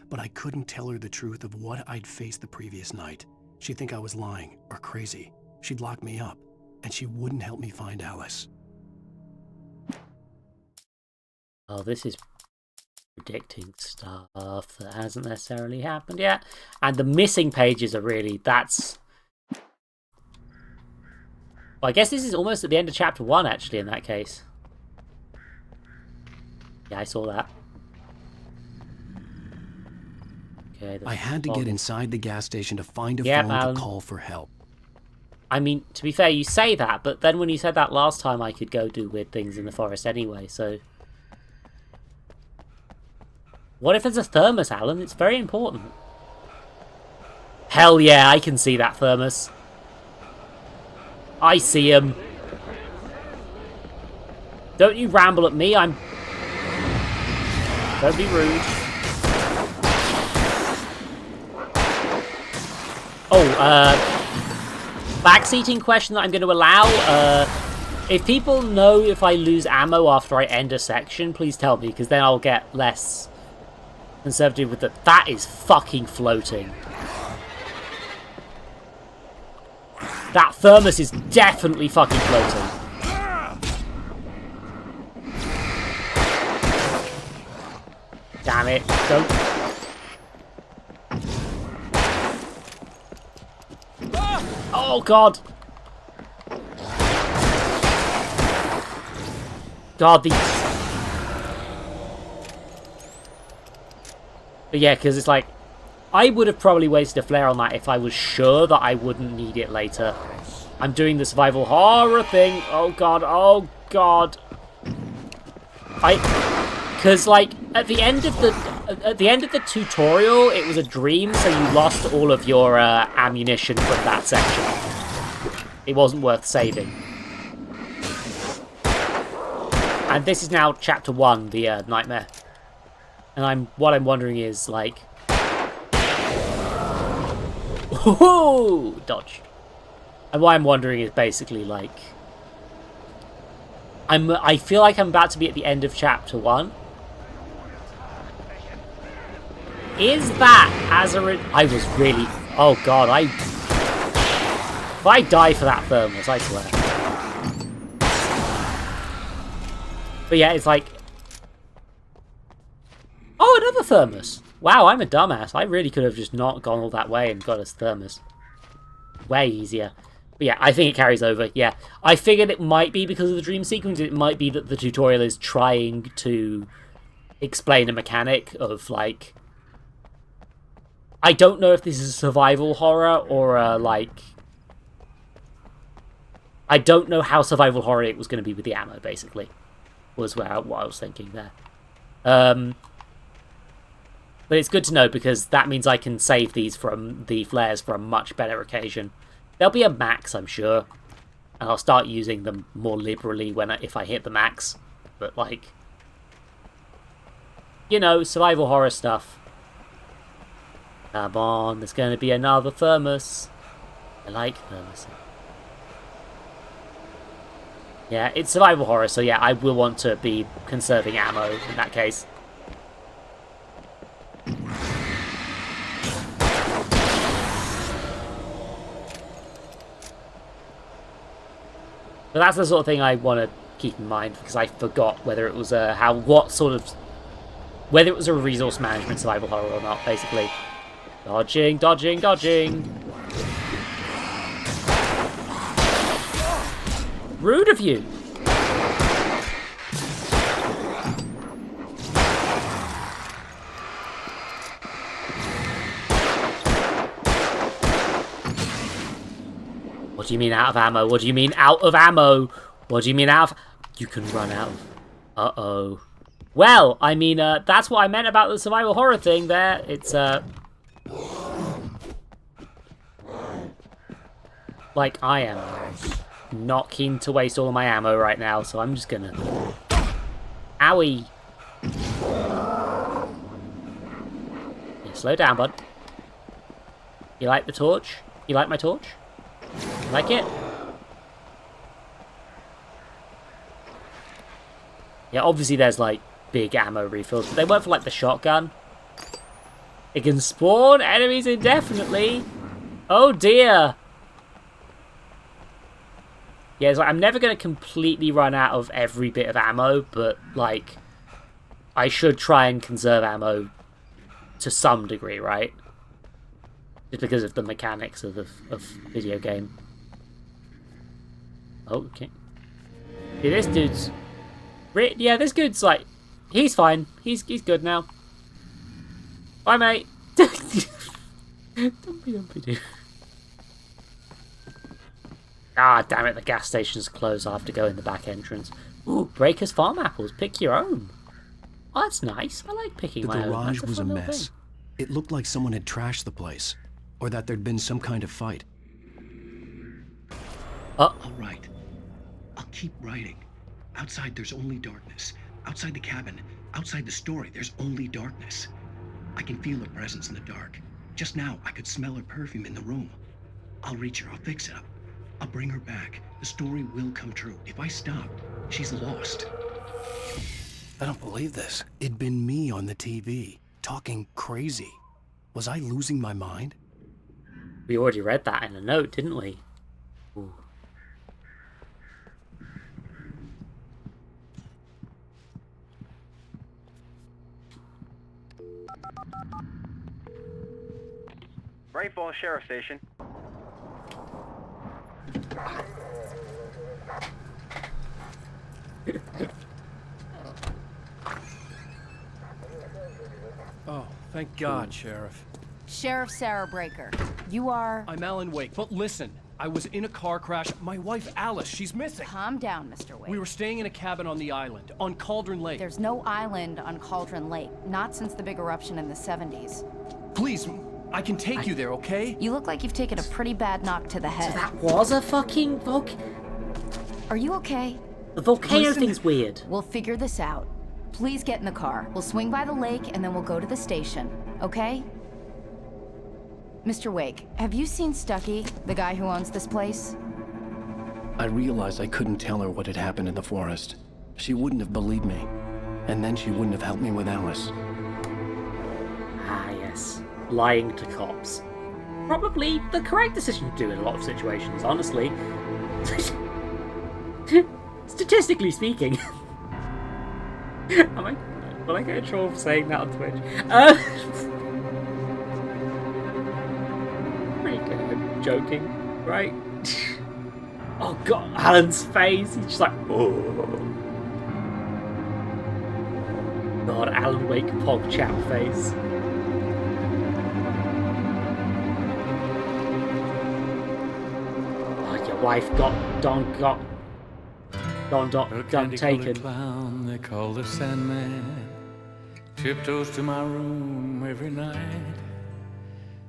But I couldn't tell her the truth of what I'd faced the previous night. She'd think I was lying or crazy. She'd lock me up, and she wouldn't help me find Alice. Oh, this is predicting stuff that hasn't necessarily happened yet. And the missing pages are really... That's... Well, I guess this is almost at the end of chapter 1, actually, in that case. Yeah, I saw that. Okay, I had to get inside the gas station to find a phone to call for help. I mean, to be fair, you say that, but then when you said that last time, I could go do weird things in the forest anyway, so... What if there's a thermos, Alan? It's very important. Hell yeah, I can see that thermos. I see him. Don't you ramble at me, Don't be rude. Backseating question that I'm going to allow. If people know if I lose ammo after I end a section, please tell me, because then I'll get less conservative with that is fucking floating. That thermos is definitely fucking floating. Damn it, don't. Oh god. God, these. But yeah, because it's like, I would have probably wasted a flare on that if I was sure that I wouldn't need it later. I'm doing the survival horror thing. Oh god, oh god. Because like at the end of the tutorial, it was a dream, so you lost all of your ammunition from that section. It wasn't worth saving. And this is now chapter 1, the nightmare. And what I'm wondering is like, woohoo! Dodge. And what I'm wondering is basically like, I feel like I'm about to be at the end of chapter 1. Is that as I was really, oh god, if I die for that thermos, I swear. But yeah, it's like, oh, another thermos. Wow, I'm a dumbass. I really could have just not gone all that way and got us thermos. Way easier. But yeah, I think it carries over. Yeah, I figured it might be because of the dream sequence. It might be that the tutorial is trying to explain a mechanic of like, I don't know if this is a survival horror or a like, I don't know how survival horror it was going to be with the ammo, basically, was what I was thinking there. But it's good to know because that means I can save these from the flares for a much better occasion. There'll be a max, I'm sure, and I'll start using them more liberally if I hit the max. But like, you know, survival horror stuff. Come on, there's going to be another thermos. I like thermos. Yeah, it's survival horror, so yeah, I will want to be conserving ammo in that case. But that's the sort of thing I want to keep in mind, because I forgot whether it was whether it was a resource management survival horror or not, basically. Dodging, dodging, dodging. Rude of you. What do you mean out of ammo? What do you mean out of ammo? What do you mean out of... You can run out of... Uh-oh. Well, I mean, that's what I meant about the survival horror thing there. It's, like, I am not keen to waste all of my ammo right now, so I'm just gonna... Owie! Yeah, slow down, bud. You like the torch? You like my torch? You like it? Yeah, obviously there's, like, big ammo refills, but they work for, like, the shotgun. It can spawn enemies indefinitely! Oh dear! Yeah, it's like, I'm never going to completely run out of every bit of ammo, but, like, I should try and conserve ammo to some degree, right? Just because of the mechanics of the video game. Oh, okay. Yeah, this dude's... Yeah, this dude's, like, he's fine. He's good now. Bye, mate. Dumpy-dumpy-doo. Ah, damn it, the gas station's closed. I'll have to go in the back entrance. Ooh, Breaker's Farm Apples. Pick your own. Oh, that's nice. I like picking my own. The garage That's was a fun little mess. thing. It looked like someone had trashed the place, or that there'd been some kind of fight. All right. I'll keep writing. Outside, there's only darkness. Outside the cabin, outside the story, there's only darkness. I can feel her presence in the dark. Just now, I could smell her perfume in the room. I'll reach her. I'll fix it up. I'll bring her back. The story will come true. If I stop, she's lost. I don't believe this. It'd been me on the TV, talking crazy. Was I losing my mind? We already read that in a note, didn't we? Ooh. Bright Falls Sheriff Station. Oh, thank God, Sheriff. Sheriff Sarah Breaker. You are... I'm Alan Wake, but listen. I was in a car crash. My wife, Alice, she's missing. Calm down, Mr. Wake. We were staying in a cabin on the island, on Cauldron Lake. There's no island on Cauldron Lake. Not since the big eruption in the 70s. Please, I can take you there, okay? You look like you've taken a pretty bad knock to the head. So that was a fucking Are you okay? The volcano thing's weird. We'll figure this out. Please get in the car. We'll swing by the lake and then we'll go to the station, okay? Mr. Wake, have you seen Stucky, the guy who owns this place? I realized I couldn't tell her what had happened in the forest. She wouldn't have believed me. And then she wouldn't have helped me with Alice. Ah, yes. Lying to cops. Probably the correct decision to do in a lot of situations, honestly. Statistically speaking. Will I get in trouble for saying that on Twitch? Pretty good. I'm joking, right? Oh god, Alan's face. He's just like, oh. God, Alan Wake pog chat face. Oh, your wife got taken. Clown they call the Sandman tiptoes to my room every night,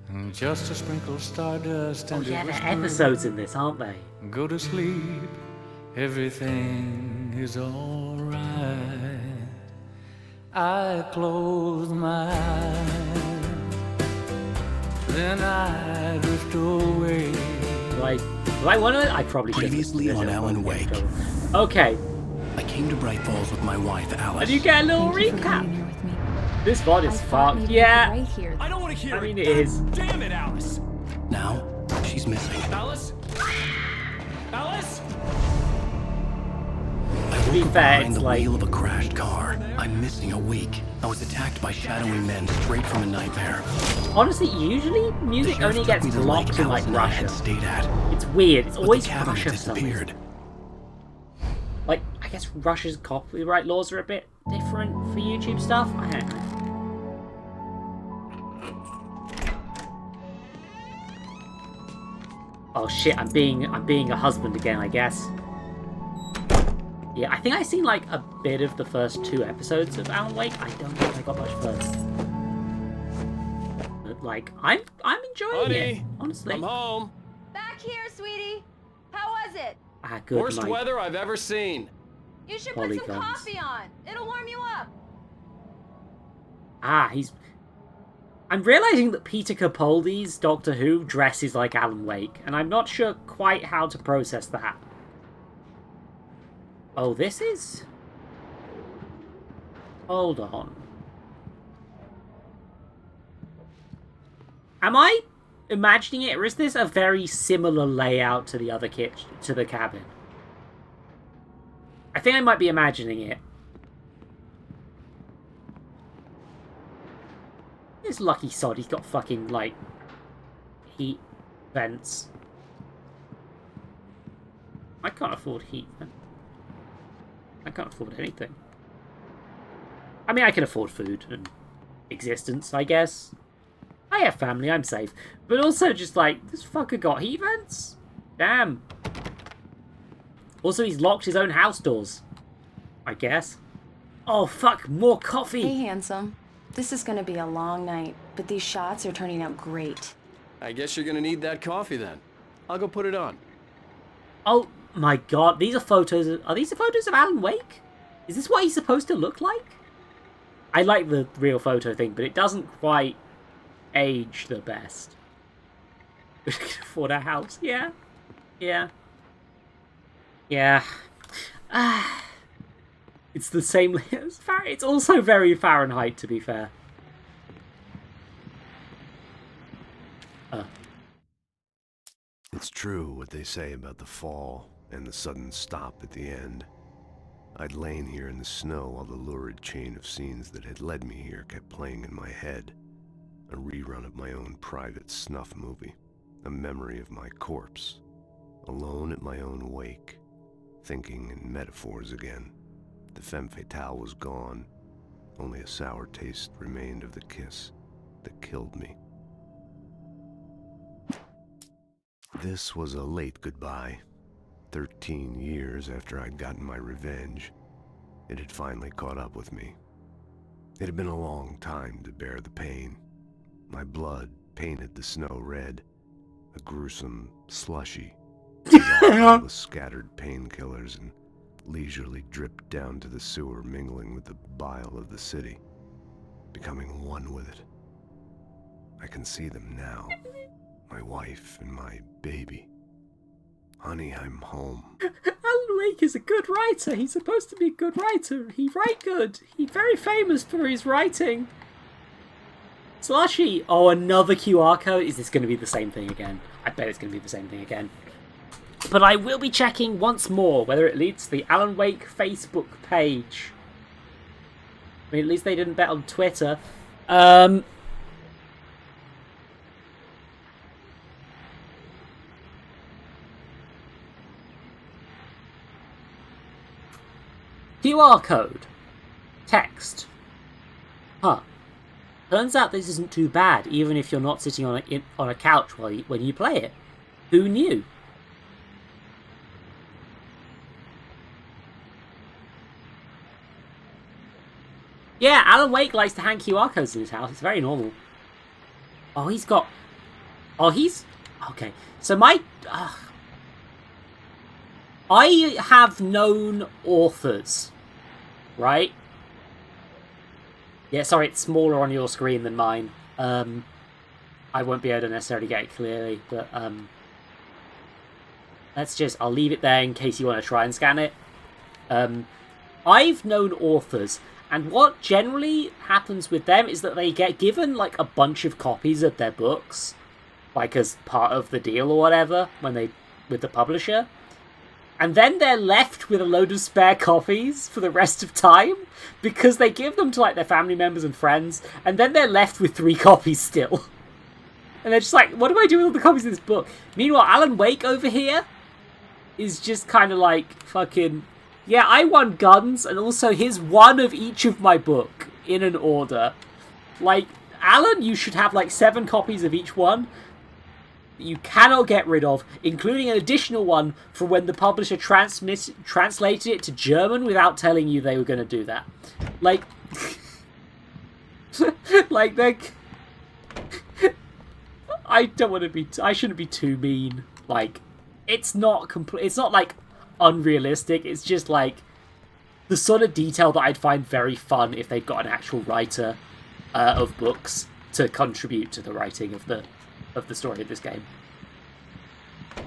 and just a sprinkle stardust and yeah, there are episodes in this, aren't they? Go to sleep, everything is alright. I close my eyes, then I drift away. Do I want to? I probably should. Previously on Alan Wake. Okay. I came to Bright Falls with my wife, Alice. And you get a little recap. This VOD is fucked. Yeah. I don't want to hear it. I mean, it is. Damn it, Alice. Now, she's missing. Alice? Alice? I woke up behind the wheel of a crashed car. I'm missing a week. I was attacked by shadowy men straight from a nightmare. Honestly, usually music only gets blocked in like Russia. It's weird. It's always Russia for some reason. Like, I guess Russia's copyright laws are a bit different for YouTube stuff. I don't know. Oh shit! I'm being a husband again, I guess. Yeah, I think I've seen like a bit of the first 2 episodes of Alan Wake. I don't think I got much further. But like, I'm enjoying it. Honestly. I'm home. Back here, sweetie. How was it? Ah, good. Worst weather I've ever seen. You should put some coffee on. It'll warm you up. Ah, I'm realizing that Peter Capaldi's Doctor Who dresses like Alan Wake, and I'm not sure quite how to process that. Oh, this is... Hold on. Am I imagining it, or is this a very similar layout to the other to the cabin? I think I might be imagining it. This lucky sod, he's got fucking, like, heat vents. I can't afford heat, man. I can't afford anything. I mean, I can afford food and existence, I guess. I have family, I'm safe. But also just like, this fucker got heat vents? Damn. Also, he's locked his own house doors. I guess. Oh, fuck, more coffee! Hey, handsome. This is gonna be a long night, but these shots are turning out great. I guess you're gonna need that coffee then. I'll go put it on. Oh my god, these are photos. Are these the photos of Alan Wake? Is this what he's supposed to look like? I like the real photo thing, but it doesn't quite age the best. We can afford a house. Yeah. Yeah. Yeah. It's the same. It's also very Fahrenheit, to be fair. true what they say about the fall and the sudden stop at the end. I'd lain here in the snow while the lurid chain of scenes that had led me here kept playing in my head. A rerun of my own private snuff movie. A memory of my corpse. Alone at my own wake. Thinking in metaphors again. The femme fatale was gone. Only a sour taste remained of the kiss that killed me. This was a late goodbye. 13 years after I'd gotten my revenge, it had finally caught up with me. It had been a long time to bear the pain. My blood painted the snow red, a gruesome slushy, with scattered painkillers, and leisurely dripped down to the sewer, mingling with the bile of the city, becoming one with it. I can see them now, my wife and my baby. Honey, I'm home. Alan Wake is a good writer. He's supposed to be a good writer. He write good. He's very famous for his writing. Slushy. Oh, another QR code. Is this going to be the same thing again? I bet it's going to be the same thing again. But I will be checking once more whether it leads to the Alan Wake Facebook page. I mean, at least they didn't bet on Twitter. QR code. Text. Huh. Turns out this isn't too bad, even if you're not sitting on a couch when you play it. Who knew? Yeah, Alan Wake likes to hang QR codes in his house. It's very normal. Oh, he's got... Oh, he's... Okay. So my... I have known authors, right? Yeah, sorry, it's smaller on your screen than mine. I won't be able to necessarily get it clearly, but I'll leave it there in case you want to try and scan it. I've known authors, and what generally happens with them is that they get given like a bunch of copies of their books, like as part of the deal or whatever, with the publisher. And then they're left with a load of spare copies for the rest of time because they give them to like their family members and friends, and then they're left with 3 copies still. And they're just like, what do I do with all the copies of this book? Meanwhile, Alan Wake over here is just kind of like fucking, yeah, I won guns, and also here's one of each of my book in an order. Like, Alan, you should have like 7 copies of each one. You cannot get rid of, including an additional one for when the publisher translated it to German without telling you they were going to do that. Like, like they. I don't want to be. I shouldn't be too mean. Like, it's not It's not like unrealistic. It's just like the sort of detail that I'd find very fun if they'd got an actual writer of books to contribute to the writing of the story of this game.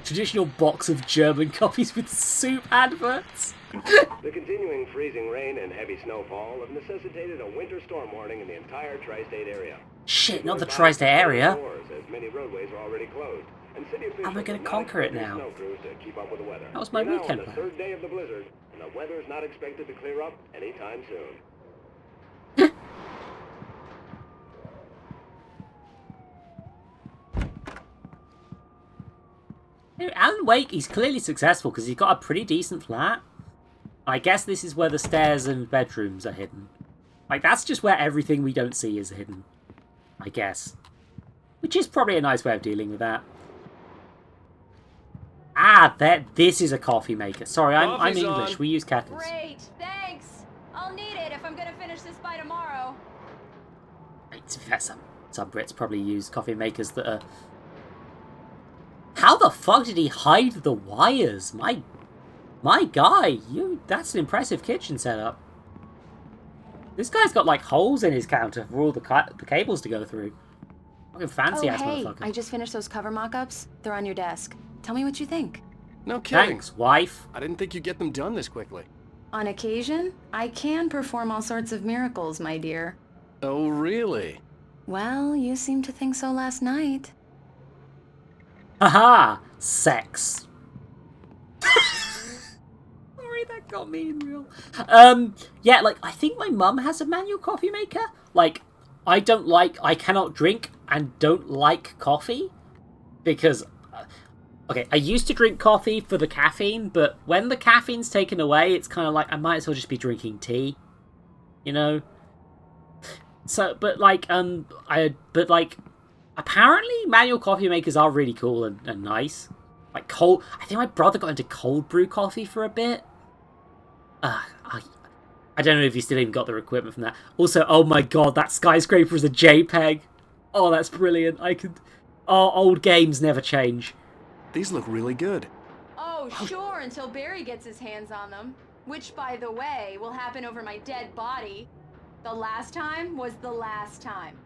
Traditional box of German copies with soup adverts. The continuing freezing rain and heavy snowfall have necessitated a winter storm warning in the entire tri-state area. Shit, not the tri-state area. As many roadways are already closed, and city officials How am I going to conquer it now? to keep up with the weather. That was my weekend plan. plan. On the 3rd day of the blizzard, and the weather is not expected to clear up anytime soon. Alan Wake, he's clearly successful because he's got a pretty decent flat. I guess this is where the stairs and bedrooms are hidden. Like, that's just where everything we don't see is hidden. I guess. Which is probably a nice way of dealing with that. Ah, this is a coffee maker. Sorry, I'm English. We use kettles. Great, thanks. I'll need it if I'm gonna finish this by tomorrow. Some Brits probably use coffee makers that are... How the fuck did he hide the wires? My guy, that's an impressive kitchen setup. This guy's got like holes in his counter for all the cables to go through. Fucking fancy ass motherfucker. I just finished those cover mock-ups. They're on your desk. Tell me what you think. No kidding. Thanks, wife. I didn't think you'd get them done this quickly. On occasion, I can perform all sorts of miracles, my dear. Oh, really? Well, you seemed to think so last night. Haha! Sex. Sorry, that got me in real. Yeah, like, I think my mum has a manual coffee maker. Like, I cannot drink and don't like coffee. Because, okay, I used to drink coffee for the caffeine, but when the caffeine's taken away, it's kind of like, I might as well just be drinking tea. You know? So, but like, apparently manual coffee makers are really cool and nice. Like cold, I think my brother got into cold brew coffee for a bit. I don't know if he still even got their equipment from that. Also, oh my god, that skyscraper is a JPEG. Oh, that's brilliant. Old games never change. These look really good. Oh, sure, until Barry gets his hands on them. Which, by the way, will happen over my dead body. The last time was the last time.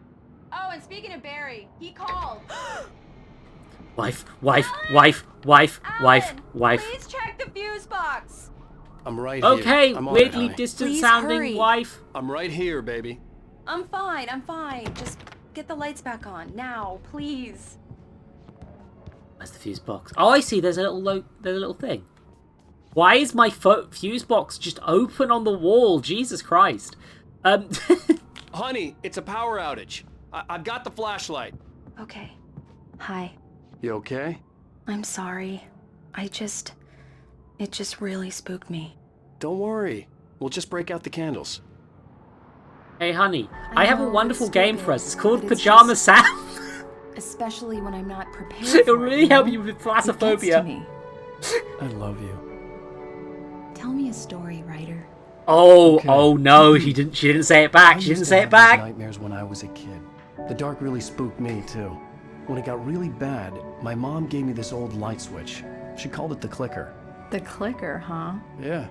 Oh, and speaking of Barry, he called. Wife. Please check the fuse box. I'm right here. Okay, I'm on weirdly it, distant Please sounding hurry. wife. I'm right here, baby. I'm fine. Just get the lights back on now, please. Where's the fuse box? Oh, I see. There's a little thing. Why is my fuse box just open on the wall? Jesus Christ. Honey, it's a power outage. I've got the flashlight. Okay. Hi. You okay? I'm sorry. It just really spooked me. Don't worry. We'll just break out the candles. Hey, honey. I have a wonderful it's game stupid, for us. It's called but it's Pajama just- Sam. Especially when I'm not prepared. It'll for really it, help know? you with It gets to thalassophobia. me. I love you. Tell me a story, writer. Oh no, she didn't say it back. She didn't say it back. Nightmares when I was a kid. The dark really spooked me too. When it got really bad, my mom gave me this old light switch. She called it the clicker. The clicker, huh? Yeah.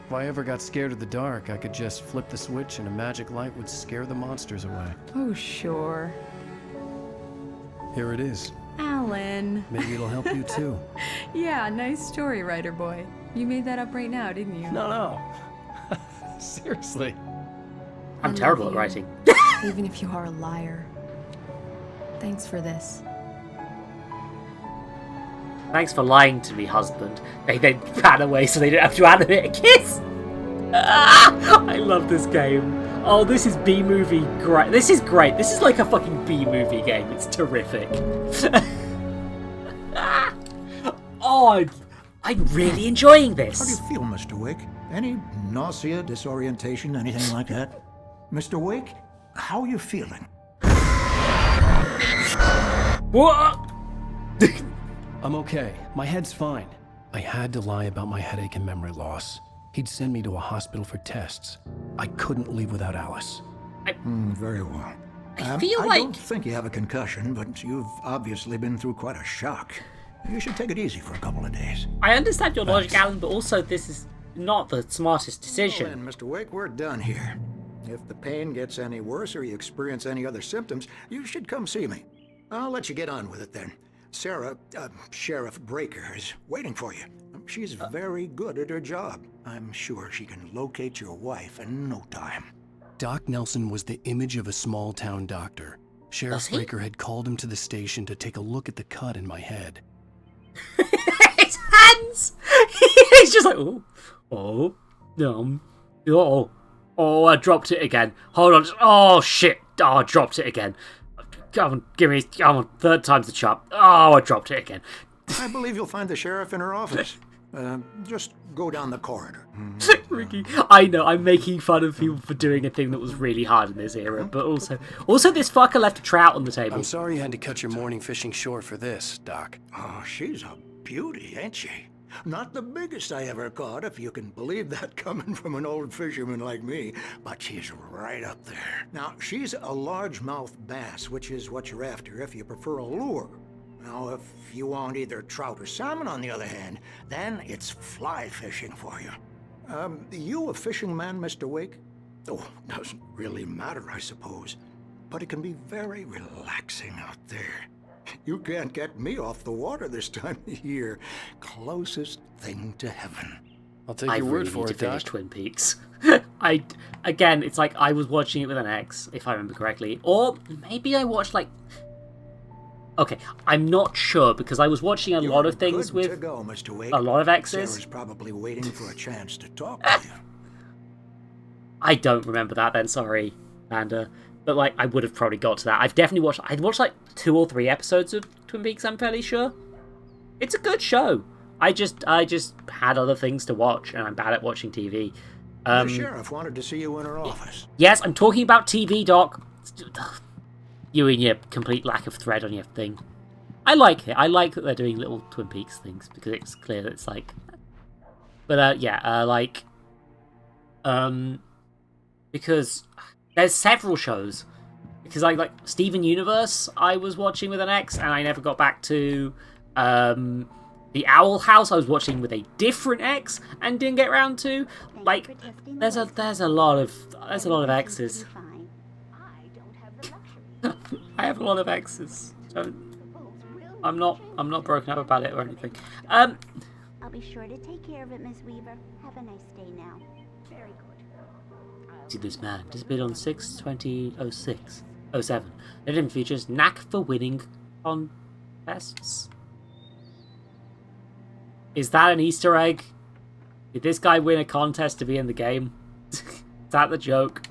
If I ever got scared of the dark, I could just flip the switch and a magic light would scare the monsters away. Oh, sure. Here it is. Alan. Maybe it'll help you too. Yeah, nice story, writer boy. You made that up right now, didn't you? No. Seriously. I'm terrible at writing. Even if you are a liar. Thanks for this. Thanks for lying to me, husband. They then ran away so they didn't have to animate a kiss. I love this game. Oh, this is B-movie great. This is great. This is like a fucking B-movie game. It's terrific. Oh, I'm really enjoying this. How do you feel, Mr. Wake? Any nausea, disorientation, anything like that? Mr. Wake, how are you feeling? What? I'm okay. My head's fine. I had to lie about my headache and memory loss. He'd send me to a hospital for tests. I couldn't leave without Alice. Very well. I feel I like... don't think you have a concussion, but you've obviously been through quite a shock. You should take it easy for a couple of days. I understand your logic, Alan, but also this is not the smartest decision. Well then, Mr. Wake, we're done here. If the pain gets any worse or you experience any other symptoms, you should come see me. I'll let you get on with it then. Sarah, Sheriff Breaker, is waiting for you. She's very good at her job. I'm sure she can locate your wife in no time. Doc Nelson was the image of a small-town doctor. Sheriff Breaker had called him to the station to take a look at the cut in my head. His hands! He's just like, oh, I dropped it again. Hold on. Oh, shit. Oh, I dropped it again. Come on, third time's the charm. Oh, I dropped it again. I believe you'll find the sheriff in her office. Just go down the corridor. Ricky, I know, I'm making fun of people for doing a thing that was really hard in this era, but also this fucker left a trout on the table. I'm sorry you had to cut your morning fishing short for this, Doc. Oh, she's a beauty, ain't she? Not the biggest I ever caught, if you can believe that coming from an old fisherman like me, but she's right up there. Now, she's a largemouth bass, which is what you're after if you prefer a lure. Now, if you want either trout or salmon, on the other hand, then it's fly fishing for you. You a fishing man, Mr. Wake? Oh, doesn't really matter, I suppose. But it can be very relaxing out there. You can't get me off the water this time of year. Closest thing to heaven. I'll take your word for it, finish Doc. Twin Peaks. Again, it's like I was watching it with an ex, if I remember correctly. Or maybe I watched like... Okay, I'm not sure because I was watching a lot of things Good to with go, Mr. Wake. a lot of exes. Sarah's probably waiting for a chance to talk to you. I don't remember that then, sorry, Amanda. But like, I would have probably got to that. I'd watched like 2 or 3 episodes of Twin Peaks, I'm fairly sure. It's a good show. I just had other things to watch, and I'm bad at watching TV. The sheriff wanted to see you in her office. Yes, I'm talking about TV, Doc. You and your complete lack of thread on your thing. I like it. I like that they're doing little Twin Peaks things, because it's clear that it's like... But, because there's several shows. Because, like Steven Universe, I was watching with an ex, and I never got back to... The Owl House, I was watching with a different ex, and didn't get around to. Like, there's a lot of exes. I have a lot of exes. I'm not broken up about it or anything. I'll be sure to take care of it, Miss Weaver. Have a nice day now. Very good. See this man disappeared on 6/20/06/07. It didn't features knack for winning contests. Is that an Easter egg? Did this guy win a contest to be in the game? Is that the joke?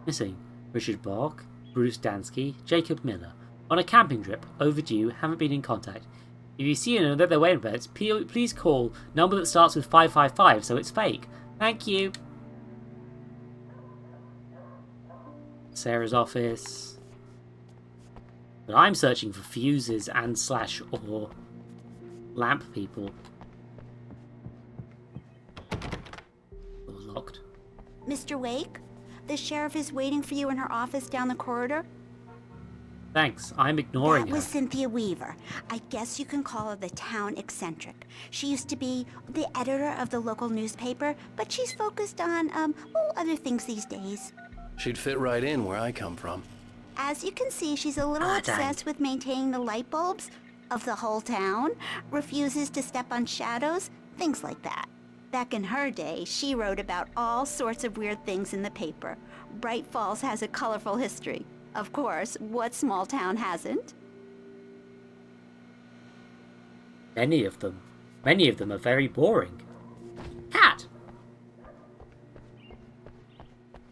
Missing Richard Bork, Bruce Dansky, Jacob Miller. On a camping trip, overdue, haven't been in contact. If you see anyone that they're waiting for, please call number that starts with 555 so it's fake. Thank you. Sarah's office. But I'm searching for fuses and / or lamp people. Door locked. Mr. Wake, the sheriff is waiting for you in her office down the corridor. Thanks, I'm ignoring That her. was Cynthia Weaver. I guess you can call her the town eccentric. She used to be the editor of the local newspaper, but she's focused on, other things these days. She'd fit right in where I come from. As you can see, she's a little obsessed with maintaining the light bulbs of the whole town, refuses to step on shadows, things like that. Back in her day, she wrote about all sorts of weird things in the paper. Bright Falls has a colorful history. Of course, what small town hasn't? Many of them are very boring. Cat!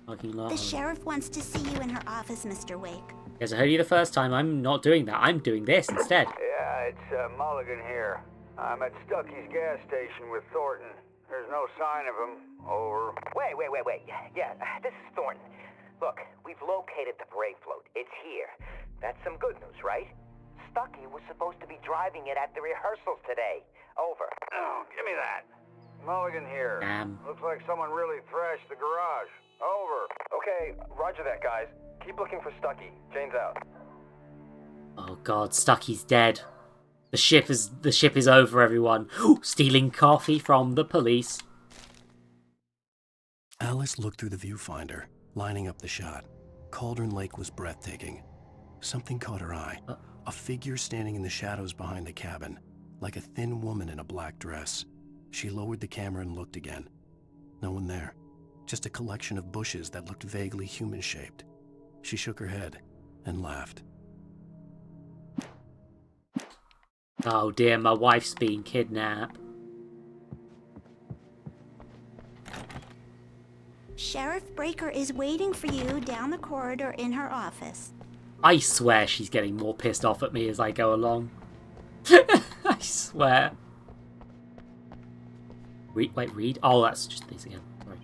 Parking lot. The sheriff wants to see you in her office, Mr. Wake. As I heard you the first time, I'm not doing that. I'm doing this instead. Yeah, it's Mulligan here. I'm at Stucky's gas station with Thornton. There's no sign of him. Over. Wait. Yeah, this is Thornton. Look, we've located the Brave float. It's here. That's some good news, right? Stucky was supposed to be driving it at the rehearsals today. Over. Oh, give me that. Mulligan here. Looks like someone really thrashed the garage. Over. Okay, roger that, guys. Keep looking for Stucky. Jane's out. Oh god, Stucky's dead. The ship is over, everyone. Stealing coffee from the police. Alice looked through the viewfinder, lining up the shot. Cauldron Lake was breathtaking. Something caught her eye. A figure standing in the shadows behind the cabin, like a thin woman in a black dress. She lowered the camera and looked again. No one there. Just a collection of bushes that looked vaguely human-shaped. She shook her head and laughed. Oh dear, my wife's been kidnapped. Sheriff Breaker is waiting for you down the corridor in her office. I swear she's getting more pissed off at me as I go along. I swear. Read? Oh, that's just these again. Sorry.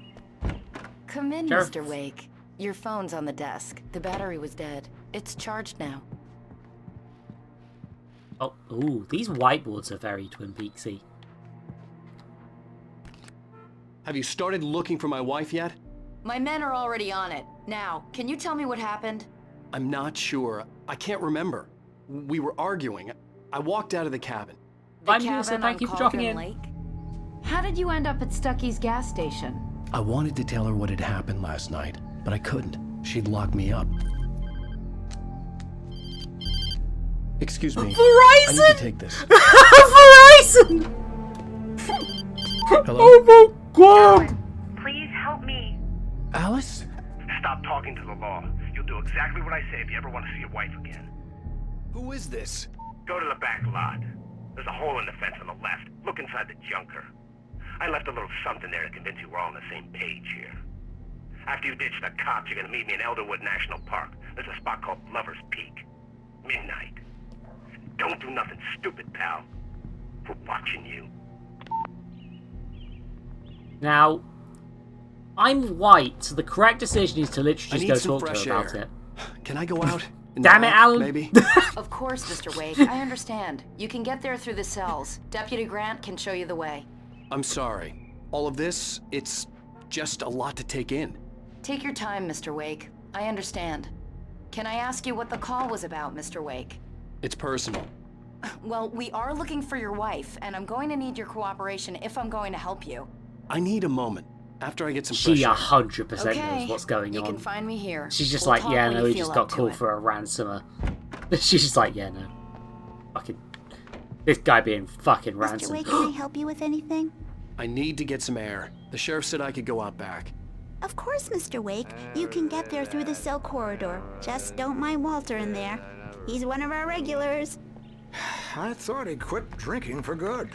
Come in, Sheriff. Mr. Wake. Your phone's on the desk. The battery was dead. It's charged now. Oh, ooh, these whiteboards are very Twin Peaksy. Have you started looking for my wife yet? My men are already on it. Now, can you tell me what happened? I'm not sure. I can't remember. We were arguing. I walked out of the cabin. The I'm here, cabin so thank you on for dropping Cauldron in. Lake? How did you end up at Stucky's gas station? I wanted to tell her what had happened last night, but I couldn't. She'd locked me up. Excuse me. Verizon! I need to take this. Verizon! Hello? Oh my god! Please help me. Alice? Stop talking to the law. You'll do exactly what I say if you ever want to see your wife again. Who is this? Go to the back lot. There's a hole in the fence on the left. Look inside the junker. I left a little something there to convince you we're all on the same page here. After you ditch the cops, you're gonna meet me in Elderwood National Park. There's a spot called Lover's Peak. Midnight. Don't do nothing stupid, pal. We're watching you. Now, I'm white, so the correct decision is to literally just go talk to her about it. Can I go out? Damn it, Alan! Maybe? Of course, Mr. Wake. I understand. You can get there through the cells. Deputy Grant can show you the way. I'm sorry. All of this, it's just a lot to take in. Take your time, Mr. Wake. I understand. Can I ask you what the call was about, Mr. Wake? It's personal. Well, we are looking for your wife, and I'm going to need your cooperation if I'm going to help you. I need a moment. After I get some She fresh air. 100% Okay. knows what's going You on. can find me here. She's just We'll like, talk yeah, when no, you he feel just up got to called it. for a ransomer. She's just like, yeah, no. Fucking... This guy being fucking Mr. ransomed. Wake, can I help you with anything? I need to get some air. The sheriff said I could go out back. Of course, Mr. Wake. You can get there through the cell corridor. Just don't mind Walter in there. He's one of our regulars. I thought he quit drinking for good.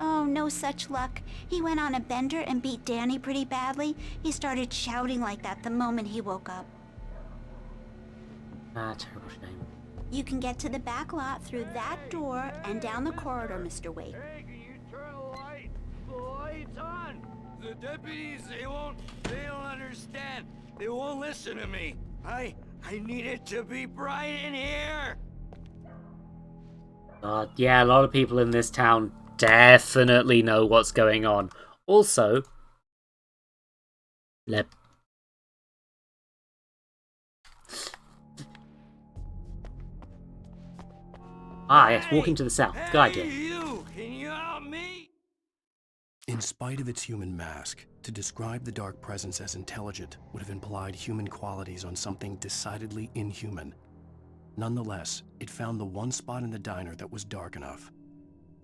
Oh, no such luck. He went on a bender and beat Danny pretty badly. He started shouting like that the moment he woke up. Ah, terrible shame. You can get to the back lot through that door and down the corridor, Mr. Wake. Hey, can you turn the light? The light's on. The deputies, they don't understand. They won't listen to me. I need it to be bright in here. Yeah, a lot of people in this town definitely know what's going on. Also, yes, walking to the south. Good idea. You, can you help me? In spite of its human mask, to describe the Dark Presence as intelligent would have implied human qualities on something decidedly inhuman. Nonetheless, it found the one spot in the diner that was dark enough.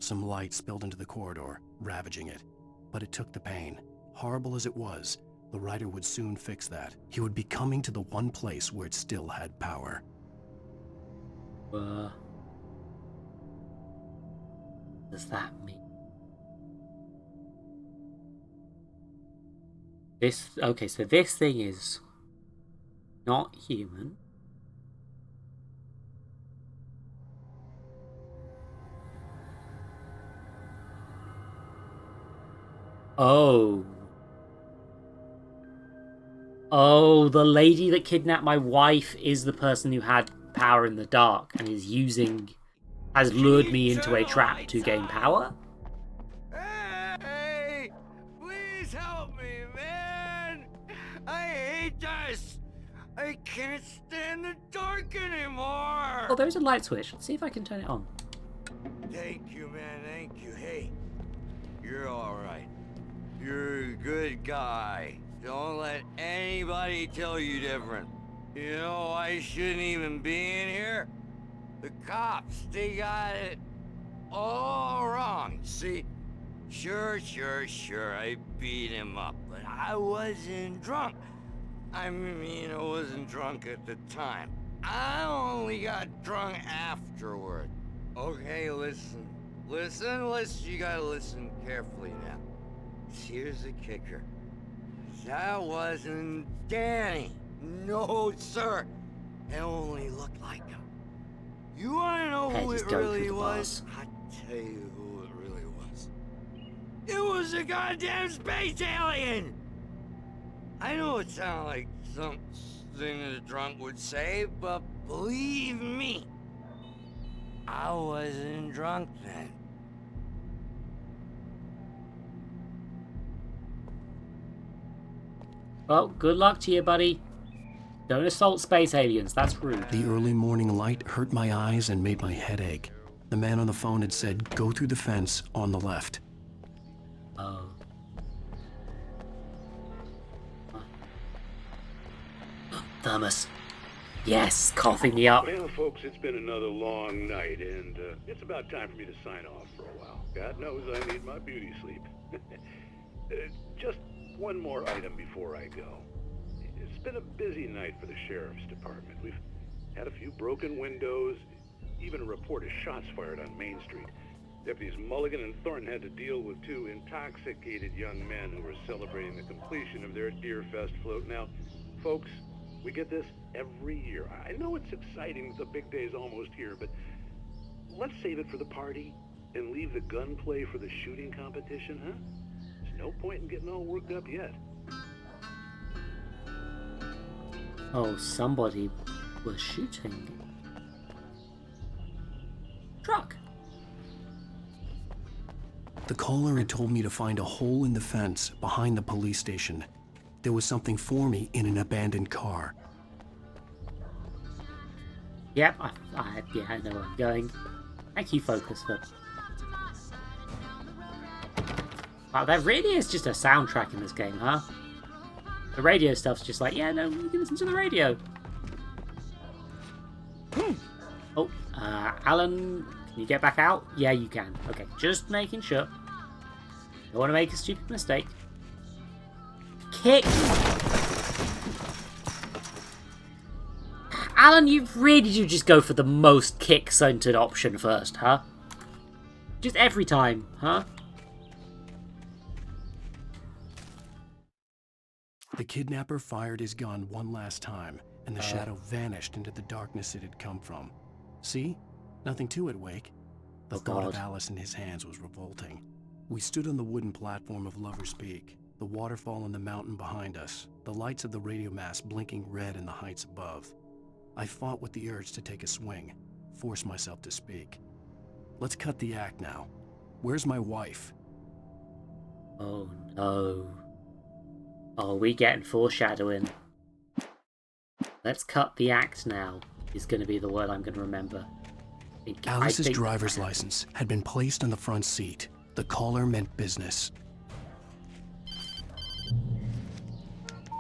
Some light spilled into the corridor, ravaging it. But it took the pain. Horrible as it was, the writer would soon fix that. He would be coming to the one place where it still had power. What does that mean? Okay, so this thing is not human. Oh, the lady that kidnapped my wife is the person who had power in the dark and has lured me into a trap to gain power? Hey, please help me, man. I hate this. I can't stand the dark anymore. Oh, there's a light switch. Let's see if I can turn it on. Thank you, man. Thank you. Hey, you're all right. You're a good guy. Don't let anybody tell you different. You know, I shouldn't even be in here. The cops, they got it all wrong. See, sure, I beat him up, but I wasn't drunk. I mean, I wasn't drunk at the time. I only got drunk afterward. Okay, listen. You gotta listen carefully now. Here's the kicker. That wasn't Danny. No, sir. It only looked like him. You wanna know who it really was? I'll tell you who it really was. It was a goddamn space alien! I know it sounds like something a drunk would say, but believe me, I wasn't drunk then. Well, good luck to you, buddy. Don't assault space aliens, that's rude. The early morning light hurt my eyes and made my head ache. The man on the phone had said, go through the fence on the left. Oh. Thermos. Yes, coughing me up. Well, folks, it's been another long night, and it's about time for me to sign off for a while. God knows I need my beauty sleep. Just one more item before I go. It's been a busy night for the sheriff's department. We've had a few broken windows. even a report of shots fired on Main Street. Deputies Mulligan and Thornton had to deal with two intoxicated young men who were celebrating the completion of their Deerfest float. Now, folks, we get this every year. I know it's exciting that the big day's almost here, but let's save it for the party and leave the gunplay for the shooting competition, huh? There's no point in getting all worked up yet. Oh, somebody was shooting. Truck. The caller had told me to find a hole in the fence behind the police station. There was something for me in an abandoned car. Yep, I know where I'm going. Thank you, Focus, for... Wow, there really is just a soundtrack in this game, huh? The radio stuff's just like, yeah, no, you can listen to the radio. Oh, Alan, can you get back out? Yeah, you can. Okay, just making sure. Don't want to make a stupid mistake. Kick! Alan, you really do just go for the most kick-centered option first, huh? Just every time, huh? The kidnapper fired his gun one last time, and the shadow vanished into the darkness it had come from. See? Nothing to it, Wake. The thought of Alice in his hands was revolting. We stood on the wooden platform of Lover's Peak, the waterfall on the mountain behind us, the lights of the radio mast blinking red in the heights above. I fought with the urge to take a swing, force myself to speak. Let's cut the act now. Where's my wife? Oh no. Oh, we getting foreshadowing. Let's cut the act now is going to be the word I'm going to remember. Alice's driver's license had been placed on the front seat. The caller meant business.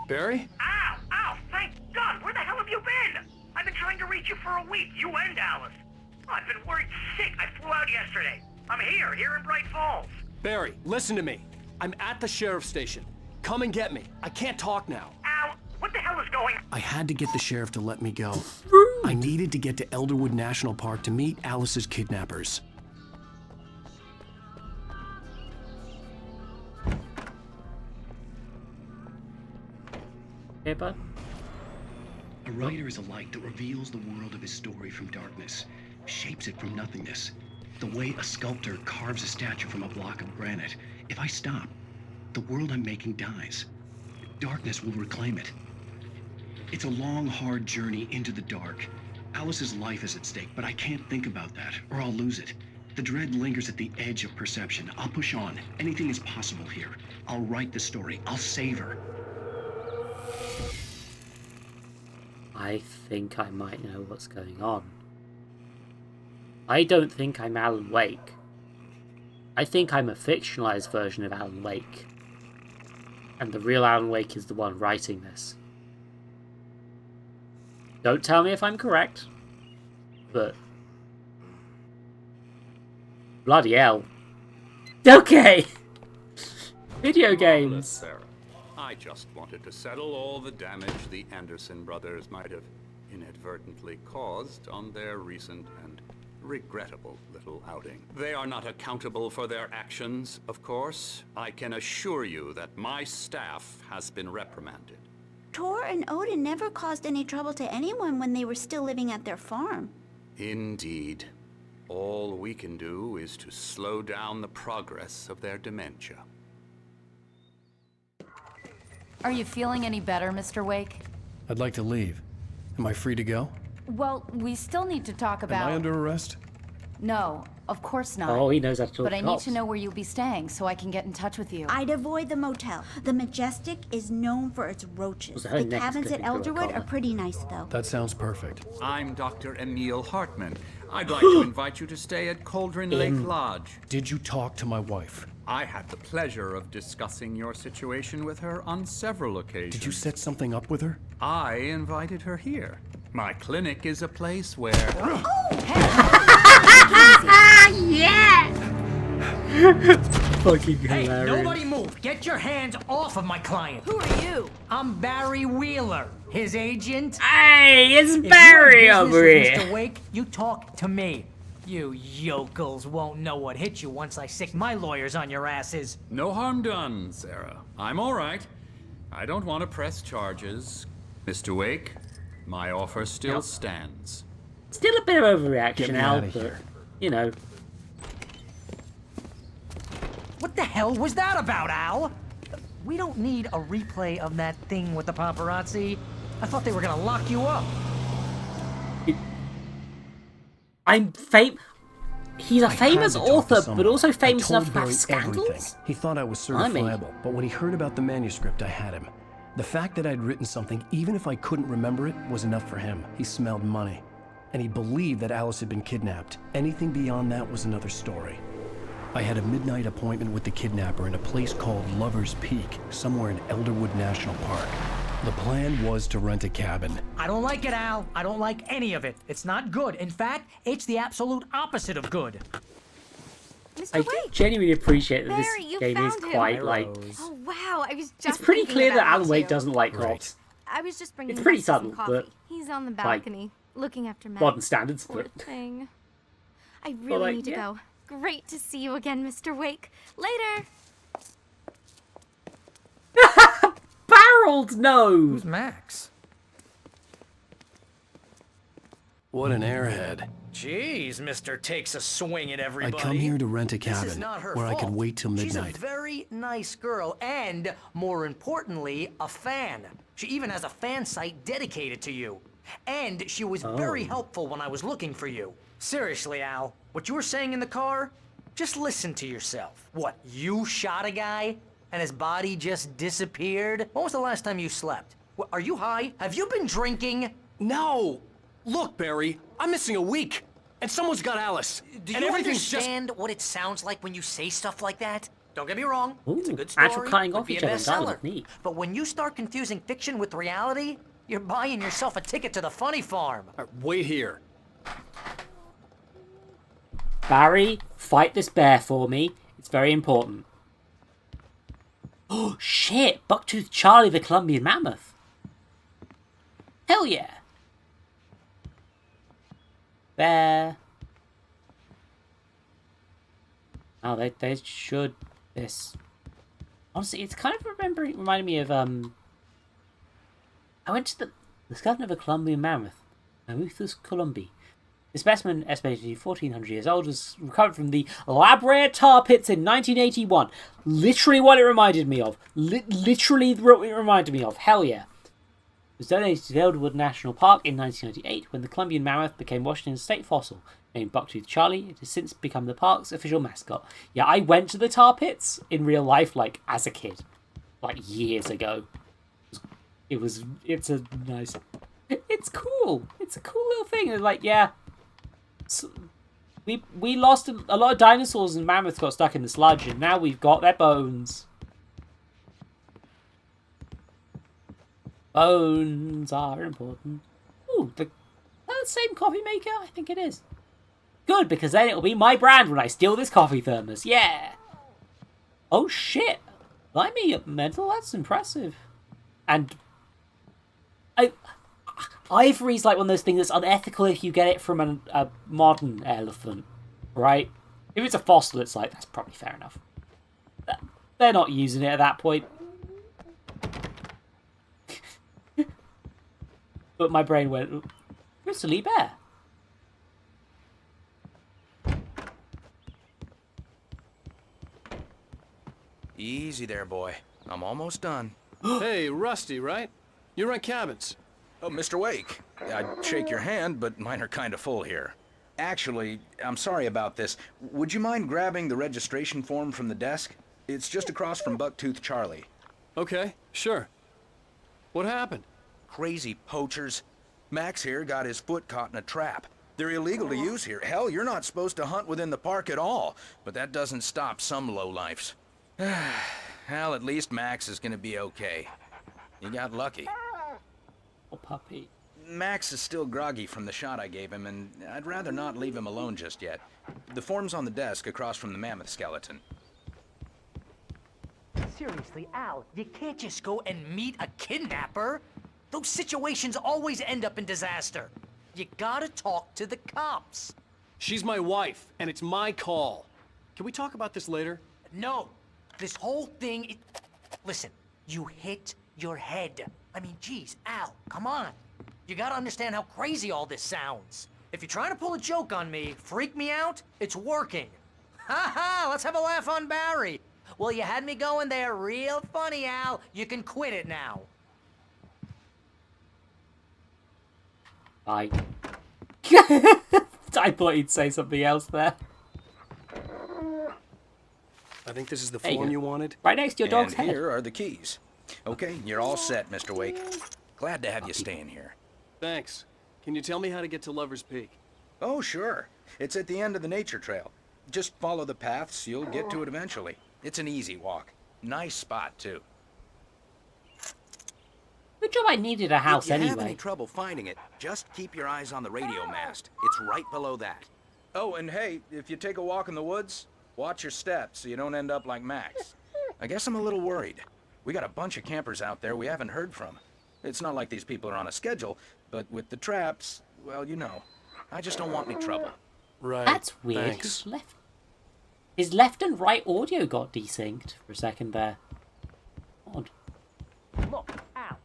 Barry? Ow! Ow! Thank God! Where the hell have you been? I've been trying to reach you for a week, you and Alice. I've been worried sick. I flew out yesterday. I'm here in Bright Falls. Barry, listen to me. I'm at the sheriff's station. Come and get me. I can't talk now. Ow! What the hell is going on? I had to get the sheriff to let me go. I needed to get to Elderwood National Park to meet Alice's kidnappers. Hey, bud. A writer is a light that reveals the world of his story from darkness, shapes it from nothingness. The way a sculptor carves a statue from a block of granite. If I stop, the world I'm making dies. Darkness will reclaim it. It's a long, hard journey into the dark. Alice's life is at stake, but I can't think about that, or I'll lose it. The dread lingers at the edge of perception. I'll push on. Anything is possible here. I'll write the story. I'll save her. I think I might know what's going on. I don't think I'm Alan Wake. I think I'm a fictionalized version of Alan Wake. And the real Alan Wake is the one writing this. Don't tell me if I'm correct, but... Bloody hell. Okay! Video games! Sarah. I just wanted to settle all the damage the Anderson brothers might have inadvertently caused on their recent and regrettable little outing. They are not accountable for their actions, of course. I can assure you that my staff has been reprimanded. Tor and Odin never caused any trouble to anyone when they were still living at their farm. Indeed. All we can do is to slow down the progress of their dementia. Are you feeling any better, Mr. Wake? I'd like to leave. Am I free to go? Well, we still need to talk about... Am I under arrest? No, of course not. Oh, he knows how to talk. But I need to know where you'll be staying so I can get in touch with you. I'd avoid the motel. The Majestic is known for its roaches. The cabins at Elderwood are pretty nice, though. That sounds perfect. I'm Dr. Emil Hartman. I'd like to invite you to stay at Cauldron Lake Lodge. Did you talk to my wife? I had the pleasure of discussing your situation with her on several occasions. Did you set something up with her? I invited her here. My clinic is a place where... Oh! Hey! Yeah! fucking Hey, hilarious. nobody move. Get your hands off of my client. Who are you? I'm Barry Wheeler, his agent. Hey, it's If Barry you have business over with here. Mr. Wake, you talk to me. You yokels won't know what hit you once I sick my lawyers on your asses. No harm done, Sarah. I'm all right. I don't want to press charges. Mr. Wake, my offer still stands. Still a bit of overreaction, Get me Al, outta but, here. you know. What the hell was that about, Al? We don't need a replay of that thing with the paparazzi. I thought they were gonna lock you up. He's a I famous had to talk to author, but someone. also I famous told enough to have Barry scandals? everything. He thought I was Blimey. certifiable, but when he heard about the manuscript, I had him. The fact that I'd written something, even if I couldn't remember it, was enough for him. He smelled money. And he believed that Alice had been kidnapped. Anything beyond that was another story. I had a midnight appointment with the kidnapper in a place called Lover's Peak, somewhere in Elderwood National Park. The plan was to rent a cabin. I don't like it, Al. I don't like any of it. It's not good. In fact, it's the absolute opposite of good. I do genuinely appreciate that Barry, this you game is found him. quite like. Oh wow, I was just. It's pretty thinking clear that about Alan him, Wake too. doesn't like cops. I was just bringing. It's pretty Max some subtle, coffee. but, He's on the like, balcony, looking after Max. modern standards, Poor but- thing. I really like, need to yeah. go. Great to see you again, Mr. Wake. Later. Barreled nose. Who's Max? What an airhead. Jeez, Mr. Takes a swing at everybody. I'd come here to rent a This is cabin not her where I could fault. wait till She's midnight. a very nice girl and, more importantly, a fan. She even has a fan site dedicated to you. And she was very helpful when I was looking for you. Seriously, Al, what you were saying in the car? Just listen to yourself. What, you shot a guy and his body just disappeared? When was the last time you slept? What, are you high? Have you been drinking? No! Look, Barry, I'm missing a week, and someone's got Alice. Do and you everything's understand what it sounds like when you say stuff like that? Don't get me wrong, it's a Ooh, good story. actual cutting could off be each a other, that bestseller. was neat. But when you start confusing fiction with reality, you're buying yourself a ticket to the funny farm. Wait here. Barry, fight this bear for me. It's very important. Oh, shit. Bucktooth Charlie the Columbian Mammoth. Hell yeah. Bear. Oh, they should this. Honestly, it's kind of reminding me of, I went to the skeleton of a Columbian mammoth, Mammuthus columbi. The specimen, estimated to be 1,400 years old, was recovered from the La Brea tar pits in 1981. Literally what it reminded me of. Literally what it reminded me of. Hell yeah. It was donated to the Elderwood National Park in 1998 when the Columbian mammoth became Washington's state fossil. Named Bucktooth Charlie, it has since become the park's official mascot. Yeah, I went to the tar pits in real life, like, as a kid. Like, years ago. It's a nice... It's cool. It's a cool little thing. It's like, yeah... So, we lost a lot of dinosaurs and mammoths got stuck in the sludge, and now we've got their bones. Bones are important. Ooh, the same coffee maker? I think it is. Good, because then it'll be my brand when I steal this coffee thermos. Yeah. Oh shit. Blimey, mental. That's impressive. And ivory's like one of those things that's unethical if you get it from a modern elephant, right? If it's a fossil, it's like, that's probably fair enough. They're not using it at that point. But my brain went, Mr. Lee Bear. Easy there, boy. I'm almost done. Hey, Rusty, right? You rent cabins. Oh, Mr. Wake. I'd shake your hand, but mine are kind of full here. Actually, I'm sorry about this. Would you mind grabbing the registration form from the desk? It's just across from Bucktooth Charlie. Okay, sure. What happened? Crazy poachers. Max here got his foot caught in a trap. They're illegal to use here. Hell, you're not supposed to hunt within the park at all. But that doesn't stop some lowlifes. Well, at least Max is gonna be okay. You got lucky. Oh, puppy. Max is still groggy from the shot I gave him, and I'd rather not leave him alone just yet. The form's on the desk across from the mammoth skeleton. Seriously, Al, you can't just go and meet a kidnapper. Those situations always end up in disaster. You gotta talk to the cops. She's my wife, and it's my call. Can we talk about this later? No, this whole thing... Listen, you hit your head. I mean, geez, Al, come on. You gotta understand how crazy all this sounds. If you're trying to pull a joke on me, freak me out, it's working. Ha ha, let's have a laugh on Barry. Well, you had me going there real funny, Al. You can quit it now. Bye. I thought he'd say something else there. I think this is the There you form go. you wanted. Right next to your dog's And head. here are the keys. Okay, you're all set, Mr. Wake. Glad to have you staying here. Thanks. Can you tell me how to get to Lover's Peak? Oh, sure. It's at the end of the nature trail. Just follow the paths, you'll get to it eventually. It's an easy walk. Nice spot, too. Good job I needed a house If you have anyway. any trouble finding it, just keep your eyes on the radio mast. It's right below that. Oh, and hey, if you take a walk in the woods, watch your steps so you don't end up like Max. I guess I'm a little worried. We got a bunch of campers out there we haven't heard from. It's not like these people are on a schedule, but with the traps, well, you know. I just don't want any trouble. Right. That's weird. Thanks. His left and right audio got desynced for a second there. Odd. Look, Al,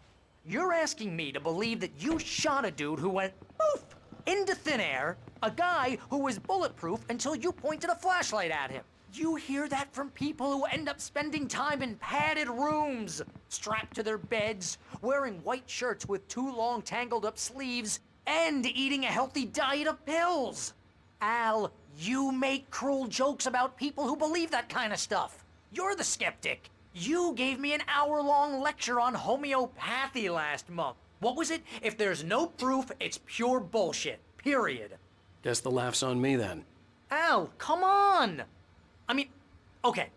you're asking me to believe that you shot a dude who went poof into thin air, a guy who was bulletproof until you pointed a flashlight at him. You hear that from people who end up spending time in padded rooms, strapped to their beds, wearing white shirts with too long tangled up sleeves, and eating a healthy diet of pills. Al, you make cruel jokes about people who believe that kind of stuff. You're the skeptic. You gave me an hour-long lecture on homeopathy last month. What was it? If there's no proof, it's pure bullshit. Period. Guess the laugh's on me then. Al, come on! I mean, okay,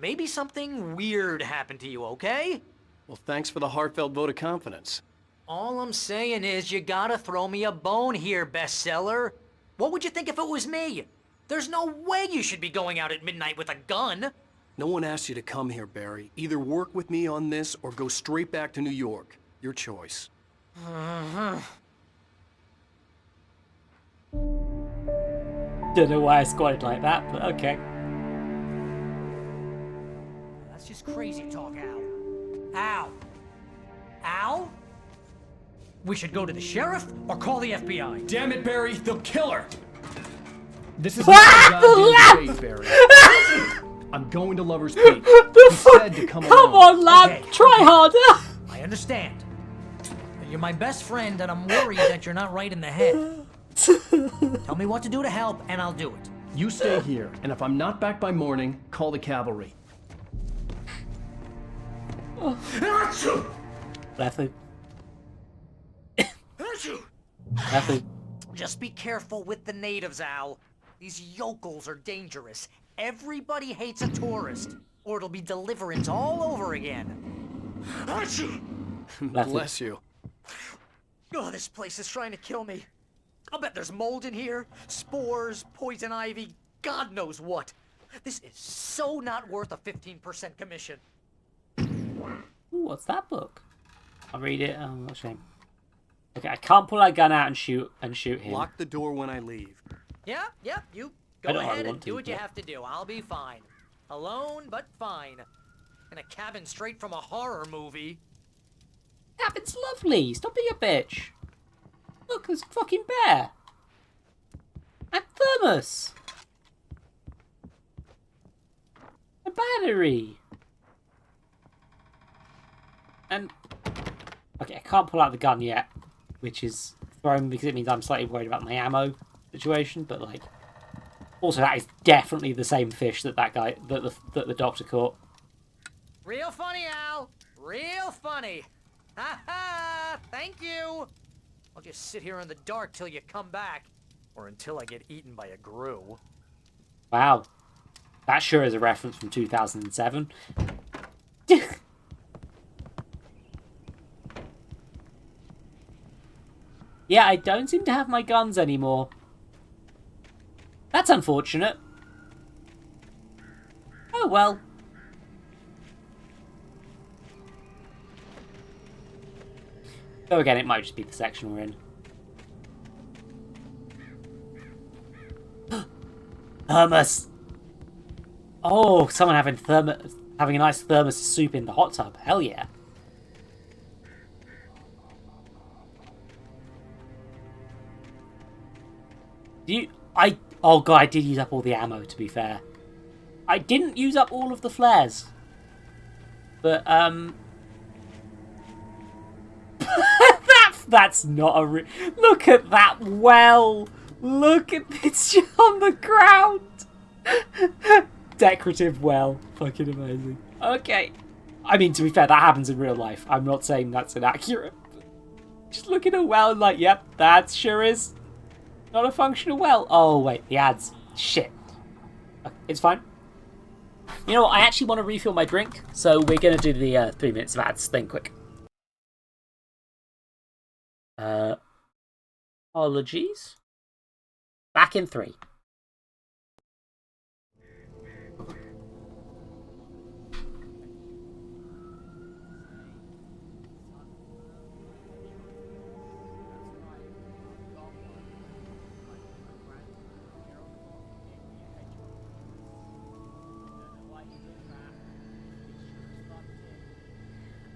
maybe something weird happened to you, okay? Well, thanks for the heartfelt vote of confidence. All I'm saying is you gotta throw me a bone here, bestseller. What would you think if it was me? There's no way you should be going out at midnight with a gun. No one asked you to come here, Barry. Either work with me on this or go straight back to New York. Your choice. Don't know why I squatted like that, but okay. That's just crazy talk, Al. Al? We should go to the sheriff or call the FBI. Damn it, Barry, they'll kill her! This is Ah, not Barry. I'm going to Lover's Peak. The said to come Come along. on, lad, try harder! I understand. You're my best friend, and I'm worried that you're not right in the head. Tell me what to do to help, and I'll do it. You stay here, and if I'm not back by morning, call the cavalry. Lefty. Lefty. Just be careful with the natives, Al. These yokels are dangerous. Everybody hates a tourist, or it'll be deliverance all over again. Bless you. Oh, this place is trying to kill me. I'll bet there's mold in here, spores, poison ivy, God knows what. This is so not worth a 15% commission. Ooh, what's that book? I'll read it. Oh, what a shame. Okay, I can't pull that gun out and shoot him. Lock the door when I leave. Yeah, you I go don't ahead want and do to, what you but- have to do. I'll be fine. Alone, but fine. In a cabin straight from a horror movie. Cabin's lovely. Stop being a bitch. Look, there's a fucking bear. And thermos. A battery. And okay, I can't pull out the gun yet, which is thrown because it means I'm slightly worried about my ammo situation. But like, also that is definitely the same fish that guy that the doctor caught. Real funny, Al. Real funny. Ha ha! Thank you. I'll just sit here in the dark till you come back, or until I get eaten by a grue. Wow, that sure is a reference from 2007. Yeah, I don't seem to have my guns anymore. That's unfortunate. Oh well. Though again, it might just be the section we're in. Thermos! Oh, someone having a nice thermos of soup in the hot tub. Hell yeah. Oh god, I did use up all the ammo, to be fair. I didn't use up all of the flares. But, that's not a look at that well! Look at it's on the ground! Decorative well. Fucking amazing. Okay. I mean, to be fair, that happens in real life. I'm not saying that's inaccurate. Just look at a well and like, yep, that sure is not a functional well. Oh, wait, the ads. Shit. It's fine. You know what? I actually want to refill my drink, so we're going to do the 3 minutes of ads thing quick. Apologies. Back in 3.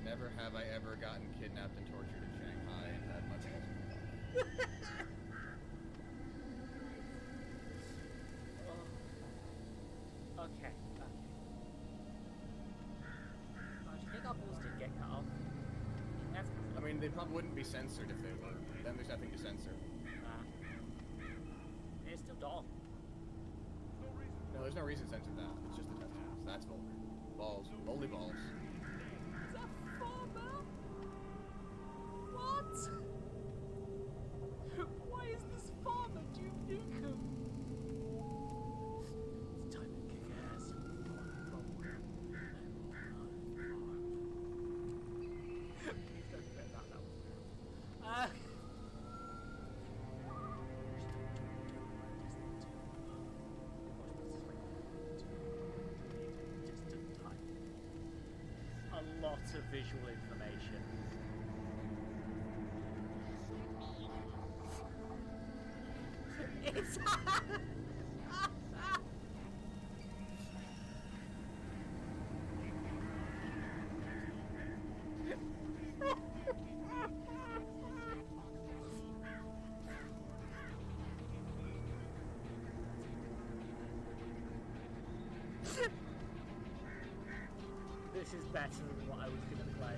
Never have I ever gotten kidnapped and tortured in Shanghai and had much else. Okay. I think our balls did get cut off. I mean, they probably wouldn't be censored if they were. Then there's nothing to censor. It's still dull. No, there's no reason to censor that. It's just the testicles. That's vulgar. Balls. Only balls. Is that farmer? What? Why is this farmer Duke Nukem? It's time to kick ass. Please don't say that. That was weird. A lot of visual information. It's This is better than what I was going to play.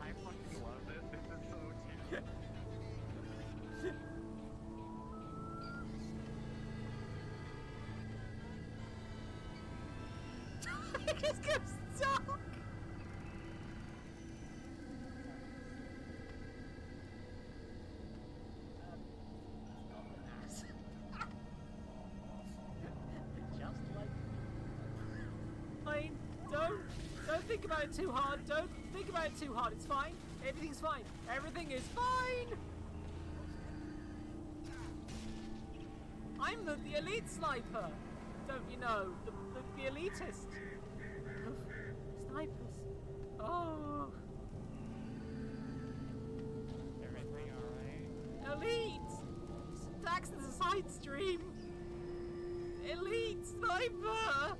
I fucking love it. This is so cute. It just goes dark. Just like fine. Don't think about it too hard. Don't think about it too hard. It's fine. Everything's fine. Everything is fine. I'm the elite sniper. Don't you know? The elitist. Snipers. Oh. Everything alright? Elite! Stacks as a side stream! Elite sniper!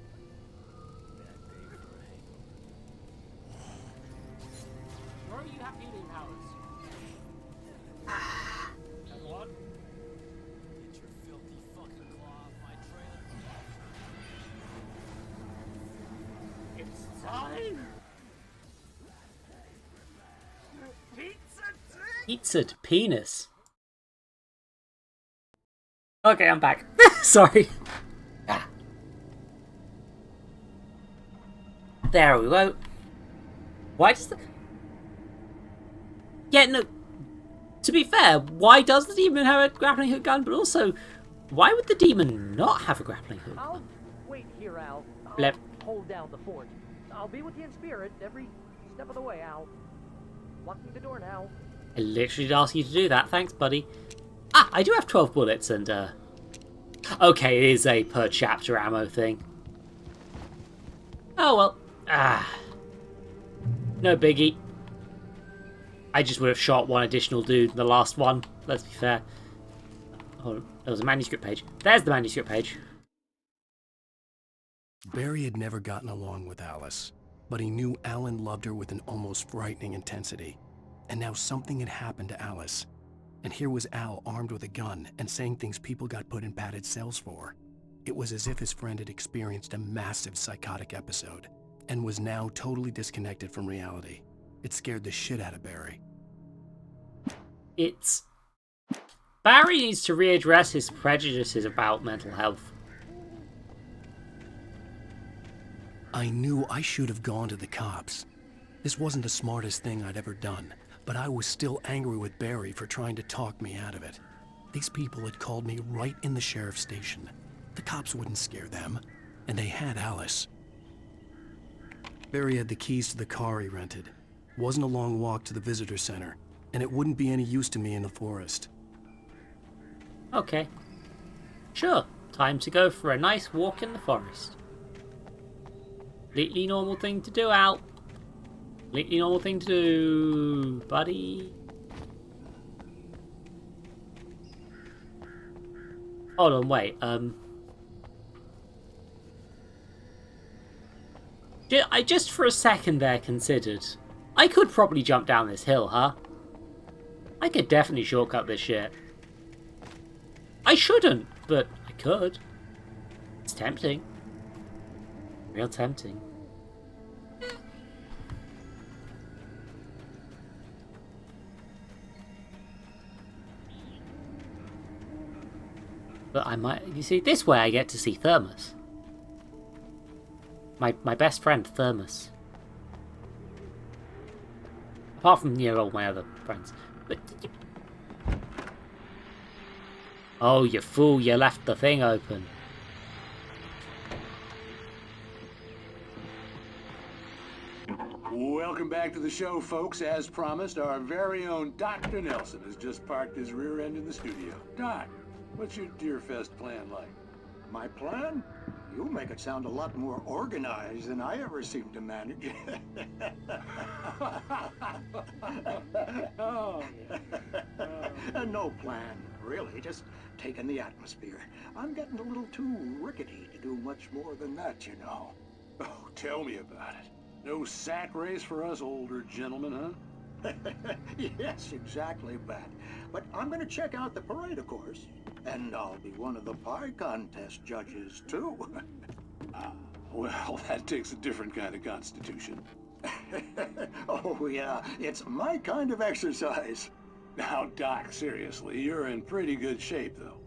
Bro, you have healing powers. And what? Get your filthy fucking claw off my trailer. It's time! Pizza penis. Okay, I'm back. Sorry. There we go. Why does the... Yeah, no. To be fair, why does the demon have a grappling hook gun? But also, why would the demon not have a grappling hook? I'll wait here, Al. I'll Blep. hold down the fort. I'll be with you in spirit every step of the way, Al. Locking the door now. I literally did ask you to do that. Thanks, buddy. Ah, I do have 12 bullets and, okay, it is a per chapter ammo thing. Oh, well. No biggie. I just would have shot one additional dude in the last one. Let's be fair. Oh, there was a manuscript page. There's the manuscript page. Barry had never gotten along with Alice, but he knew Alan loved her with an almost frightening intensity. And now something had happened to Alice. And here was Al armed with a gun and saying things people got put in padded cells for. It was as if his friend had experienced a massive psychotic episode and was now totally disconnected from reality. It scared the shit out of Barry. Barry needs to readdress his prejudices about mental health. I knew I should have gone to the cops. This wasn't the smartest thing I'd ever done, but I was still angry with Barry for trying to talk me out of it. These people had called me right in the sheriff's station. The cops wouldn't scare them, and they had Alice. Barry had the keys to the car he rented. Wasn't a long walk to the visitor center, and it wouldn't be any use to me in the forest. Okay. Sure, time to go for a nice walk in the forest. Completely normal thing to do, Al. Completely normal thing to do, buddy. Hold on, wait, I just for a second there considered, I could probably jump down this hill, huh? I could definitely shortcut this shit. I shouldn't, but I could. It's tempting. Real tempting. But I might, you see, this way I get to see Thermos. My best friend, Thermos. Apart from, you know, all my other friends. But oh, you fool, you left the thing open. Welcome back to the show, folks. As promised, our very own Dr. Nelson has just parked his rear end in the studio. Doc, what's your Deerfest plan like? My plan? You make it sound a lot more organized than I ever seem to manage. No plan, really. Just taking the atmosphere. I'm getting a little too rickety to do much more than that, you know. Oh, tell me about it. No sack race for us older gentlemen, huh? Yes, exactly, Bat. But I'm going to check out the parade, of course. And I'll be one of the pie contest judges, too. Well, that takes a different kind of constitution. Oh, yeah. It's my kind of exercise. Now, Doc, seriously, you're in pretty good shape, though.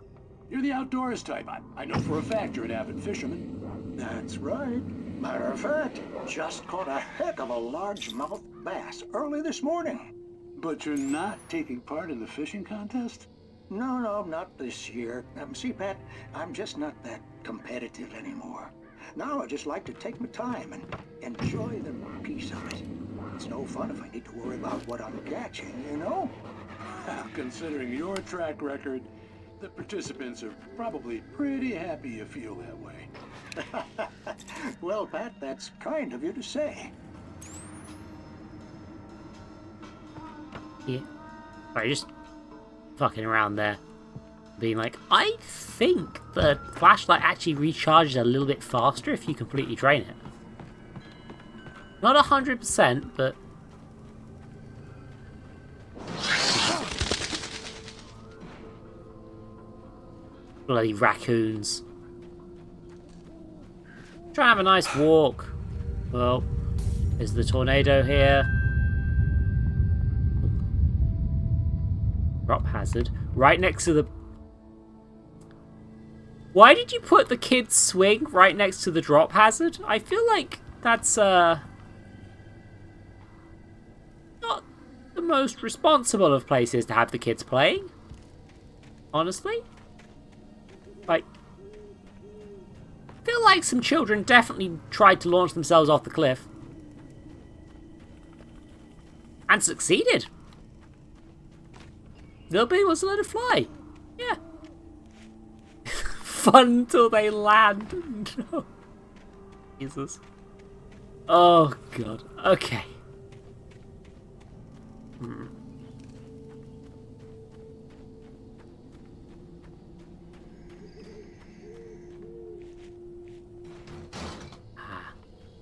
You're the outdoors type. I know for a fact you're an avid fisherman. That's right. Matter of fact, just caught a heck of a largemouth bass early this morning. But you're not taking part in the fishing contest? No, not this year. See, Pat, I'm just not that competitive anymore. Now I just like to take my time and enjoy the peace of it. It's no fun if I need to worry about what I'm catching, you know? Considering your track record, the participants are probably pretty happy you feel that way. Well, Pat, that's kind of you to say. Yeah. Sorry, just fucking around there. Being like, I think the flashlight actually recharges a little bit faster if you completely drain it. Not 100%, but... Bloody raccoons. Try and have a nice walk. Well, there's the tornado here. Drop hazard. Right next to the... Why did you put the kids' swing right next to the drop hazard? I feel like that's, not the most responsible of places to have the kids playing. Honestly. Like, I feel like some children definitely tried to launch themselves off the cliff. And succeeded. Little Billy wants to learn to fly. Yeah. Fun until they land. No. Jesus. Oh, God. Okay.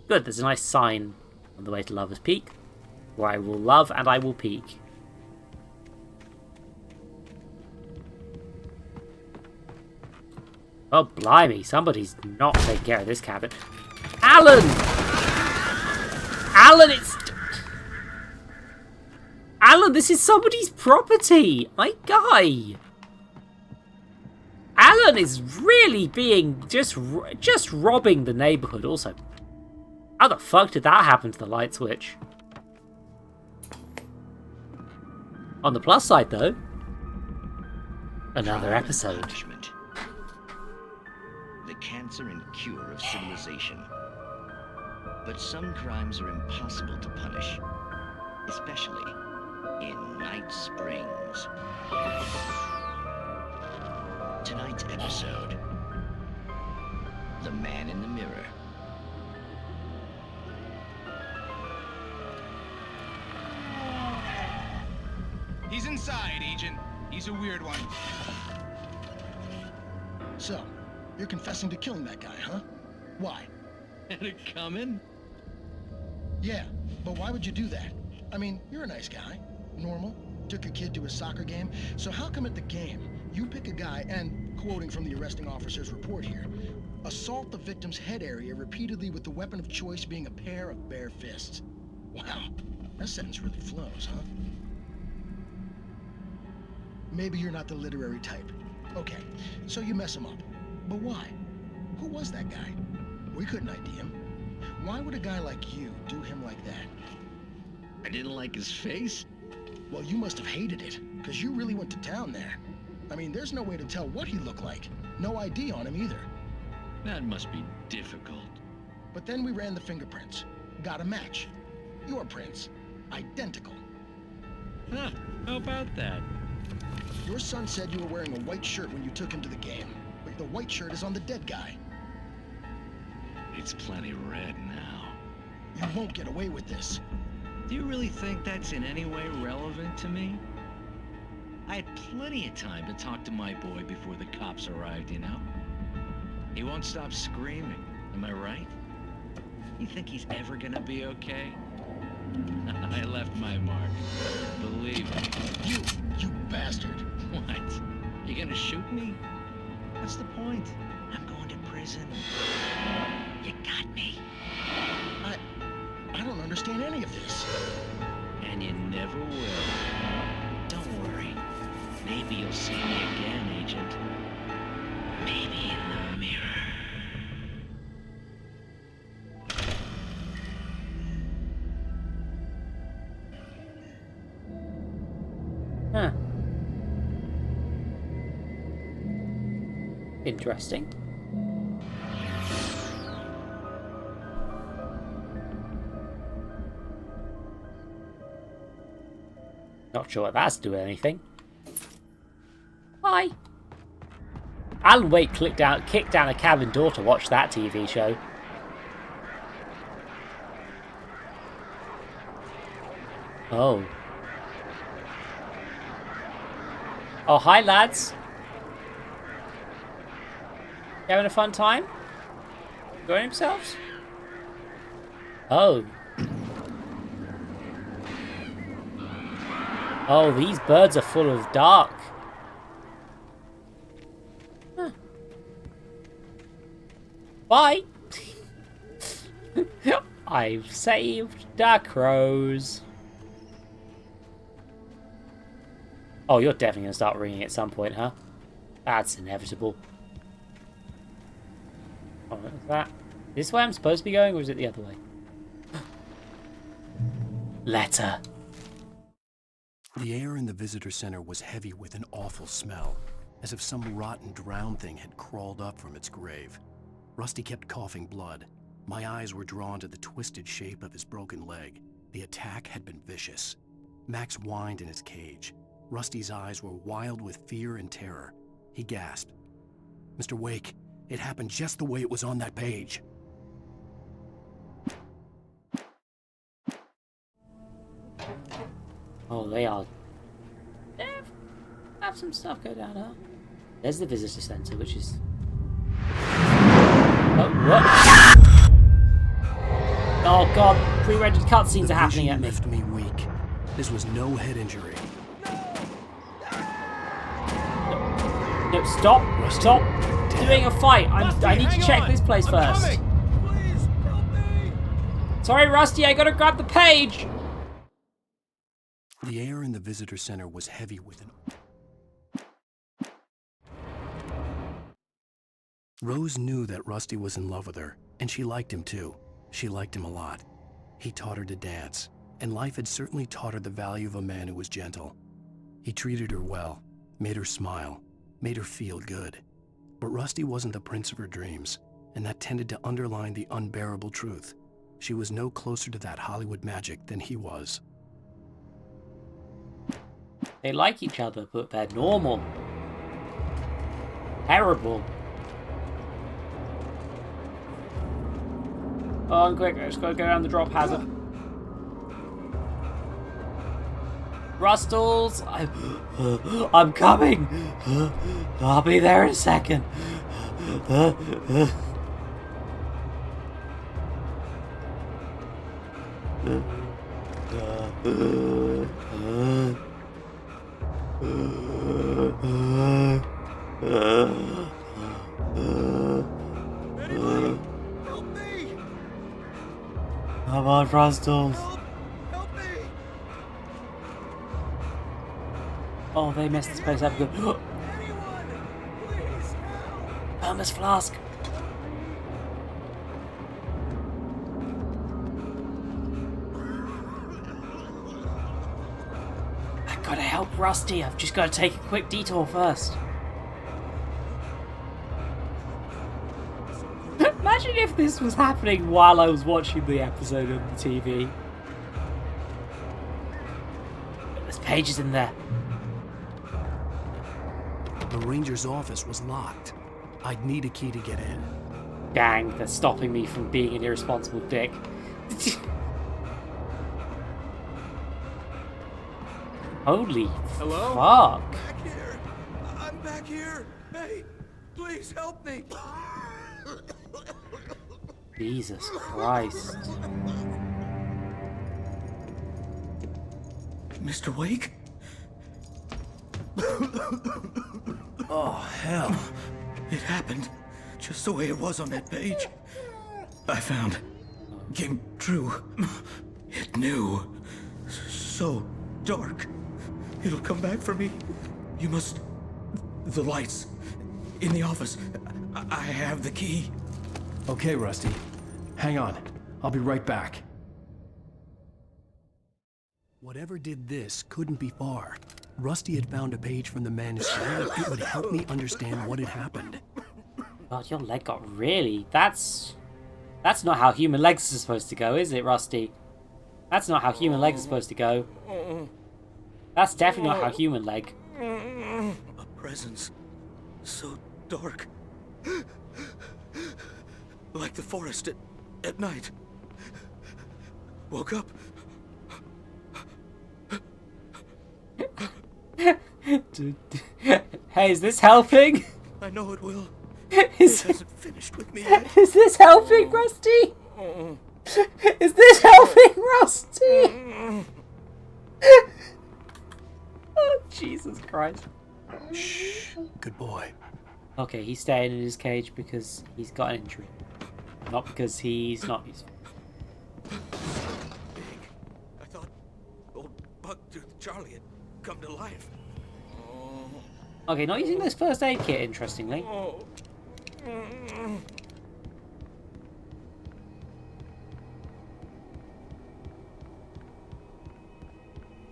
Good, there's a nice sign on the way to Lover's Peak, where I will love and I will peak. Oh, blimey, somebody's not taking care of this cabin. Alan! Alan, Alan, this is somebody's property! My guy! Alan is really being just robbing the neighborhood also. How the fuck did that happen to the light switch? On the plus side, though, another episode. The cancer and cure of civilization. But some crimes are impossible to punish, especially in Night Springs. Tonight's episode, The Man in the Mirror. He's inside, Agent. He's a weird one. So, you're confessing to killing that guy, huh? Why? Had it coming? Yeah, but why would you do that? I mean, you're a nice guy. Normal. Took your kid to a soccer game. So how come at the game, you pick a guy and, quoting from the arresting officer's report here, assault the victim's head area repeatedly with the weapon of choice being a pair of bare fists? Wow, that sentence really flows, huh? Maybe you're not the literary type. Okay, so you mess him up. But why? Who was that guy? We couldn't ID him. Why would a guy like you do him like that? I didn't like his face? Well, you must have hated it, because you really went to town there. I mean, there's no way to tell what he looked like. No ID on him either. That must be difficult. But then we ran the fingerprints. Got a match. Your prints. Identical. Huh, how about that? Your son said you were wearing a white shirt when you took him to the game, but the white shirt is on the dead guy. It's plenty red now. You won't get away with this. Do you really think that's in any way relevant to me? I had plenty of time to talk to my boy before the cops arrived, you know? He won't stop screaming, am I right? You think he's ever gonna be okay? I left my mark. Believe me. You bastard. What? You gonna shoot me? What's the point? I'm going to prison. You got me. I don't understand any of this. And you never will. Don't worry. Maybe you'll see me again, Agent. Maybe in the mirror. Huh. Interesting. Not sure what that's doing anything. Hi. Alan Wake kicked down a cabin door to watch that TV show. Oh. Oh, hi lads. You having a fun time? Enjoying themselves? Oh. Oh, these birds are full of dark. Huh. Bye. I've saved the crows. Oh, you're definitely going to start ringing at some point, huh? That's inevitable. Oh, what is that? This way I'm supposed to be going, or is it the other way? Letter. The air in the visitor center was heavy with an awful smell, as if some rotten drowned thing had crawled up from its grave. Rusty kept coughing blood. My eyes were drawn to the twisted shape of his broken leg. The attack had been vicious. Max whined in his cage. Rusty's eyes were wild with fear and terror. He gasped. Mr. Wake, it happened just the way it was on that page. Oh, they are. They have some stuff go down here. There's the visitor center, which is. Oh, what? Oh god, pre-rendered cutscenes are happening at me. Left me weak. This was no head injury. No, stop! Stop doing a fight! I need to check this place first. Sorry, Rusty, I gotta grab the page! The air in the visitor center was heavy with an... Rose knew that Rusty was in love with her, and she liked him too. She liked him a lot. He taught her to dance, and life had certainly taught her the value of a man who was gentle. He treated her well, made her smile, made her feel good. But Rusty wasn't the prince of her dreams, and that tended to underline the unbearable truth. She was no closer to that Hollywood magic than he was. They like each other, but they're normal. Terrible. Oh, quick, I just gotta go around the drop hazard. Rustles! I'm coming! I'll be there in a second. Come on, Rustles. Help me! Oh, they messed this place up good. Hermes flask. I gotta help Rusty. I've just gotta take a quick detour first. Imagine if this was happening while I was watching the episode on the TV. There's pages in there. The ranger's office was locked. I'd need a key to get in. Dang, they're stopping me from being an irresponsible dick. Holy Hello? fuck. Back here. I'm back here. Hey, please help me. Jesus Christ. Mr. Wake? Oh, hell. It happened just the way it was on that page. I found. Came true. It knew. So dark. It'll come back for me. You must... The lights. In the office. I have the key. Okay, Rusty. Hang on. I'll be right back. Whatever did this couldn't be far. Rusty had found a page from the manuscript. It would help me understand what had happened. God, your leg got really... That's not how human legs are supposed to go, is it, Rusty? That's not how human legs are supposed to go. That's definitely not how human leg. A presence. So dark. Like the forest at night. Woke up. Hey, is this helping? I know it will. Is it hasn't finished with me yet. Is this helping, Rusty? Is this helping, Rusty? Oh, Jesus Christ. Shh. Good boy. Okay, he's staying in his cage because he's got an injury. Not because he's not useful. I thought old Bucktooth Charlie had come to life. Okay, not using this first aid kit, interestingly.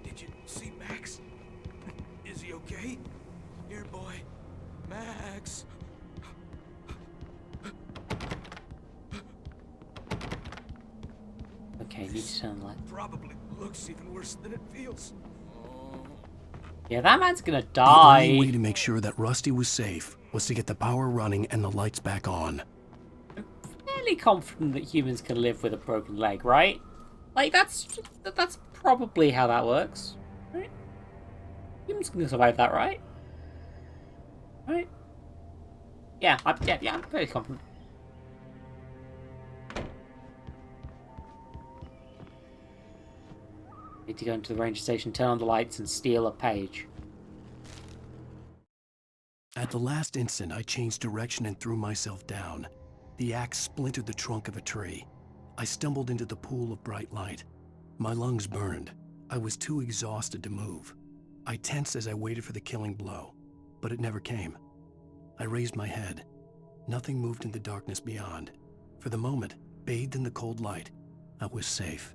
Did you see Max? Is he okay? Here, boy. Max. Okay, need to turn the light. Probably looks even worse than it feels. Yeah, that man's gonna The die. only way to make sure that Rusty was safe was to get the power running and the lights back on. Fairly confident that humans can live with a broken leg, right? Like, that's probably how that works, right? Humans can survive that, right? Right? Yeah, I'm very confident. Need to go into the ranger station, turn on the lights, and steal a page. At the last instant, I changed direction and threw myself down. The axe splintered the trunk of a tree. I stumbled into the pool of bright light. My lungs burned. I was too exhausted to move. I tensed as I waited for the killing blow, but it never came. I raised my head. Nothing moved in the darkness beyond. For the moment, bathed in the cold light, I was safe.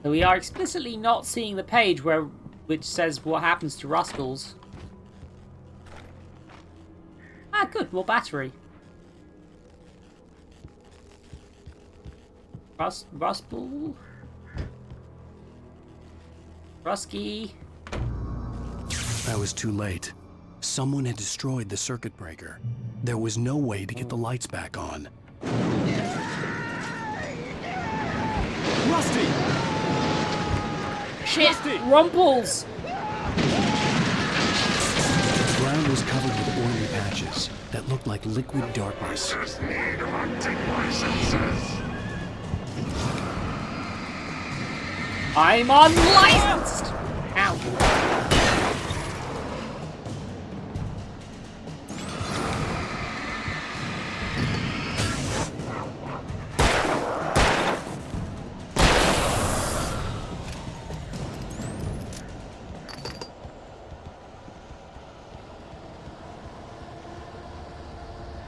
So we are explicitly not seeing the page which says what happens to Rustalls. Ah, good, more battery. Rustball. Rusky. I was too late. Someone had destroyed the circuit breaker. There was no way to get the lights back on. Rusty! Shit! Rumples! The ground was covered with oily patches that looked like liquid darkness. I'm unlicensed! Ow.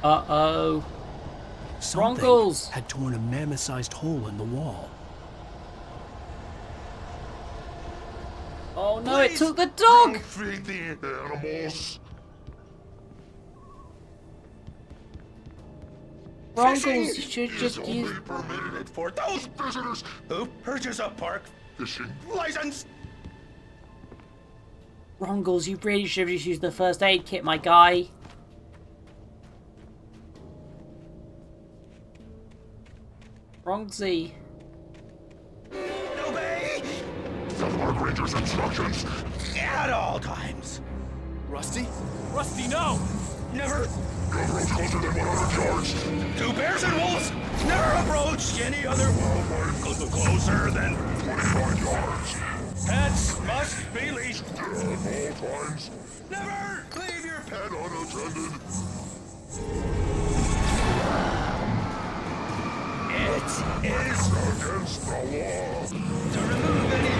Uh-oh. Something Rongles had torn a mammoth-sized hole in the wall. Oh no, it took the dog! Don't feed the animals. Rongles should just use... Only permitted for those visitors who purchase a park fishing license. Rongles, you really should have just used the first aid kit, my guy. Rongsy. Obey the Park Ranger's instructions at all times. Rusty? Rusty, no! Never approach closer than 100 yards. Two bears and wolves never approach any other wildlife closer than 25 yards. Pets must be leashed at all times. Never leave your pet unattended. It is against the law to remove any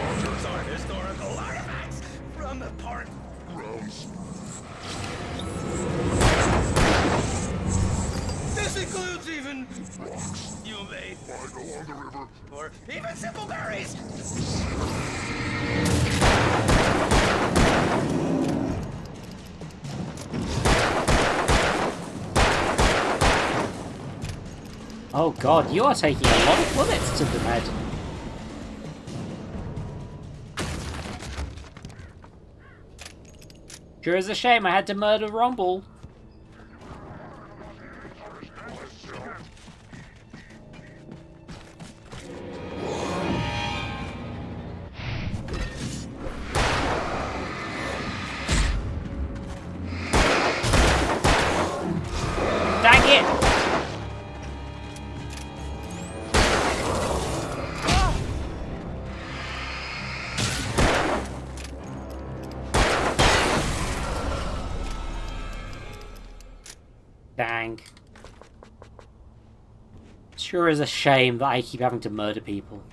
objects or historical artifacts from the park grounds. This includes even rocks you may find along the river, or even simple berries. Oh god, you are taking a lot of bullets to the head. Sure is a shame I had to murder Rumble. Dang it! Dang. Sure is a shame that I keep having to murder people.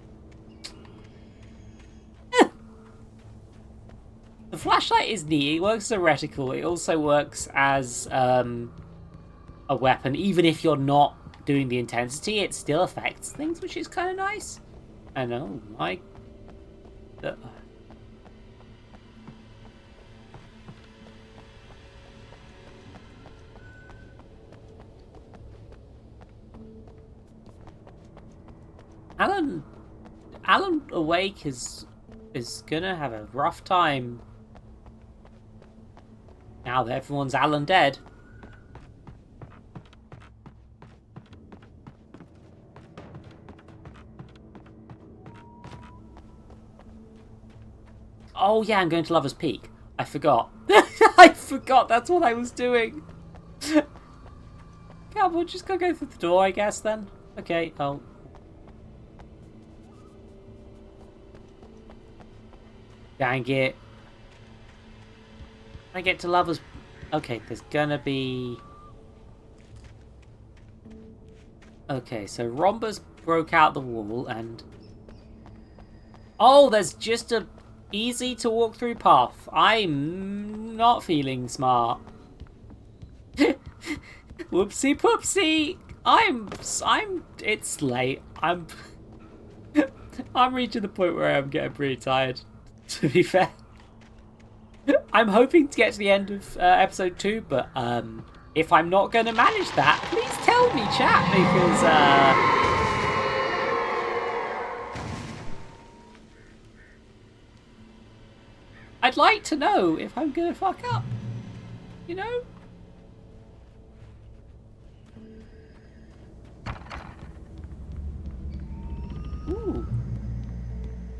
The flashlight is neat. It works as a reticle. It also works as a weapon. Even if you're not doing the intensity, it still affects things, which is kind of nice. I know. Alan Alan Wake is gonna have a rough time now that everyone's Alan dead. Oh yeah, I'm going to Lover's Peak. I forgot. I forgot that's what I was doing. Yeah, we'll just go through the door, I guess, then. Okay, oh. Dang it. I get to Lover's... Okay, there's gonna be... Okay, so Rhombus broke out the wall and... Oh, there's just a easy to walk through path. I'm not feeling smart. Whoopsie poopsie. It's late. I'm reaching the point where I'm getting pretty tired, to be fair. I'm hoping to get to the end of episode 2, but if I'm not going to manage that, please tell me, chat, because I'd like to know if I'm going to fuck up, you know? Ooh.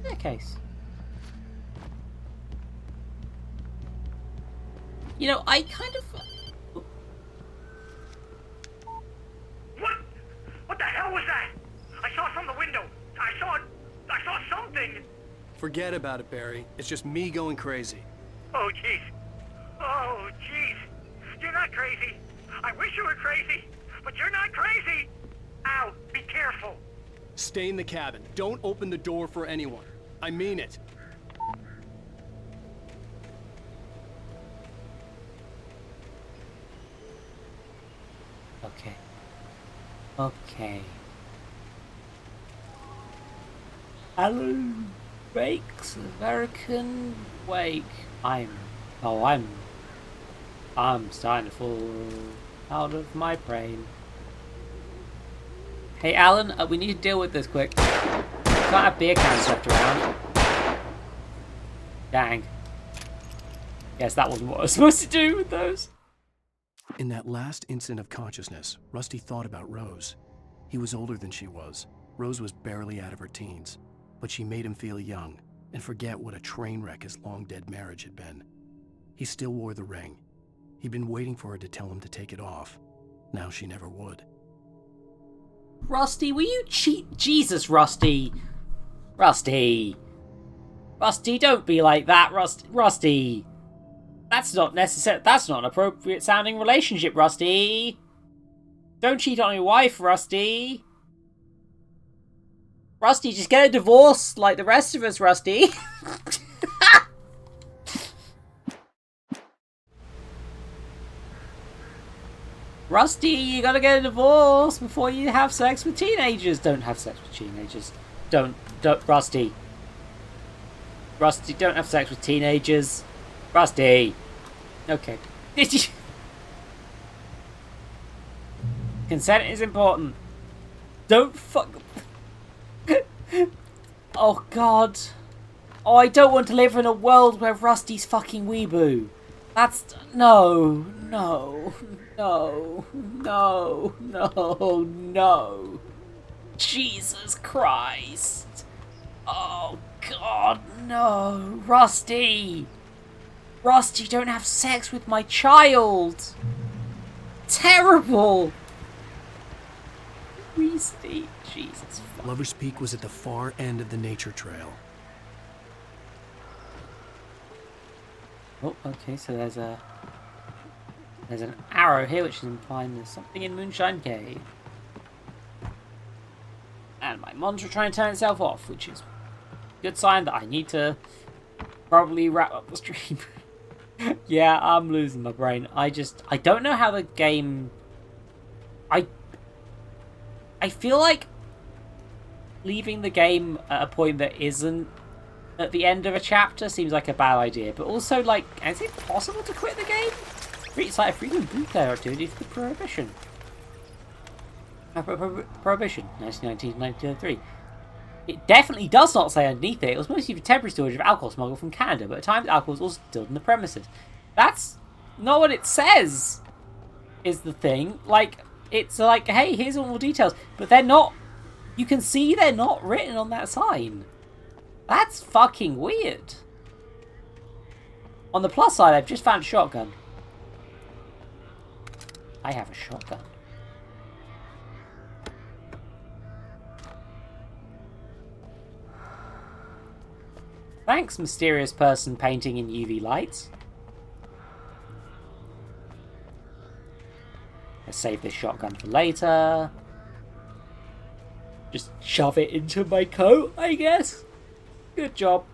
Staircase. You know, I kind of... What the hell was that? I saw it from the window. I saw something. Forget about it, Barry. It's just me going crazy. Oh, jeez. Oh, jeez. You're not crazy. I wish you were crazy, but you're not crazy. Ow, be careful. Stay in the cabin. Don't open the door for anyone. I mean it. Okay. Okay. Alan Wake's American Wake. I'm starting to fall out of my brain. Hey Alan, we need to deal with this quick. We can't have beer cans left around. Dang. Guess that wasn't what I was supposed to do with those. In that last instant of consciousness, Rusty thought about Rose. He was older than she was. Rose was barely out of her teens, but she made him feel young and forget what a train wreck his long-dead marriage had been. He still wore the ring. He'd been waiting for her to tell him to take it off. Now she never would. Rusty, will you cheat? Jesus, Rusty. Rusty, don't be like that, Rusty. That's not necessary. That's not an appropriate sounding relationship, Rusty. Don't cheat on your wife, Rusty. Rusty, just get a divorce like the rest of us, Rusty. Rusty, you gotta get a divorce before you have sex with teenagers. Don't have sex with teenagers. Don't, Rusty. Rusty, don't have sex with teenagers. Rusty. Okay. Consent is important. Don't fuck. Oh God. Oh, I don't want to live in a world where Rusty's fucking weeboo. That's no. Jesus Christ. Oh God, no. Rusty, don't have sex with my child. Terrible. Rusty, Jesus. Lover's Peak was at the far end of the nature trail. Oh, okay, so there's an arrow here which is implying there's something in Moonshine Cave. And my monitor trying to turn itself off, which is a good sign that I need to probably wrap up the stream. Yeah, I'm losing my brain. I don't know how the game... I feel like leaving the game at a point that isn't at the end of a chapter seems like a bad idea. But also, like, is it possible to quit the game? It's like a freedom boot player activity for the Prohibition. Prohibition, 1919-1933. It definitely does not say underneath it. It was mostly for temporary storage of alcohol smuggled from Canada, but at times alcohol was also stored in the premises. That's not what it says, is the thing. Like, it's like, hey, here's all more details. But they're not... You can see they're not written on that sign. That's fucking weird. On the plus side, I've just found a shotgun. I have a shotgun. Thanks, mysterious person painting in UV lights. Let's save this shotgun for later. Just shove it into my coat, I guess. Good job.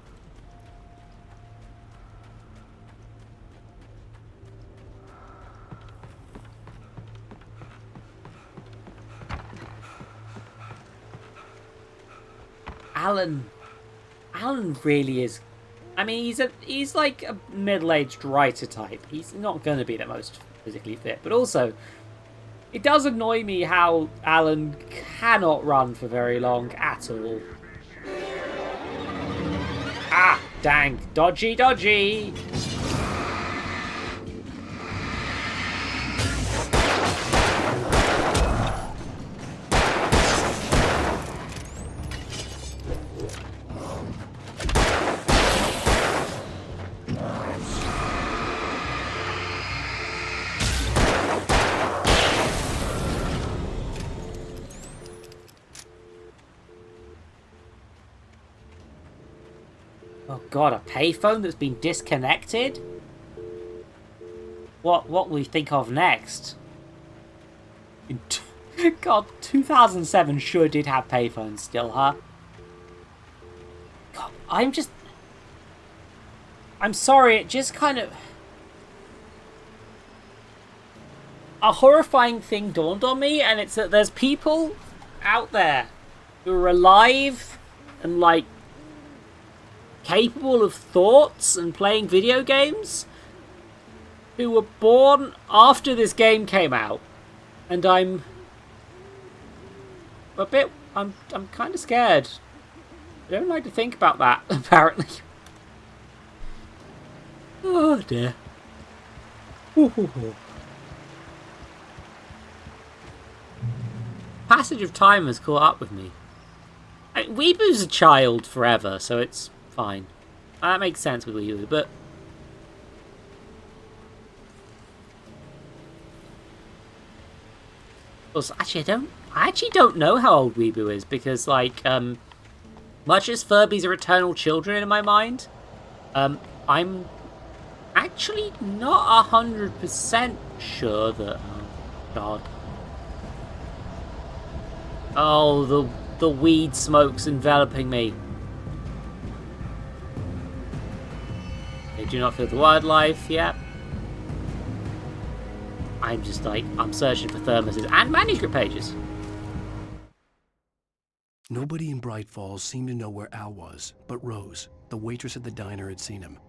Alan really is. I mean, he's like a middle-aged writer type. He's not going to be the most physically fit, but also it does annoy me how Alan cannot run for very long at all. Ah, dang. Dodgy, dodgy. Oh god, a payphone that's been disconnected? What will we think of next? God, 2007 sure did have payphones still, huh? God, I'm sorry, it just kind of... A horrifying thing dawned on me, and it's that there's people out there who are alive and, like, capable of thoughts and playing video games who were born after this game came out, and I'm kind of scared. I don't like to think about that, apparently. Oh dear. Passage of time has caught up with me. Weebu's a child forever, so it's fine. That makes sense with Weebu, but also, I actually don't know how old Weebu is, because like much as Furbies are eternal children in my mind, I'm actually not 100% sure that God. Oh, the weed smoke's enveloping me. They do not feel the wildlife yet. I'm just like, I'm searching for thermoses and manuscript pages. Nobody in Bright Falls seemed to know where Al was, but Rose, the waitress at the diner, had seen him.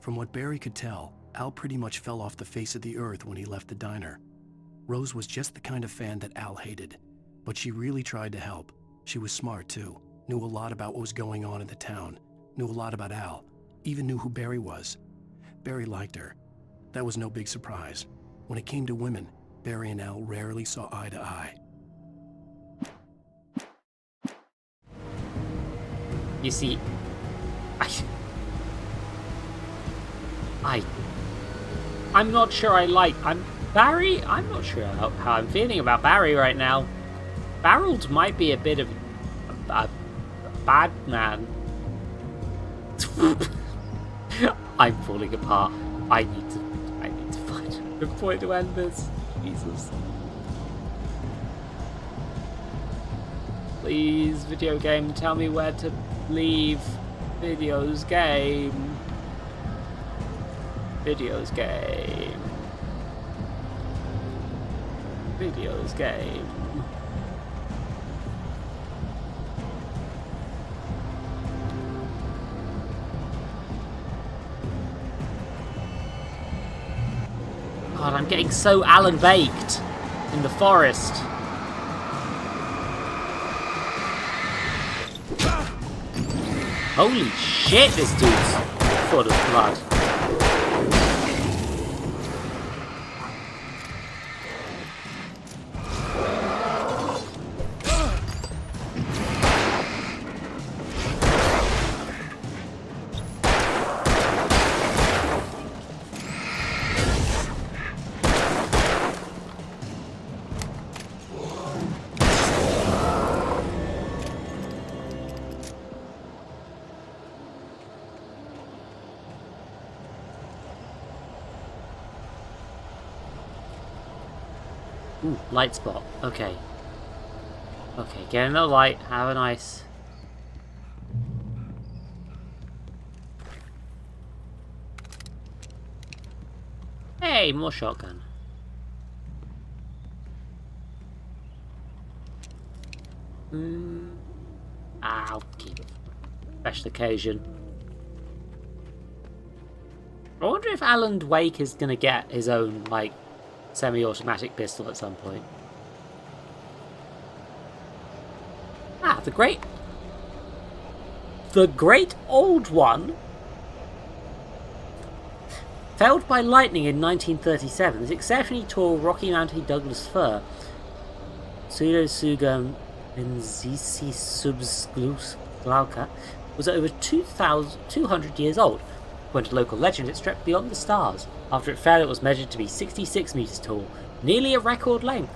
From what Barry could tell, Al pretty much fell off the face of the earth when he left the diner. Rose was just the kind of fan that Al hated, but she really tried to help. She was smart too, knew a lot about what was going on in the town, knew a lot about Al, even knew who Barry was. Barry liked her. That was no big surprise. When it came to women, Barry and Al rarely saw eye to eye. You see, I'm not sure I'm not sure how I'm feeling about Barry right now. Barold might be a bit of a bad man. I'm falling apart. I need to find a good point to end this. Jesus. Please, video game, tell me where to leave. Videos game. Videos game. Videos game. God, I'm getting so Alan baked in the forest. Holy shit, this dude's full of blood. Ooh, light spot. Okay. Okay, get in the light. Have a nice... Hey, more shotgun. I'll keep it. Special occasion. I wonder if Alan Wake is gonna get his own, like, semi-automatic pistol at some point. The Great Old One, felled by lightning in 1937. This exceptionally tall Rocky Mountain Douglas fir, Pseudotsuga menziesi subglauca, was over 200 years old. According to local legend, it stretched beyond the stars. After it fell, it was measured to be 66 meters tall, nearly a record length.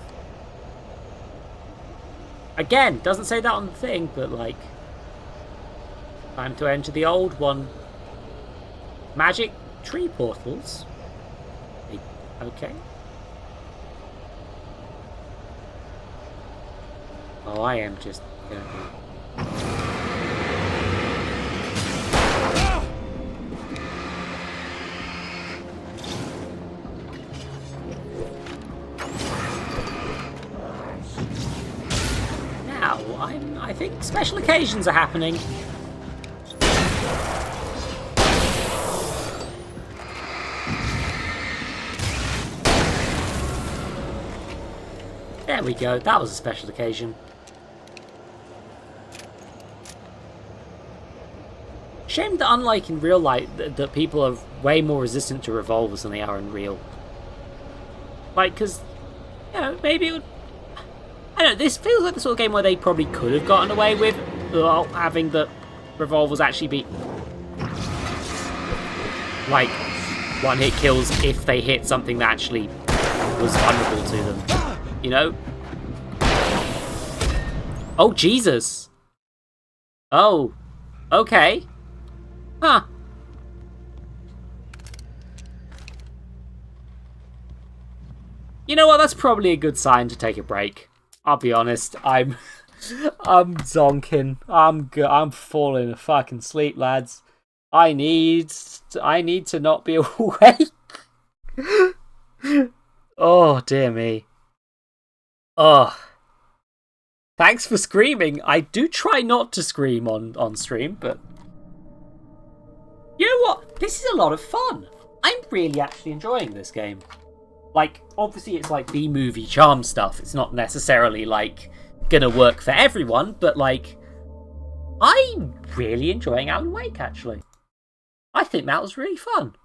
Again, doesn't say that on the thing, but like, time to enter the old one. Magic tree portals. Okay. Oh, I am just gonna be... I think special occasions are happening. There we go, that was a special occasion. Shame that unlike in real life, that people are way more resistant to revolvers than they are in real. Like, because, you know, maybe it would... I don't know, this feels like the sort of game where they probably could have gotten away with having the revolvers actually be like one-hit kills if they hit something that actually was vulnerable to them, you know? Oh, Jesus! Oh, okay. Huh. You know what, that's probably a good sign to take a break. I'll be honest, I'm zonking. I'm falling fucking asleep, lads. I need to not be awake. Oh, dear me. Oh. Thanks for screaming. I do try not to scream on stream, but... You know what? This is a lot of fun. I'm really actually enjoying this game. Like, obviously it's like B-movie charm stuff. It's not necessarily, like, gonna work for everyone, but, like, I'm really enjoying Alan Wake, actually. I think that was really fun.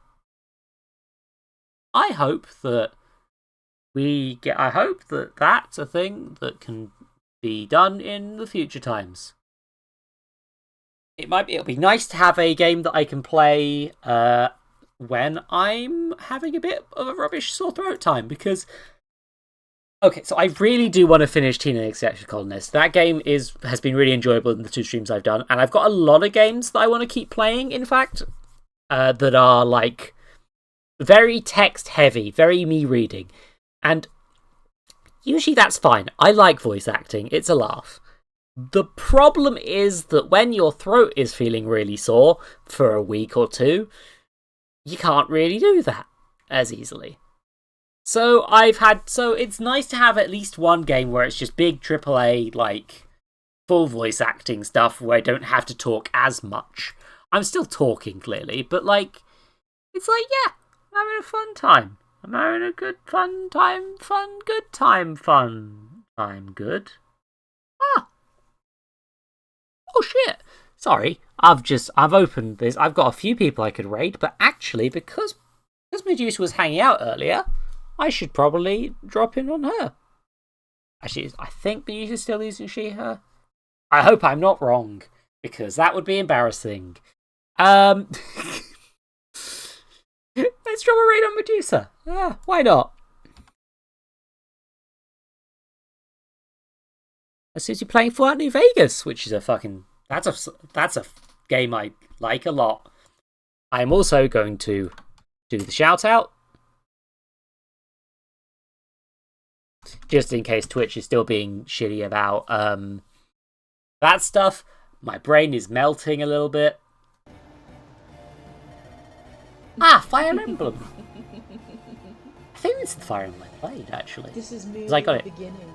I hope that that's a thing that can be done in the future times. It'll be nice to have a game that I can play, when I'm having a bit of a rubbish sore throat time, because... Okay, so I really do want to finish Teenage Executive Colonist. That game has been really enjoyable in the 2 streams I've done, and I've got a lot of games that I want to keep playing, in fact, that are, like, very text-heavy, very me-reading, and usually that's fine. I like voice acting, it's a laugh. The problem is that when your throat is feeling really sore for a week or two, you can't really do that as easily. So it's nice to have at least one game where it's just big AAA, like, full voice acting stuff where I don't have to talk as much. I'm still talking, clearly, but, like, it's like, yeah, I'm having a fun time. I'm having a good fun time, good time, good. Ah. Oh, shit. Sorry, I've opened this. I've got a few people I could raid, but actually, because Medusa was hanging out earlier, I should probably drop in on her. Actually, I think Medusa's still using she, her. I hope I'm not wrong, because that would be embarrassing. Let's drop a raid on Medusa. Yeah, why not? As soon as you're playing Fallout New Vegas, which is that's a game I like a lot. I'm also going to do the shout out, just in case Twitch is still being shitty about that stuff. My brain is melting a little bit. Fire Emblem. I think it's the Fire Emblem I played, actually. This is merely I got it. the beginning.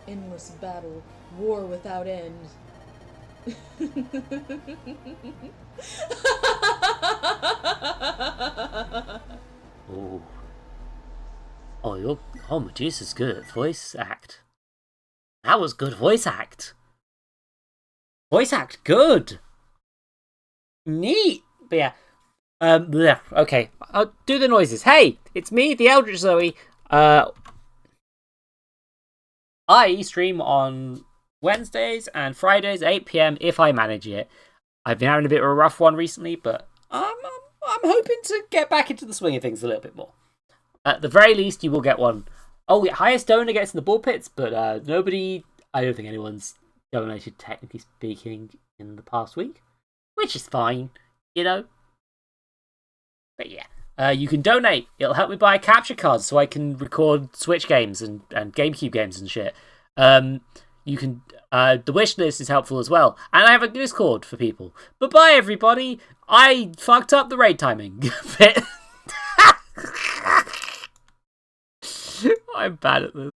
Endless battle, war without end. Oh, Medusa's good at voice act. That was good voice act. Voice act good. Neat. But yeah. Okay, I'll do the noises. Hey, it's me, the Eldritch Zoe. I stream on Wednesdays and Fridays at 8 PM if I manage it. I've been having a bit of a rough one recently, but I'm hoping to get back into the swing of things a little bit more. At the very least, you will get one. Oh, yeah, highest donor gets in the ball pits, but I don't think anyone's donated, technically speaking, in the past week, which is fine, you know. But yeah, you can donate. It'll help me buy capture cards so I can record Switch games and GameCube games and shit. You can. The wish list is helpful as well, and I have a Discord for people. But bye, everybody. I fucked up the raid timing a bit. I'm bad at this.